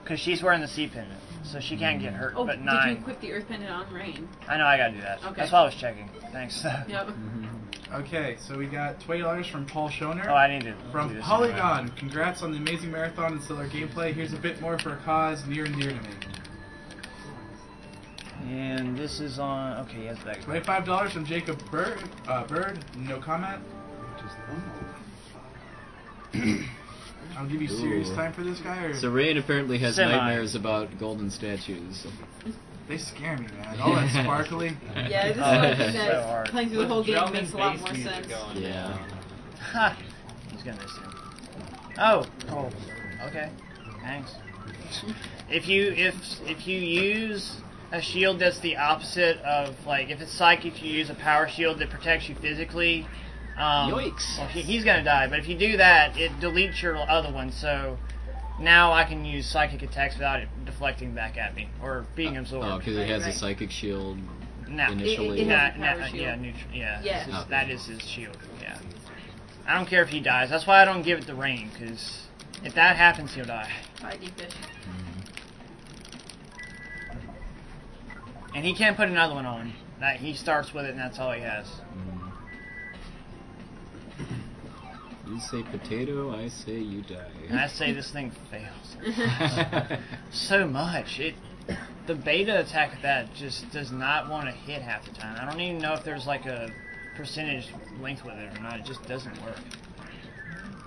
because she's wearing the sea pendant, so she can't get hurt. Oh, but did 9. you equip the Earth Pendant on Rain? I know I gotta do that. Okay. That's why I was checking. Thanks. Yep. Okay, so we got $20 from Paul Schoner. Oh, I need to do From this Polygon. Congrats on the amazing marathon and stellar gameplay. Here's a bit more for a cause near and dear to me. And this is on. Okay, yes, that. $25 from Jacob Bird. No comment. I'll give you serious Ooh. time for this guy, or So Rain apparently has Semi. nightmares about golden statues. they scare me, man. All that sparkly. Yeah, this is Oh, like so that. hard. Playing through the whole game Drum makes and a lot bass more music sense. going Yeah. down. Ha! He's gonna miss him. Oh. Okay. Thanks. If you use a shield that's the opposite of, like, if it's psychic, you use a power shield that protects you physically. Yikes. Well, he's gonna die, but if you do that, it deletes your other one, so now I can use psychic attacks without it deflecting back at me or being absorbed. Oh, because it has a psychic shield initially. It has a power shield. Yeah, neutral. Yeah, Yeah. this is- that is his shield. Yeah. I don't care if he dies. That's why I don't give it to Rain, because if that happens, he'll die. Bye, deep fish. And he can't put another one on. That he starts with it, and that's all he has. You say potato, I say you die. And I say this thing fails so much. The beta attack of that just does not want to hit half the time. I don't even know if there's like a percentage length with it or not. It just doesn't work.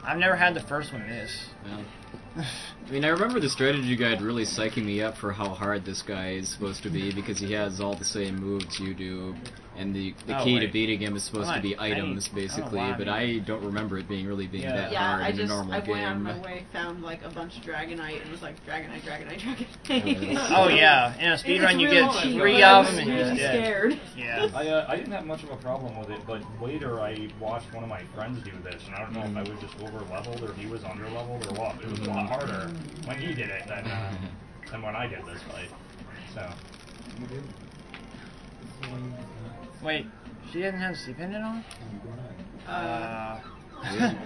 I've never had the first one miss. Well, I mean, I remember the strategy guide really psyching me up for how hard this guy is supposed to be because he has all the same moves you do. And the Oh, key to wait. beating him is supposed to be I items, don't basically, know why, but I don't remember it being really that Yeah, hard I in a just normal I game. went out of my way, found like a bunch of Dragonite, and was like Dragonite. Oh yeah, in a speedrun It's you real get cheap, 3 but I of was them and you're really dead. scared. Yeah. I didn't have much of a problem with it, but later I watched one of my friends do this, and I don't know if I was just over leveled or he was under leveled or what. It was a lot harder when he did it than when I did this fight. So. Wait, she didn't have the pendant on?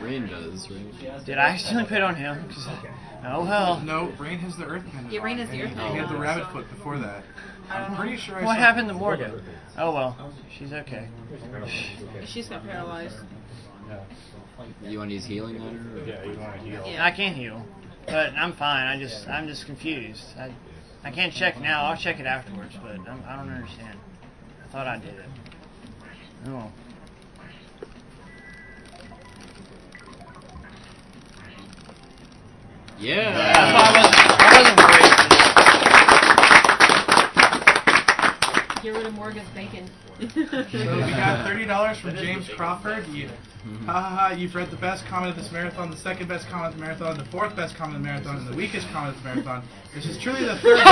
Rain does, right? Did I accidentally put it on him? Oh well. No, Rain has the Earth pendant. Yeah, Rain has on, the and Earth He pendant had the on. rabbit foot before that. I'm pretty sure I What saw- happened to Morgan? Oh well, she's okay. She's got paralyzed. You want to use healing on her? Yeah, you want to heal. Yeah. I can heal, but I'm fine. I'm just confused. I can't check now. I'll check it afterwards, but I don't understand. I thought I did it. Oh. Yeah. I wasn't worried. Get rid of Morgan's bacon. So we got $30 from James Crawford. You've read the best comment of this marathon, the second best comment of the marathon, the fourth best comment of the marathon, and the weakest comment of the marathon. This is truly the third best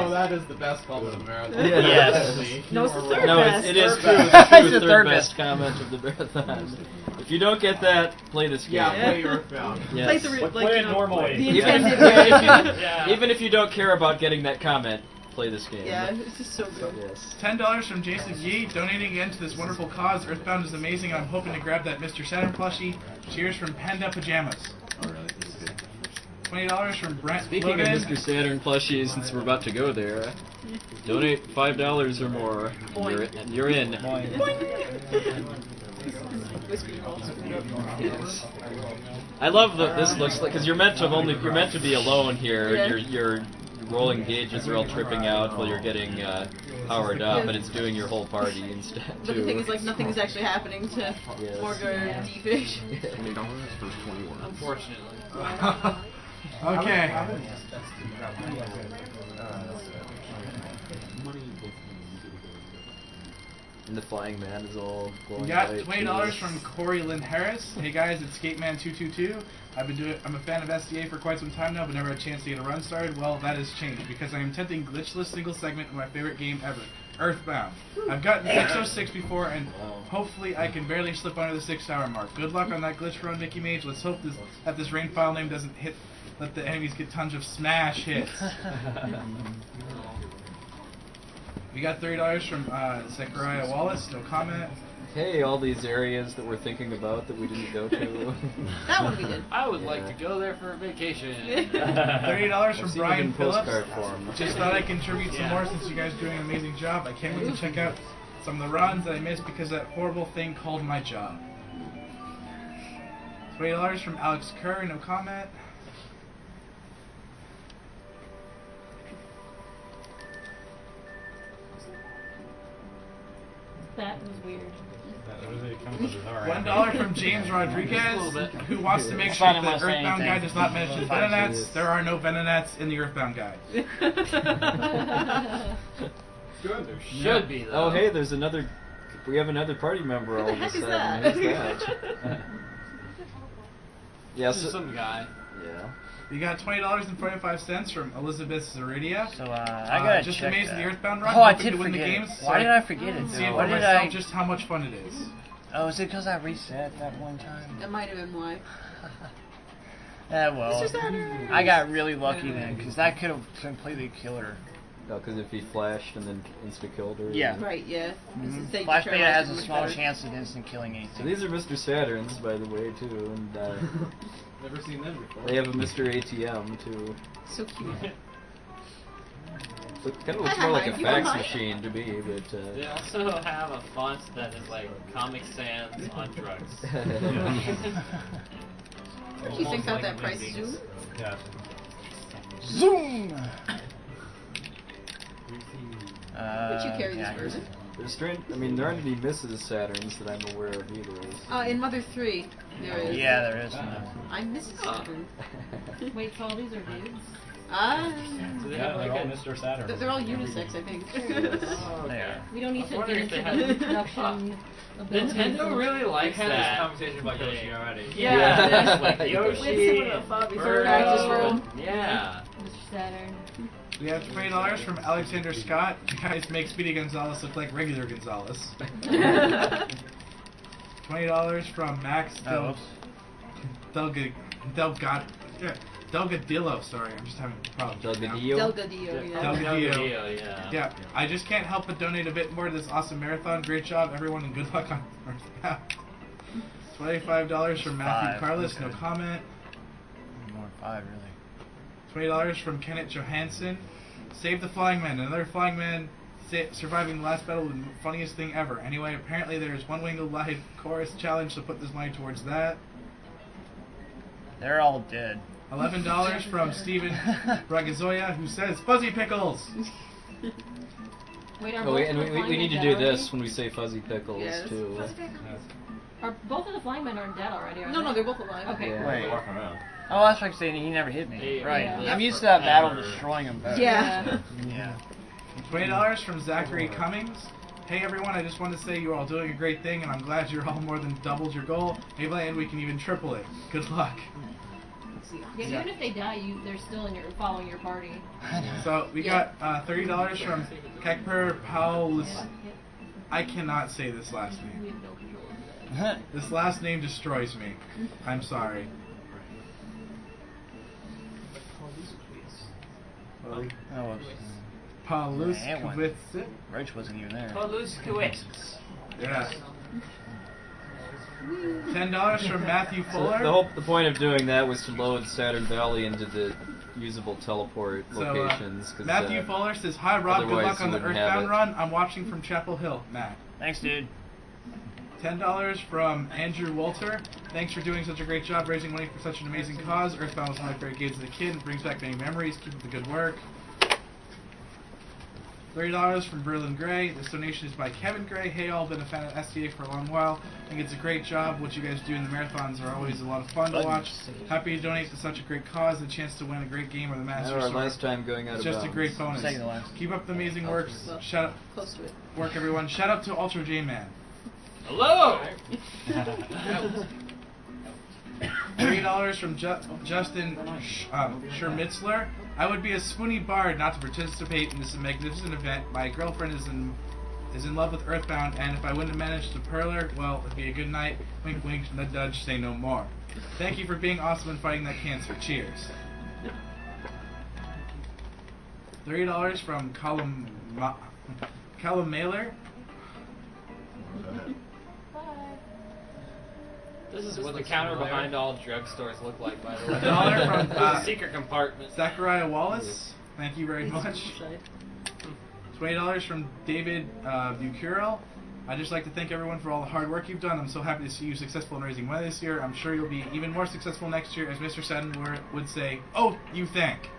That is the best comment of the marathon. Yes. No, it's the third No, best. it is Third true. best. It's true. It's the Third third best best. comment of the marathon. If you don't get that, play this game. Yeah, play Earthbound. Yes. Play the But play it normally. the Even, intended even if you don't care about getting that comment, play this game. Yeah, it's just so good. Yes. $10 from Jason Yee, donating again to this wonderful cause. Earthbound is amazing, and I'm hoping to grab that Mr. Saturn plushie. Cheers from Panda Pajamas. $20 from Brent Speaking Loden. of Mr. Saturn plushies, since we're about to go there, donate $5 or more. You're in. Yes. I love that this looks like, because you're meant to be alone here. Yeah. Your rolling gauges are all tripping out while you're getting powered up, but it's doing your whole party instead But the too. thing is, like, nothing is actually happening to Yes. Morgan or D-Fish. Unfortunately. Okay. And the flying man is all glowing We got white. $20 from Corey Lynn Harris. Hey guys, it's Skateman222. I'm a fan of SDA for quite some time now, but never had a chance to get a run started. Well, that has changed because I am attempting glitchless single segment of my favorite game ever, Earthbound. I've gotten 606 before, and hopefully I can barely slip under the 6-hour mark. Good luck on that glitch run, Mickey Mage. Let's hope that this rain file name doesn't let the enemies get tons of smash hits. We got $30 from Zechariah Wallace. No comment. Hey, all these areas that we're thinking about that we didn't go to. That one we did. I would like to go there for a vacation. $30 from I've seen Brian it in Phillips. postcard form. Just thought I'd contribute some more since you guys are doing an amazing job. I can't wait to check out some of the runs that I missed because of that horrible thing called my job. $20 from Alex Kerr. No comment. That was weird. $1 from James Rodriguez, who wants to make It's sure fine, I'm the not saying Earthbound guide anything. does not mention Fine. Venonats. There are no Venonats in the Earthbound guide. Good. There Should be though. Oh, hey, there's another. We have another party member all of a What the sudden. heck is Who's that? Yeah, so, Some guy. yeah. You got $20.45 from Elizabeth Zaridia. So I gotta just check amazed that. at the Earthbound run. Oh, I hoping did to win the forget it. games. Why did I forget it? See it Why for did myself I? just how much fun it is. Oh, is it because I reset that one time? That might have been why. Well, Mr. Saturn. I got really lucky then, because that could have completely killed her. No, because if he flashed and then insta killed her. Yeah. Right, yeah. Mm-hmm. Flash Beta has a small chance of instant killing anything. So these are Mr. Saturns, by the way, too, and Never seen them before. they have a Mr. ATM too. So cute. So it kind of looks more like a fax machine to me, but. They also have a font that is like Comic Sans on drugs. What do you think about that price, Zoom? Yeah. Zoom! Would you carry this version? There's strange. I mean, there aren't any Mrs. Saturns that I'm aware of either. In Mother 3, there is. Yeah, there is. I'm Mrs. Saturn. Wait, so all these are dudes? Do they Yeah, have they're like all a... Mr. Saturn. They're all unisex, I think. Oh, okay. We don't need I to was get wondering into if they the had- production. Nintendo really likes had that. this conversation about Yoshi already. Yeah, like We Yoshi, had similar to Fabi, so we're practice room. Yeah. Mr. Saturn. We have $20 from Alexander Scott. You guys make Speedy Gonzalez look like regular Gonzalez. $20 from Max Delgadillo. Sorry, I'm just having problems. Delgadillo? Delgadillo, yeah. Delgadillo. Yeah. Yeah, I just can't help but donate a bit more to this awesome marathon. Great job, everyone, and good luck on Earthbound. $25 from Matthew Carlos, no comment. More than 5, really. $20 from Kenneth Johansson. Save the Flying Man. Another Flying Man surviving the last battle was the funniest thing ever. Anyway, apparently there's one Winged Light chorus challenge, so put this money towards that. They're all dead. $11 from Steven Bragazoya, who says Fuzzy Pickles. Wait, are Oh, both wait, of and the we flying need to men do dead this already? when we say Fuzzy Pickles, Yes. too. Fuzzy Pickles. Are both of the flying men are dead already? Are No, they? no, they're both alive. Okay. Yeah. Wait. Walking around. Oh, that's like saying he never hit me. Right. Yeah. I'm used to that battle destroying him. Yeah. Yeah. $20 from Zachary Cummings. Hey everyone, I just want to say you're all doing a great thing, and I'm glad you're all more than doubled your goal. Maybe and we can even triple it. Good luck. Yeah, even if they die, they're still following your party. So we got $30 from Kekper Paulus. I cannot say this last We name. have no control over that. This last name destroys me. I'm sorry. Oh, Pauluskowitz. Roach wasn't even there. Paluskowitz. Yeah. $10 from Matthew Fuller. The point of doing that was to load Saturn Valley into the usable teleport locations. 'Cause, Matthew Fuller says, "Hi Rob, good otherwise luck on you the wouldn't have Earthbound it." run. I'm watching from Chapel Hill." Matt. Thanks, dude. $10 from Andrew Walter. Thanks for doing such a great job raising money for such an amazing cause. Earthbound was one of my favorite games as a kid and brings back many memories. Keep up the good work. $30 from Berlin Gray. This donation is by Kevin Gray. Hey all, been a fan of SDA for a long while. I think it's a great job. What you guys do in the marathons are always a lot of fun to watch. Happy to donate to such a great cause. The chance to win a great game or the Master Our Sword. last time going out It's of just a bounds. great bonus. Second to last. Keep up the amazing work. Well, Shout out, close to it. work everyone. Shout out to Ultra J Man. Hello! $30 from Justin Schermitzler. I would be a spoony bard not to participate in this magnificent event. My girlfriend is in love with Earthbound, and if I wouldn't have managed to pearl her, well, it'd be a good night. Wink, wink, nudge, say no more. Thank you for being awesome and fighting that cancer. Cheers. $30 from Callum Mailer. This is what the counter behind all drugstores look like, by the way. $1 from secret compartment. Zachariah Wallace. Thank you very much. $20 from David Bucurel. I'd just like to thank everyone for all the hard work you've done. I'm so happy to see you successful in raising money this year. I'm sure you'll be even more successful next year, as Mr. Saturn would say, oh, you think.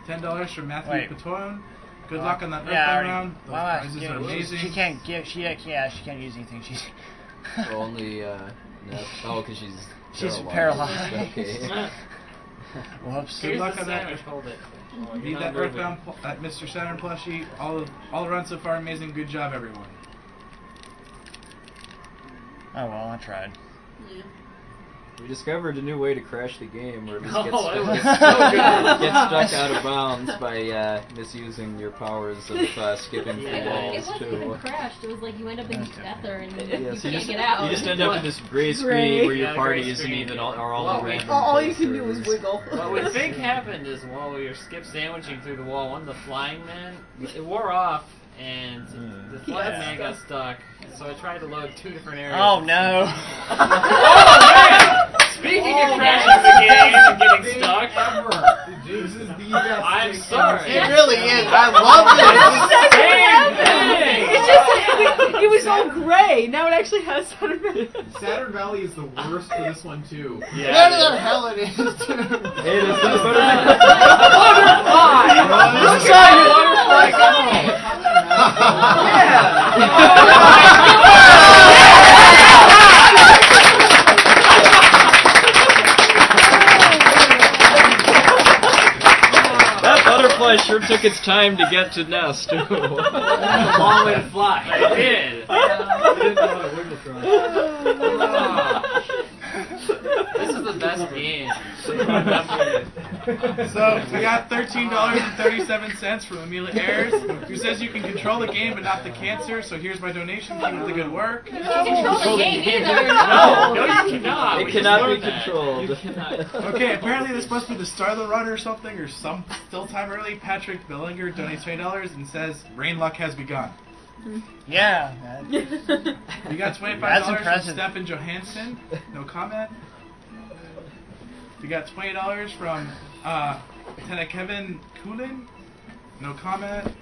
$10 from Matthew Patone. Good luck on that Earthbound round. Those prizes are amazing. She can't give. She can't use anything. She's Only no. Oh, because she's paralyzed. Okay. Whoops. Good luck on that. Sandwich, hold it. Need that Earthbound, that Mr. Saturn plushie. All around so far amazing. Good job, everyone. Oh well, I tried. Yeah. We discovered a new way to crash the game, where it just Oh, gets, it was so good. gets stuck out of bounds by misusing your powers of skipping through It walls wasn't too. even crashed. It was like you end up in Ether and you Yes, can't get out. You just end up in this gray screen where your party isn't even all the random All you can do is characters. wiggle. What we think happened is while we were skip sandwiching through the wall, one of the flying men, it wore off, and the flying man got stuck. So I tried to load 2 different areas. Oh no! Oh man! Speaking of crashing the game and getting stuck, This is the best. I'm sorry. It really is. I love Same thing. It's just it was all gray. Now it actually has Saturn Valley. Saturn Valley is the worst for this one too. Yeah, Where the hell it is, too. Hey, this is Butterfly! Look at it, Butterfly, come on. sure took its time to get to Nest. It's a long way to fly. It did. We didn't know how to wiggle from This is the best game. So we got $13.37 from Amelia Ayers, who says you can control the game but not the cancer. So here's my donation. Keep up the good work. You can control the game either. No, you cannot. It We cannot just be learned that. controlled. You cannot. Okay, apparently this must be the start of the run or something, or some still time early. Patrick Bellinger donates $20 and says rain luck has begun. Yeah. We got That's $25 from impressive. Stefan Johansson. No comment. We got $20 from Lieutenant Kevin Kulin. No comment.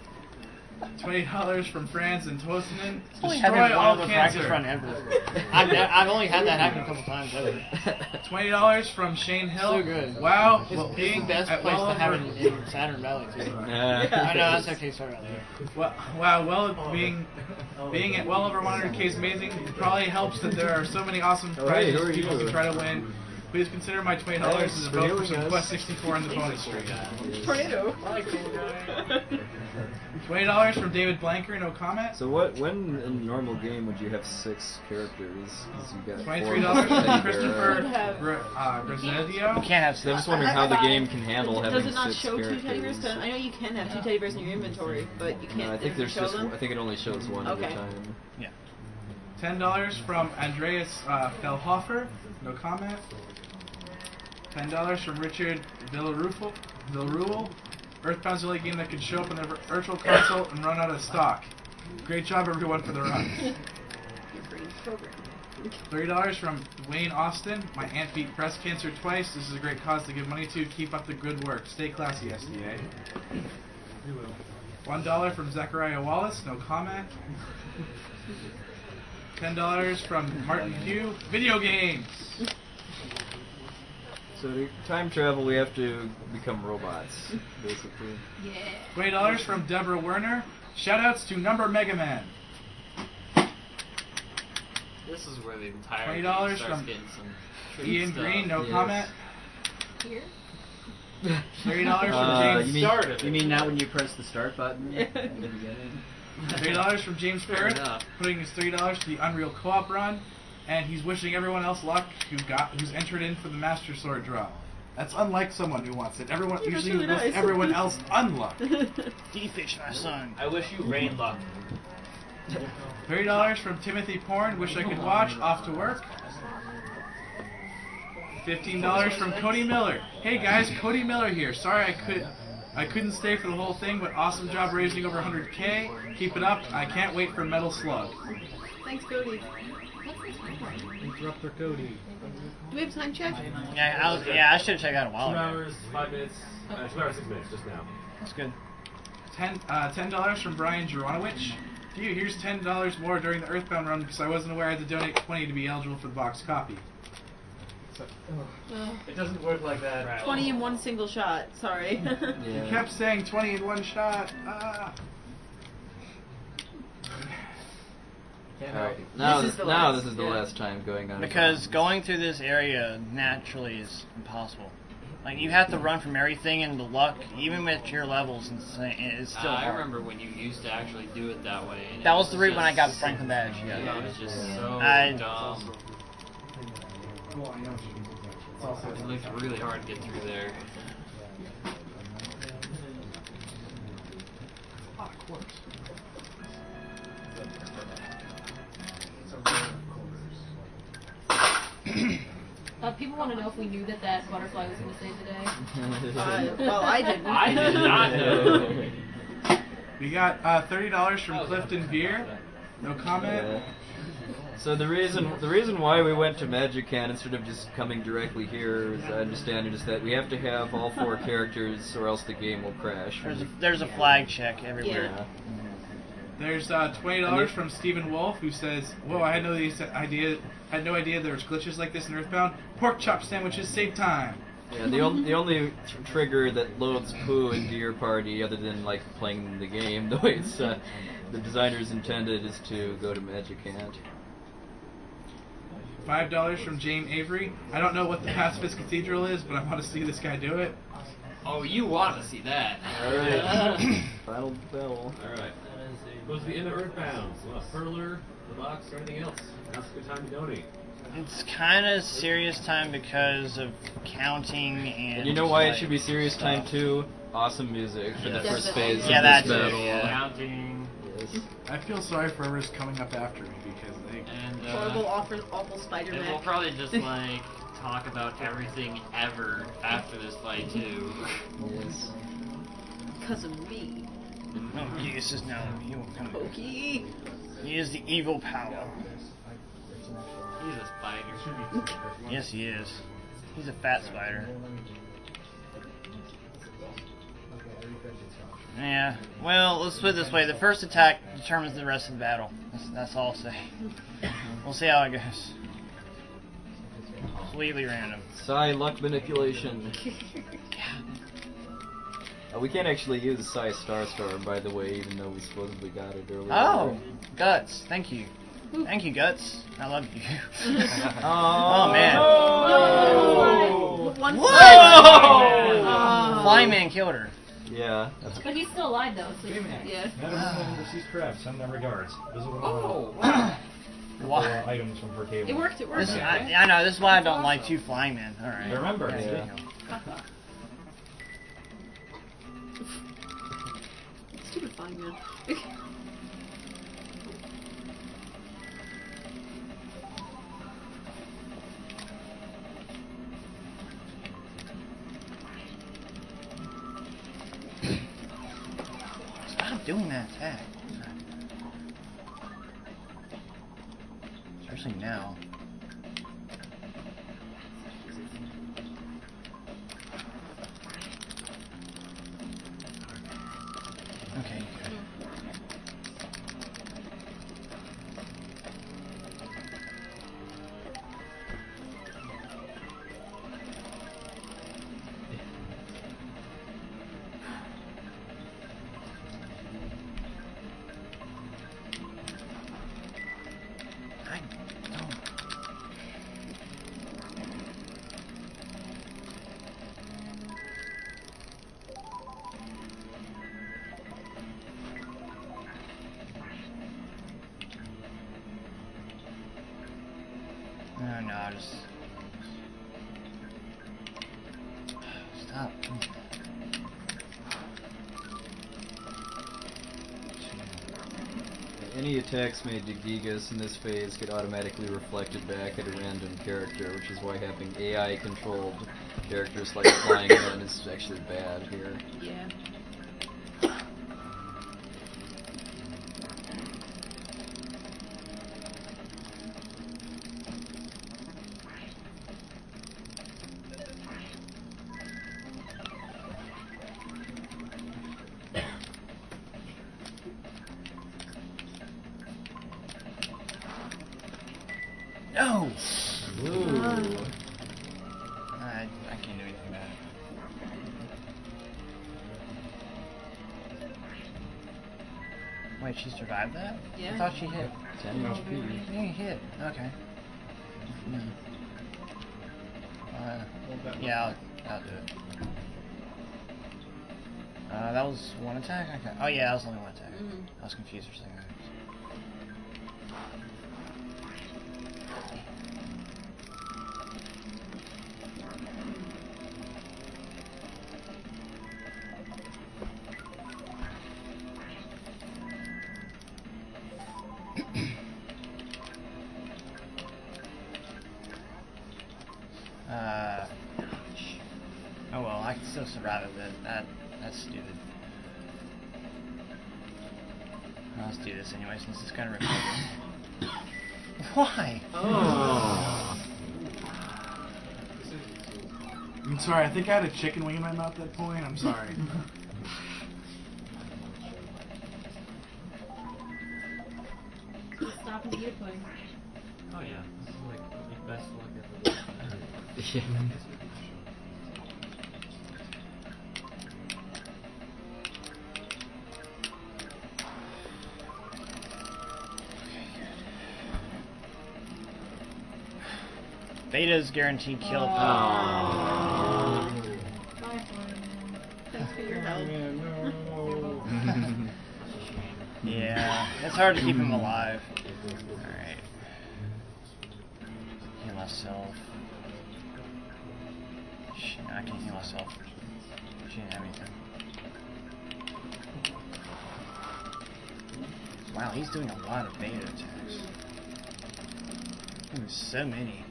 $20 from Franz and Tosanen. Only Destroy having one all of the practice cancer. run ever. I've only had that happen a couple times ever. $20 from Shane Hill. So good. Wow. It's, well, it's being the best at place well to have over- it in Saturn Valley too. Yeah. I know that's okay. Sorry about that. Well, being at well over 100K is amazing. It probably helps that there are so many awesome Oh, hey, prizes who are people you? can try to win. Please consider my $20 as a vote for some Quest 64 in the bonus stream. Tornado. $20 from David Blanker, no comment. So when in a normal game would you have 6 characters? 'Cause you got $23 4 from Christopher Graziadio. You can't have So I'm just wondering how the game can handle having Does it not 6 show two characters. teddy bears? 'Cause I know you can have 2 teddy bears in your inventory, but you can't. No, I think there's show just. them. I think it only shows one at a Okay. time. Yeah. $10 from Andreas Fellhofer, no comment. $10 from Richard Villaruel. Earthbound's the only game that can show up on the virtual console and run out of stock. Great job, everyone, for the run. $30 from Wayne Austin. My aunt beat breast cancer twice. This is a great cause to give money to. Keep up the good work. Stay classy, SDA. $1 from Zachariah Wallace. No comment. $10 from Martin Pugh. Video games. So to time travel, we have to become robots, basically. Yeah. $20 from Deborah Werner. Shoutouts to Number Mega Man. This is where the entire $20 game starts from getting some treat Ian stuff. Green, no Yes. comment. Here. $30 from James. You mean not when you press the start button in the beginning? $30 from James Fair Parrott, enough. putting his $30 to the Unreal Co-op run, and he's wishing everyone else luck who's entered in for the Master Sword draw. That's unlike someone who wants it. Everyone Yeah, that's usually really wishes nice. everyone else unluck. D-Fish, my son. I wish you rain luck. $30 from Timothy Porn, wish I could watch, off to work. $15 from Cody Miller. Hey guys, Cody Miller here. Sorry I couldn't stay for the whole thing, but awesome job raising over 100K. Keep it up. I can't wait for Metal Slug. Thanks, Cody. Interrupter Cody. Do we have time check? Yeah, I should have checked out a while 2 ago. hours, 5 minutes, 2 hours, 6 minutes just now. That's good. $10 from Brian Juranowicz. Dude, here's $10 more during the Earthbound run because I wasn't aware I had to donate 20 to be eligible for the box copy. It doesn't work like that. 20 in one single shot. Sorry. You kept saying 20 in one shot. Ah. Alright, now This is the this is the last, last time going on. Because going through this area naturally is impossible. Like, you have to run from everything, and the luck, even with your levels, it's still I hard. remember when you used to actually do it that way. And That it was the route when I got the just- Franklin badge, yeah. It was just so I- dumb. It looked really hard to get through there. People want to know if we knew that butterfly was going to save the day. Well, I didn't. I did not know. We got $30 from Clifton Beer. No comment. Yeah. So the reason why we went to Magican instead of just coming directly here, as I understand it, is that we have to have all 4 characters, or else the game will crash. There's a flag check everywhere. Yeah. There's $20 from Stephen Wolf, who says, "Whoa, I had no idea there was glitches like this in Earthbound. Pork chop sandwiches save time." Yeah, the only trigger that loads poo into your party, other than like playing the game the way it's the designers intended, is to go to Magicant. $5 from James Avery. I don't know what the Pacifist Cathedral is, but I want to see this guy do it. Oh, you want to see that. Alright. Final battle. Alright. Goes the end of Earthbound. So a Perler, the box, or anything else. Now's a good time to donate. It's kind of serious time because of counting and. You know why it like, should be serious stuff. time too? Awesome music for the first phase Yeah, of that this too, battle. yeah. Counting. Yes. I feel sorry for whoever's coming up after me because they. And, Horrible, awful Spider-Man. And we'll probably just like talk about everything ever after this fight too. Yes. Because of me. Oh, yes, is now you will come. Pokey. He is the evil power. He's a spider. Yes, he is. He's a fat spider. Yeah. Well, let's put it this way: the first attack determines the rest of the battle. That's all I'll say. We'll see how it goes. Completely random. Psi luck manipulation. We can't actually use Psi Star Storm, by the way, even though we supposedly got it earlier. Oh, Guts. Thank you. Thank you, Guts. I love you. Oh, man. No! One Whoa! side. Flyman killed her. Yeah. But he's still alive though. So yeah. Madam Overseas Craft, send them regards. Visible Wow. items from her table. It worked. This, I know. This is why I don't like two flymen. All right. Remember. Yeah. Stupid flying man. Stop doing that attack. Especially now. Okay, good. No, just stop. Any attacks made to Gigas in this phase get automatically reflected back at a random character, which is why having AI-controlled characters like Flying Man is actually bad here. Yeah. No! Ooh. I can't do anything about it. Wait, she survived that? Yeah. I thought she hit. 10 HP. Yeah, you hit. Okay. Yeah, I'll do it. That was one attack? Okay. Oh yeah, that was only one attack. I was confused for a second. Oh well, I can still survive it. That's stupid. Let's do this anyway, since it's kind of recorded. Why? Oh. I'm sorry, I think I had a chicken wing in my mouth at that point. I'm sorry. stop and eat a pudding. Oh yeah, this is like the best luck ever. Yeah. Beta's guaranteed kill. Bye, Florian. Yeah, it's hard to keep him alive. Alright. Heal myself. Shit, I can't heal myself. She didn't have anything. Wow, he's doing a lot of beta attacks. There's so many.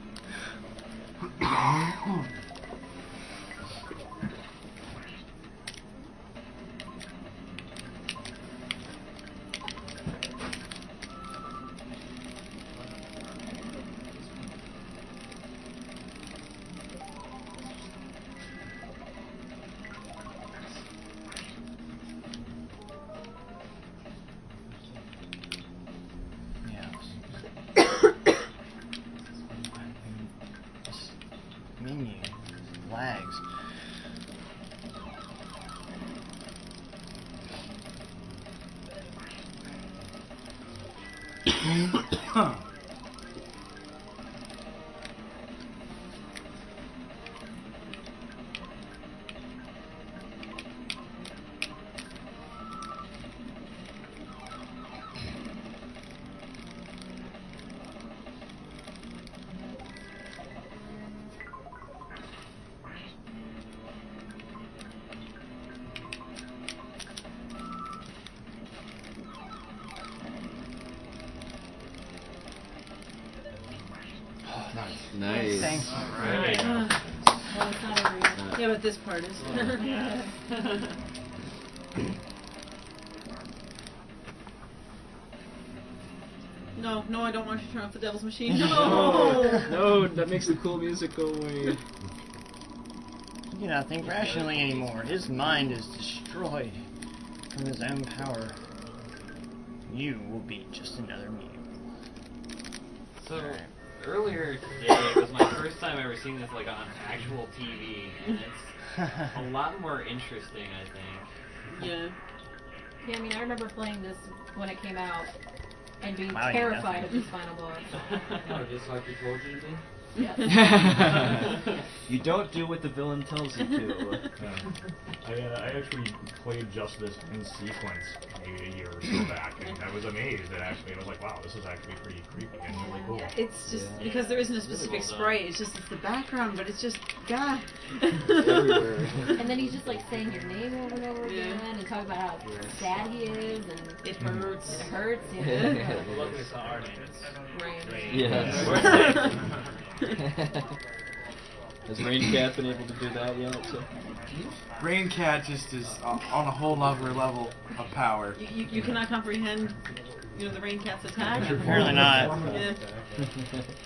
Menu lags. Nice. Thanks. Right. Well, it's not over yet. Yeah, but this part is. No, no, I don't want you to turn off the devil's machine. No! No, that makes the cool music go away. He cannot think rationally anymore. His mind is destroyed from his own power. You will be just another meme. So, earlier today was my first time ever seeing this like on actual TV, and it's a lot more interesting, I think. Yeah. Yeah, I mean, I remember playing this when it came out and being Wow, terrified of this final boss. Oh, just like you told you to do? Yeah. You don't do what the villain tells you to. I actually played just this in sequence maybe a year or so back, and I was amazed that actually I was like, wow, this is actually pretty creepy and really cool. It's just because there isn't a specific sprite, it's just it's the background, but it's just God. Everywhere. And then he's just like saying your name over and over again and talking about how sad he is and it hurts. It hurts, yeah. Well, luckily it's not our names. Rain. Yes. Has Raincat been able to do that yet? So? Raincat just is on a whole other level of power. You cannot comprehend, you know, the Raincat's attack. Apparently not. Yeah.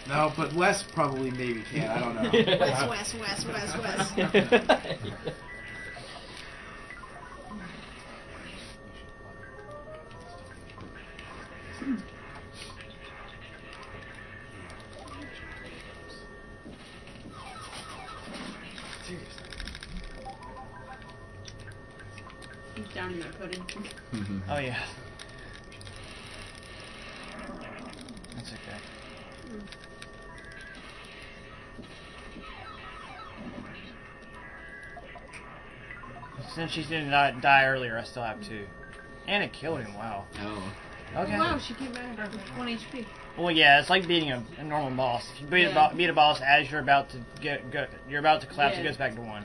No, but Wes probably maybe can. I don't know. Wes. He's down in that pudding. Oh yeah. That's okay. Since she didn't die earlier, I still have 2. And it killed him, wow. Oh. Okay. Wow, she came back with 1 HP. Well, yeah, it's like beating a normal boss. If you beat a boss as you're about to you're about to collapse, it goes back to 1.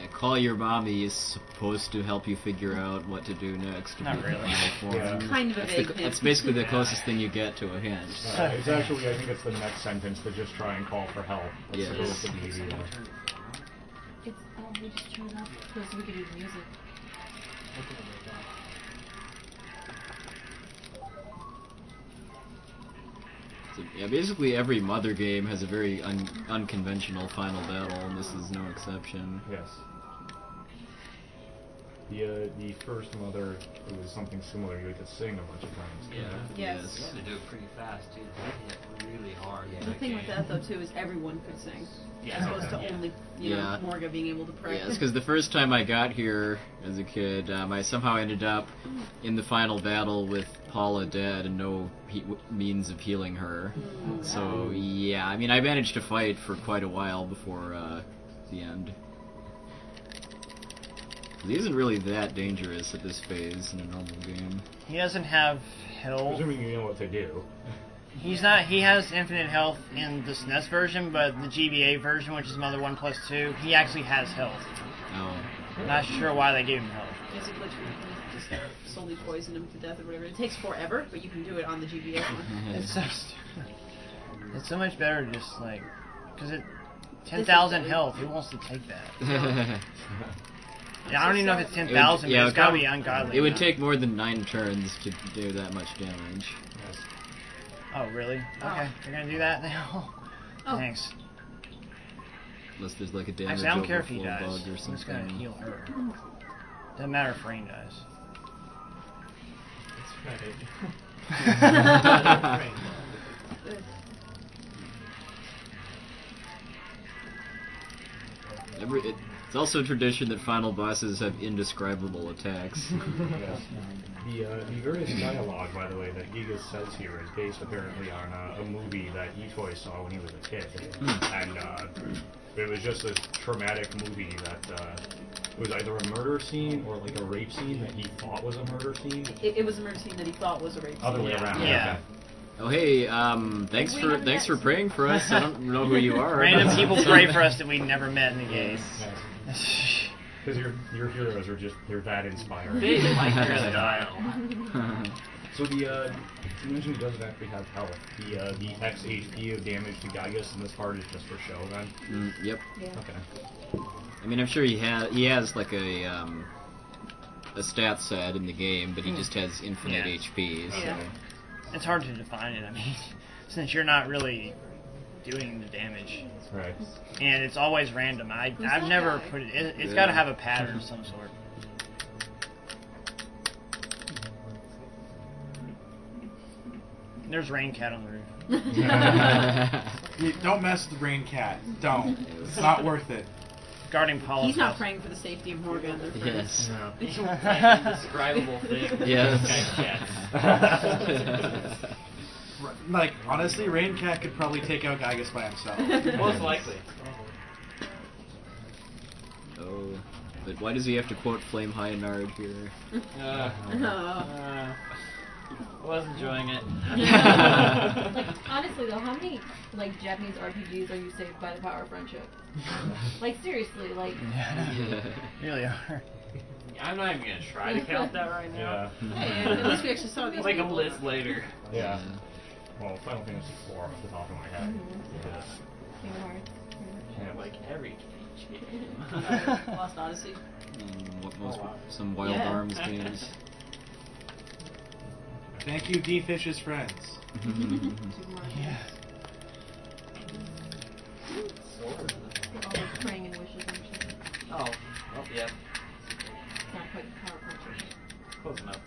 Yeah, Call Your Mommy is supposed to help you figure out what to do next. Not really. Yeah. Kind of a vague hint. That's basically the closest thing you get to a hint. It's actually, I think it's the next sentence to just try and call for help. That's Yes. supposed to be, It's, we just turned off because we could use music. So, yeah, basically every Mother game has a very unconventional final battle, and this is no exception. Yes. The first Mother, it was something similar. You had to sing a bunch of times. Yeah. Yes. You had to do it pretty fast too. Really hard. The thing with that though too is everyone could sing, Yeah. as opposed to only you know Morga being able to pray. Yes, because the first time I got here as a kid, I somehow ended up in the final battle with Paula dead and no means of healing her. So yeah, I mean I managed to fight for quite a while before the end. He isn't really that dangerous at this phase in a normal game. He doesn't have health. Presuming you know what to do. He's not. He has infinite health in the SNES version, but the GBA version, which is another 1+2, he actually has health. Oh. Not sure why they gave him health. It's a glitch where you can just slowly poison him to death or whatever. It takes forever, but you can do it on the GBA one. It's so stupid. It's so much better to just like, because it 10,000 health. Who wants to take that? Yeah, I don't even know if it's 10,000, but it's gotta be ungodly. It would take more than 9 turns to do that much damage. Oh, really? Okay, you're gonna do that now? Oh. Thanks. Unless there's like a damage Actually, I don't care if he overflow dies. bug or I'm something. just gonna heal her. Doesn't matter if Rain dies. It's also a tradition that final bosses have indescribable attacks. Yes. The various dialogue, by the way, that Giga says here is based apparently on a movie that Etoy saw when he was a kid. And it was just a traumatic movie that it was either a murder scene or like a rape scene that he thought was a murder scene. It was a murder scene that he thought was a rape scene. Other way around. Yeah. Oh hey, thanks for praying for us. I don't know who you are. Random people pray for us that we never met in the game. Because your heroes are just, they're that inspiring. They like your style. So you mentioned he doesn't actually have health. The X HP of damage to Gaius in this part is just for show then? Yep. Yeah. Okay. I mean, I'm sure he has like a stat set in the game, but he just has infinite HP. So. Yeah. It's hard to define it. I mean, since you're not really doing the damage. Right. And it's always random. I've never put it. It's got to have a pattern of some sort. There's Rain Cat on the roof. Don't mess with the Rain Cat. Don't. It's not worth it. Guarding Paul's He's not house. praying for the safety of Morgan. Yes. Indescribable thing. Yes. Like, honestly, Rain Cat could probably take out Gaius by himself. Most likely. Oh, but why does he have to quote Flame High Nard here? I was enjoying it. Like, honestly though, how many like Japanese RPGs are you saved by the power of friendship? Like seriously, like. Really are. I'm not even gonna try to count that right now. Hey, at least we actually saw these like people. a list later. Yeah. Well, Final Fantasy IV off the top of my head. Yeah, like every game. Lost Odyssey. Some Wild Arms games. Thank you, D-Fish's friends. Yeah. All those praying and wishes and shit. Oh, well, yeah. It's not quite power punches. Close enough.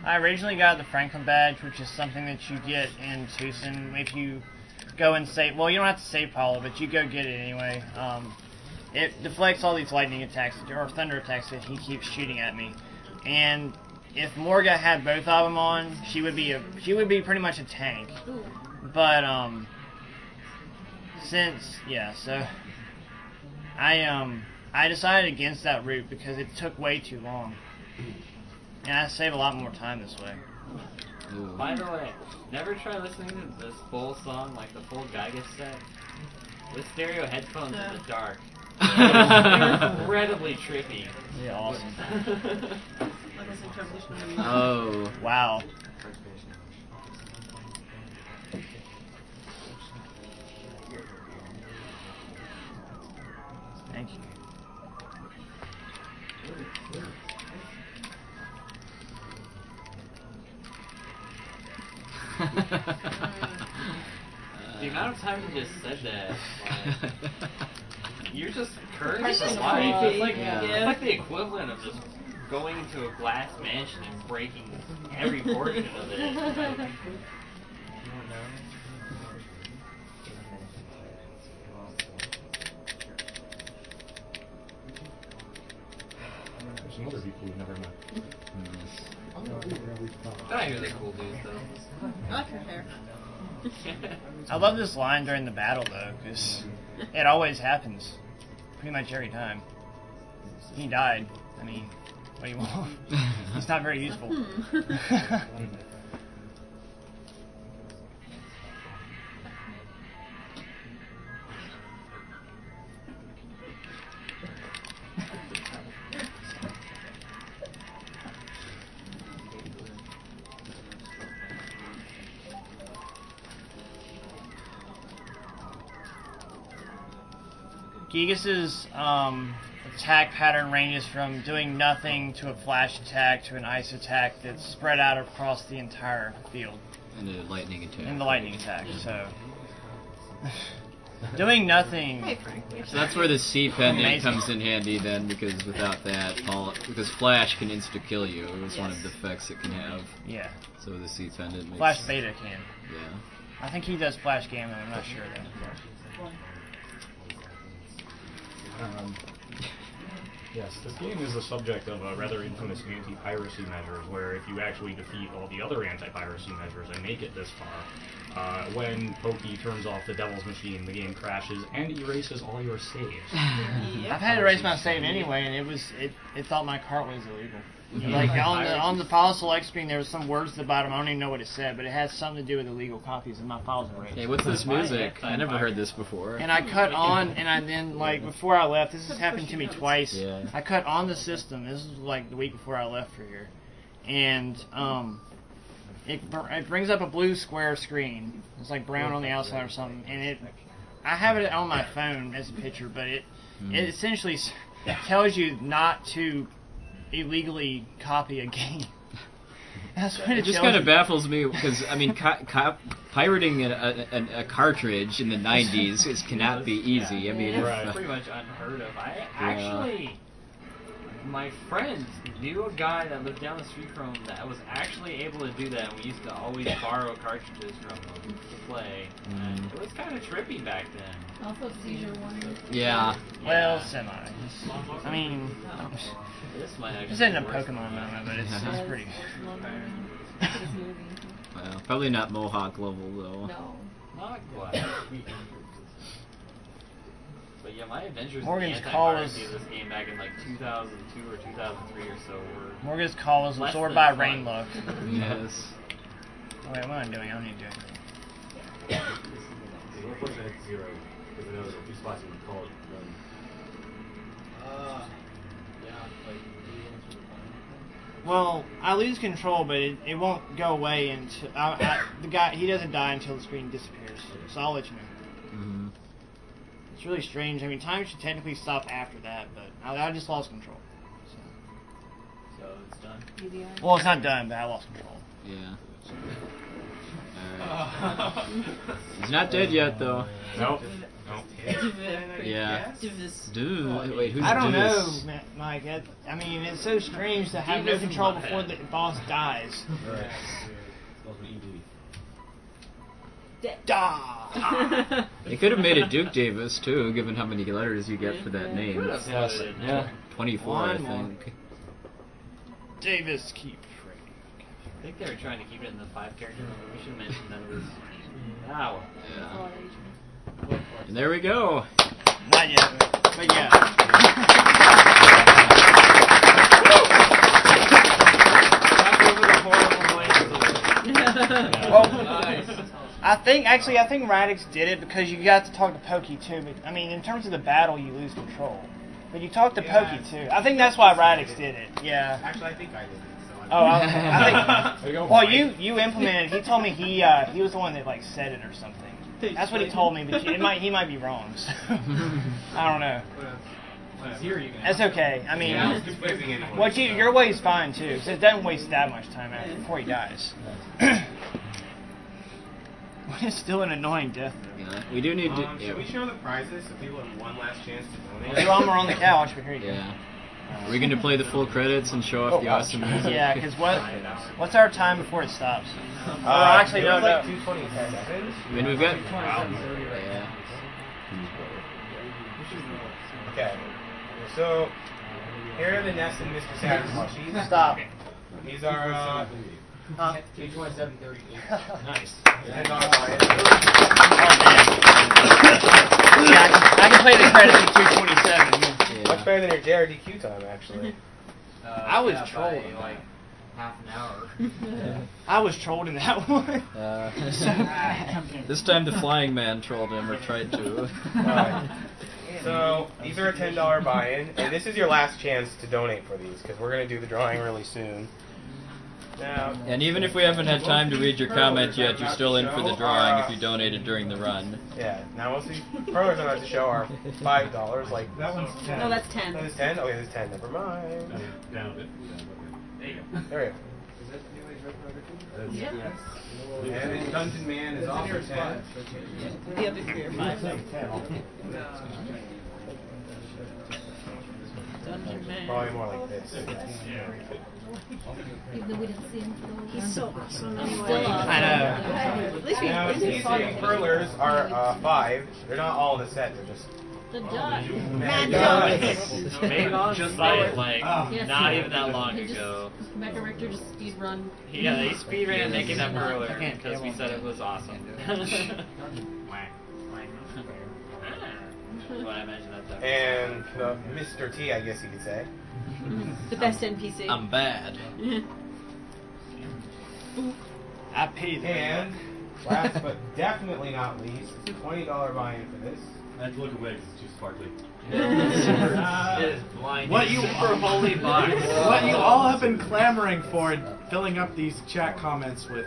I originally got the Franklin badge, which is something that you get in Tucson if you go and save. Well, you don't have to save Paula, but you go get it anyway. It deflects all these lightning attacks or thunder attacks that he keeps shooting at me. And if Morga had both of them on, she would be pretty much a tank. Ooh. But so I decided against that route because it took way too long. And I save a lot more time this way. By the way, never try listening to this full song, like the full Geiger set, with stereo headphones in the dark. Incredibly trippy. Yeah, awesome. Oh. Wow. Thank you. The amount of time you just said that, like, you're just cursed It's for just life. creepy. It's like, Yeah. it's like the equivalent of just going into a glass mansion and breaking every portion of it. Like, There's some other people we've never met. I hear they're cool dudes, though. I like her hair. I love this line during the battle though, because it always happens, pretty much every time. He died. I mean, what do you want? He's not very useful. Gigas's attack pattern ranges from doing nothing to a flash attack to an ice attack that's spread out across the entire field. And a lightning attack. And the lightning attack, so... doing nothing... So that's where the C pendant Amazing. comes in handy then, because without that, because Flash can insta-kill you. It's one of the effects it can have. Yeah. So the C pendant makes... Flash Beta can. Yeah. I think he does Flash Gamma, I'm not sure though. Yes, this game is the subject of a rather infamous anti-piracy measures, where if you actually defeat all the other anti-piracy measures and make it this far, when Pokey turns off the Devil's Machine, the game crashes and erases all your saves. I've had to erase my save anyway, and it thought my cart was illegal. Like on the file select screen, there was some words at the bottom. I don't even know what it said, but it has something to do with illegal copies, and my files erased. Hey, what's this music? I never heard this before. And I cut on, and I then, like, before I left, this has happened to me twice. Yeah. I cut on the system. This was like the week before I left for here, and it brings up a blue square screen. It's like brown on the outside or something, and I have it on my phone as a picture, but it essentially tells you not to illegally copy a game. That's what it just kind of baffles me because I mean, pirating a cartridge in the '90s cannot be easy. I mean, it's pretty much unheard of. My friend knew a guy that lived down the street from him that was actually able to do that. And we used to always borrow cartridges from him to play. And it was kind of trippy back then. Also, seizure warning. Yeah. Well, semi. I mean, this isn't a Pokemon moment, but it's pretty. Well, probably not Mohawk level though. No. Not quite. But yeah, my adventures Morgan's in the call anti-piracy was- of this game back in like 2002 or 2003 or so were Morgan's call was less absorbed than by fun. rain luck. Yes. Oh, wait, what am I doing? I don't need to do anything. We're pushing at 0, because I know there's a few spots you can call it. Well, I lose control, but it won't go away until the guy doesn't die until the screen disappears. So I'll let you know. Mm-hmm. It's really strange. I mean, time should technically stop after that, but I just lost control. So it's done. Well, it's not done, but I lost control. Yeah. He's not dead yet, though. Nope. Yeah. Divis. Dude, wait, who's I don't Divis? know, Mike. I mean, it's so strange to have no control before the boss dies. Right. Da. They could have made it Duke Davis too, given how many letters you get for that name. Yes. Yeah. 24, I One more. think. Davis, keep praying. I think they were trying to keep it in the 5-character number. We should mention that it was now. Yeah. And there we go. Not yet, but yeah. Well, I think Radix did it because you got to talk to Pokey too. But I mean, in terms of the battle, you lose control. But you talk to Pokey too. I think that's why Radix did it. Yeah. Actually, I think I did it. So I think. Well, you implemented. He told me he was the one that like said it or something. That's what he told me, but he might be wrong. So. I don't know. That's okay. I mean, your way is fine too, because it doesn't waste that much time before he dies. It's still an annoying death. Yeah, we do need to. Should we show the prizes so people have one last chance to donate? Two of them are on the couch, but here you go. Yeah. Are we going to play the full credits and show off the awesome music? Yeah, because what's our time before it stops? Actually, no. Like 2:27. I mean, we've got. Yeah. Okay. So here are the Ness and Mr. Saturn plushies. Stop. These are 227.38. nice. Oh man. Yeah, I can play the credits at 2:27. Much better better than your JRDQ time, actually. I was yeah, trolled. by, like half an hour. I was trolled in that one. This time the flying man trolled him, or tried to. Alright. So, these are a $10 buy-in, and this is your last chance to donate for these, because we're going to do the drawing really soon. Now, And even if we haven't had time to read your comment yet, you're still in for the drawing if you donated during the run. yeah, now most of these curlers I'm about to show are $5, like... That one's 10. No, that's 10. That is 10? Okay, this is 10, never mind. Down a bit. There you go. There we go. Yep. And Dungeon Man is also 10. The other 3 are 5. Dungeon Man. Probably more like this. Even though we didn't see him for the whole He's time. so awesome I'm anyway. still awesome. I know. At least we Now, didn't these follow him. curlers are 5. They're not all in the set, they're just... The Dutch. Mad Made on Just site, like, Yes, not he- even that long he just- ago. Mecha Richter just speed run. Yeah, they speed ran making that earlier can't because we kill said him. it was awesome. When I mentioned that time. And Mr. T, I guess you could say. The best NPC. I'm bad. I paid them. And last but definitely not least, $20 buy-in for this. I have to look away because it's too sparkly. It is blinding. What you super holy box. What you all have been clamoring for and filling up these chat comments with.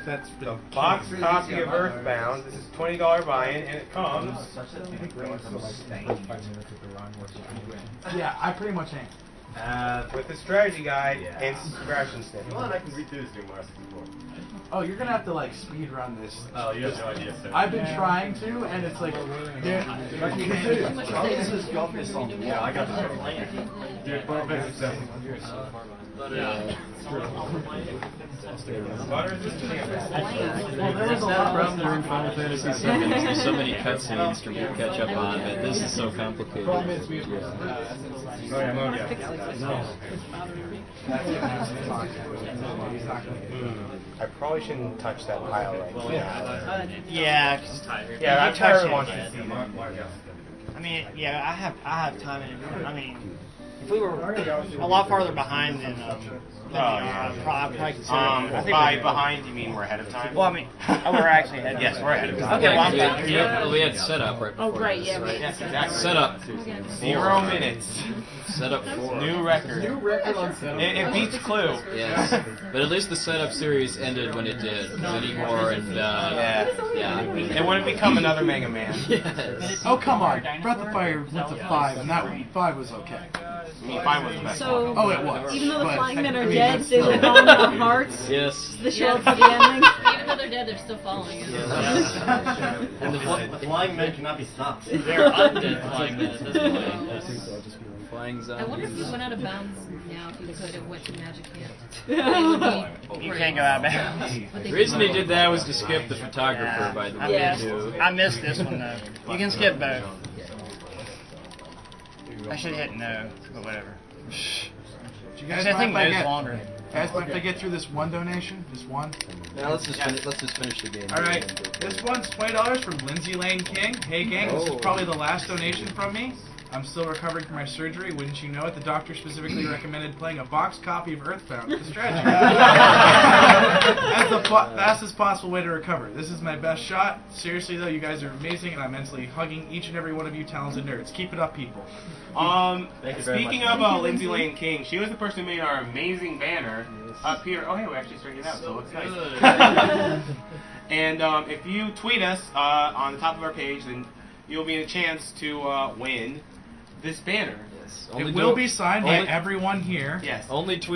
That's The box copy of Earthbound. This is $20 buy-in, and it comes. Yeah, I pretty much ain't. With the strategy guide and scratch and sniff. Come on, I can read through this thing more. Oh, you're gonna have to like speed run this. Oh, you have no idea. So. I've been trying to, and it's like, Yeah, I got this. Dude, Well, there was a lot of problem during Final Fantasy VII. There's so many cutscenes to catch up on, but this is so complicated. I probably shouldn't touch that pile right now. Yeah, Yeah, I I'm tired touched of it. watching. I mean, yeah, I have time in it. I mean, if we were a lot farther behind than we are, I'd probably consider. I think By we're- behind, you mean we're ahead of time? Well, I mean, we're actually ahead. Yes, we're ahead of time. Okay, well, I'm We had setup right Oh, before right, this, yeah, right. Yes, exactly. Setup. 0 minutes. Setup 4. New record. on setup. It beats Clue. Yes. But at least the setup series ended when it did. Anymore and yeah. It wouldn't become another Mega Man. Yes. Oh come on, Breath of Fire went to 5, and that one 5 was okay. I mean, 5 was the best. So, Oh, it was. even though the But, flying men I are mean, dead, that's they still- live on in our hearts. Yes. The show up to the ending. Even though they're dead, they're still following us. And the flying men cannot be stopped. They're undead flying men at this point. Flying I zombies. wonder if we went out of bounds now, if we could have went to Magic Camp. You can't go out of bounds. The reason he did that was to skip the photographer, by the way, Yeah. too. I missed this one though. You can skip both. I should hit no, but whatever. Do you guys Actually, I think mind if no's I longer. Guys, mind if I get through this one donation? Just one? Now let's just finish the game. Alright, this one's $20 from Lindsay Lane King. Hey gang, this is probably the last donation from me. I'm still recovering from my surgery. Wouldn't you know it? The doctor specifically recommended playing a boxed copy of Earthbound with the strategy guide. That's the fastest possible way to recover. This is my best shot. Seriously though, you guys are amazing, and I'm mentally hugging each and every one of you talented nerds. Keep it up, people. Speaking of Lindsay Lane King, she was the person who made our amazing banner up here. Oh, hey, we actually straightened it out, so it looks nice. And if you tweet us on the top of our page, then you'll be in a chance to win this banner. Yes. It will be signed by everyone here. Yes. Only tweet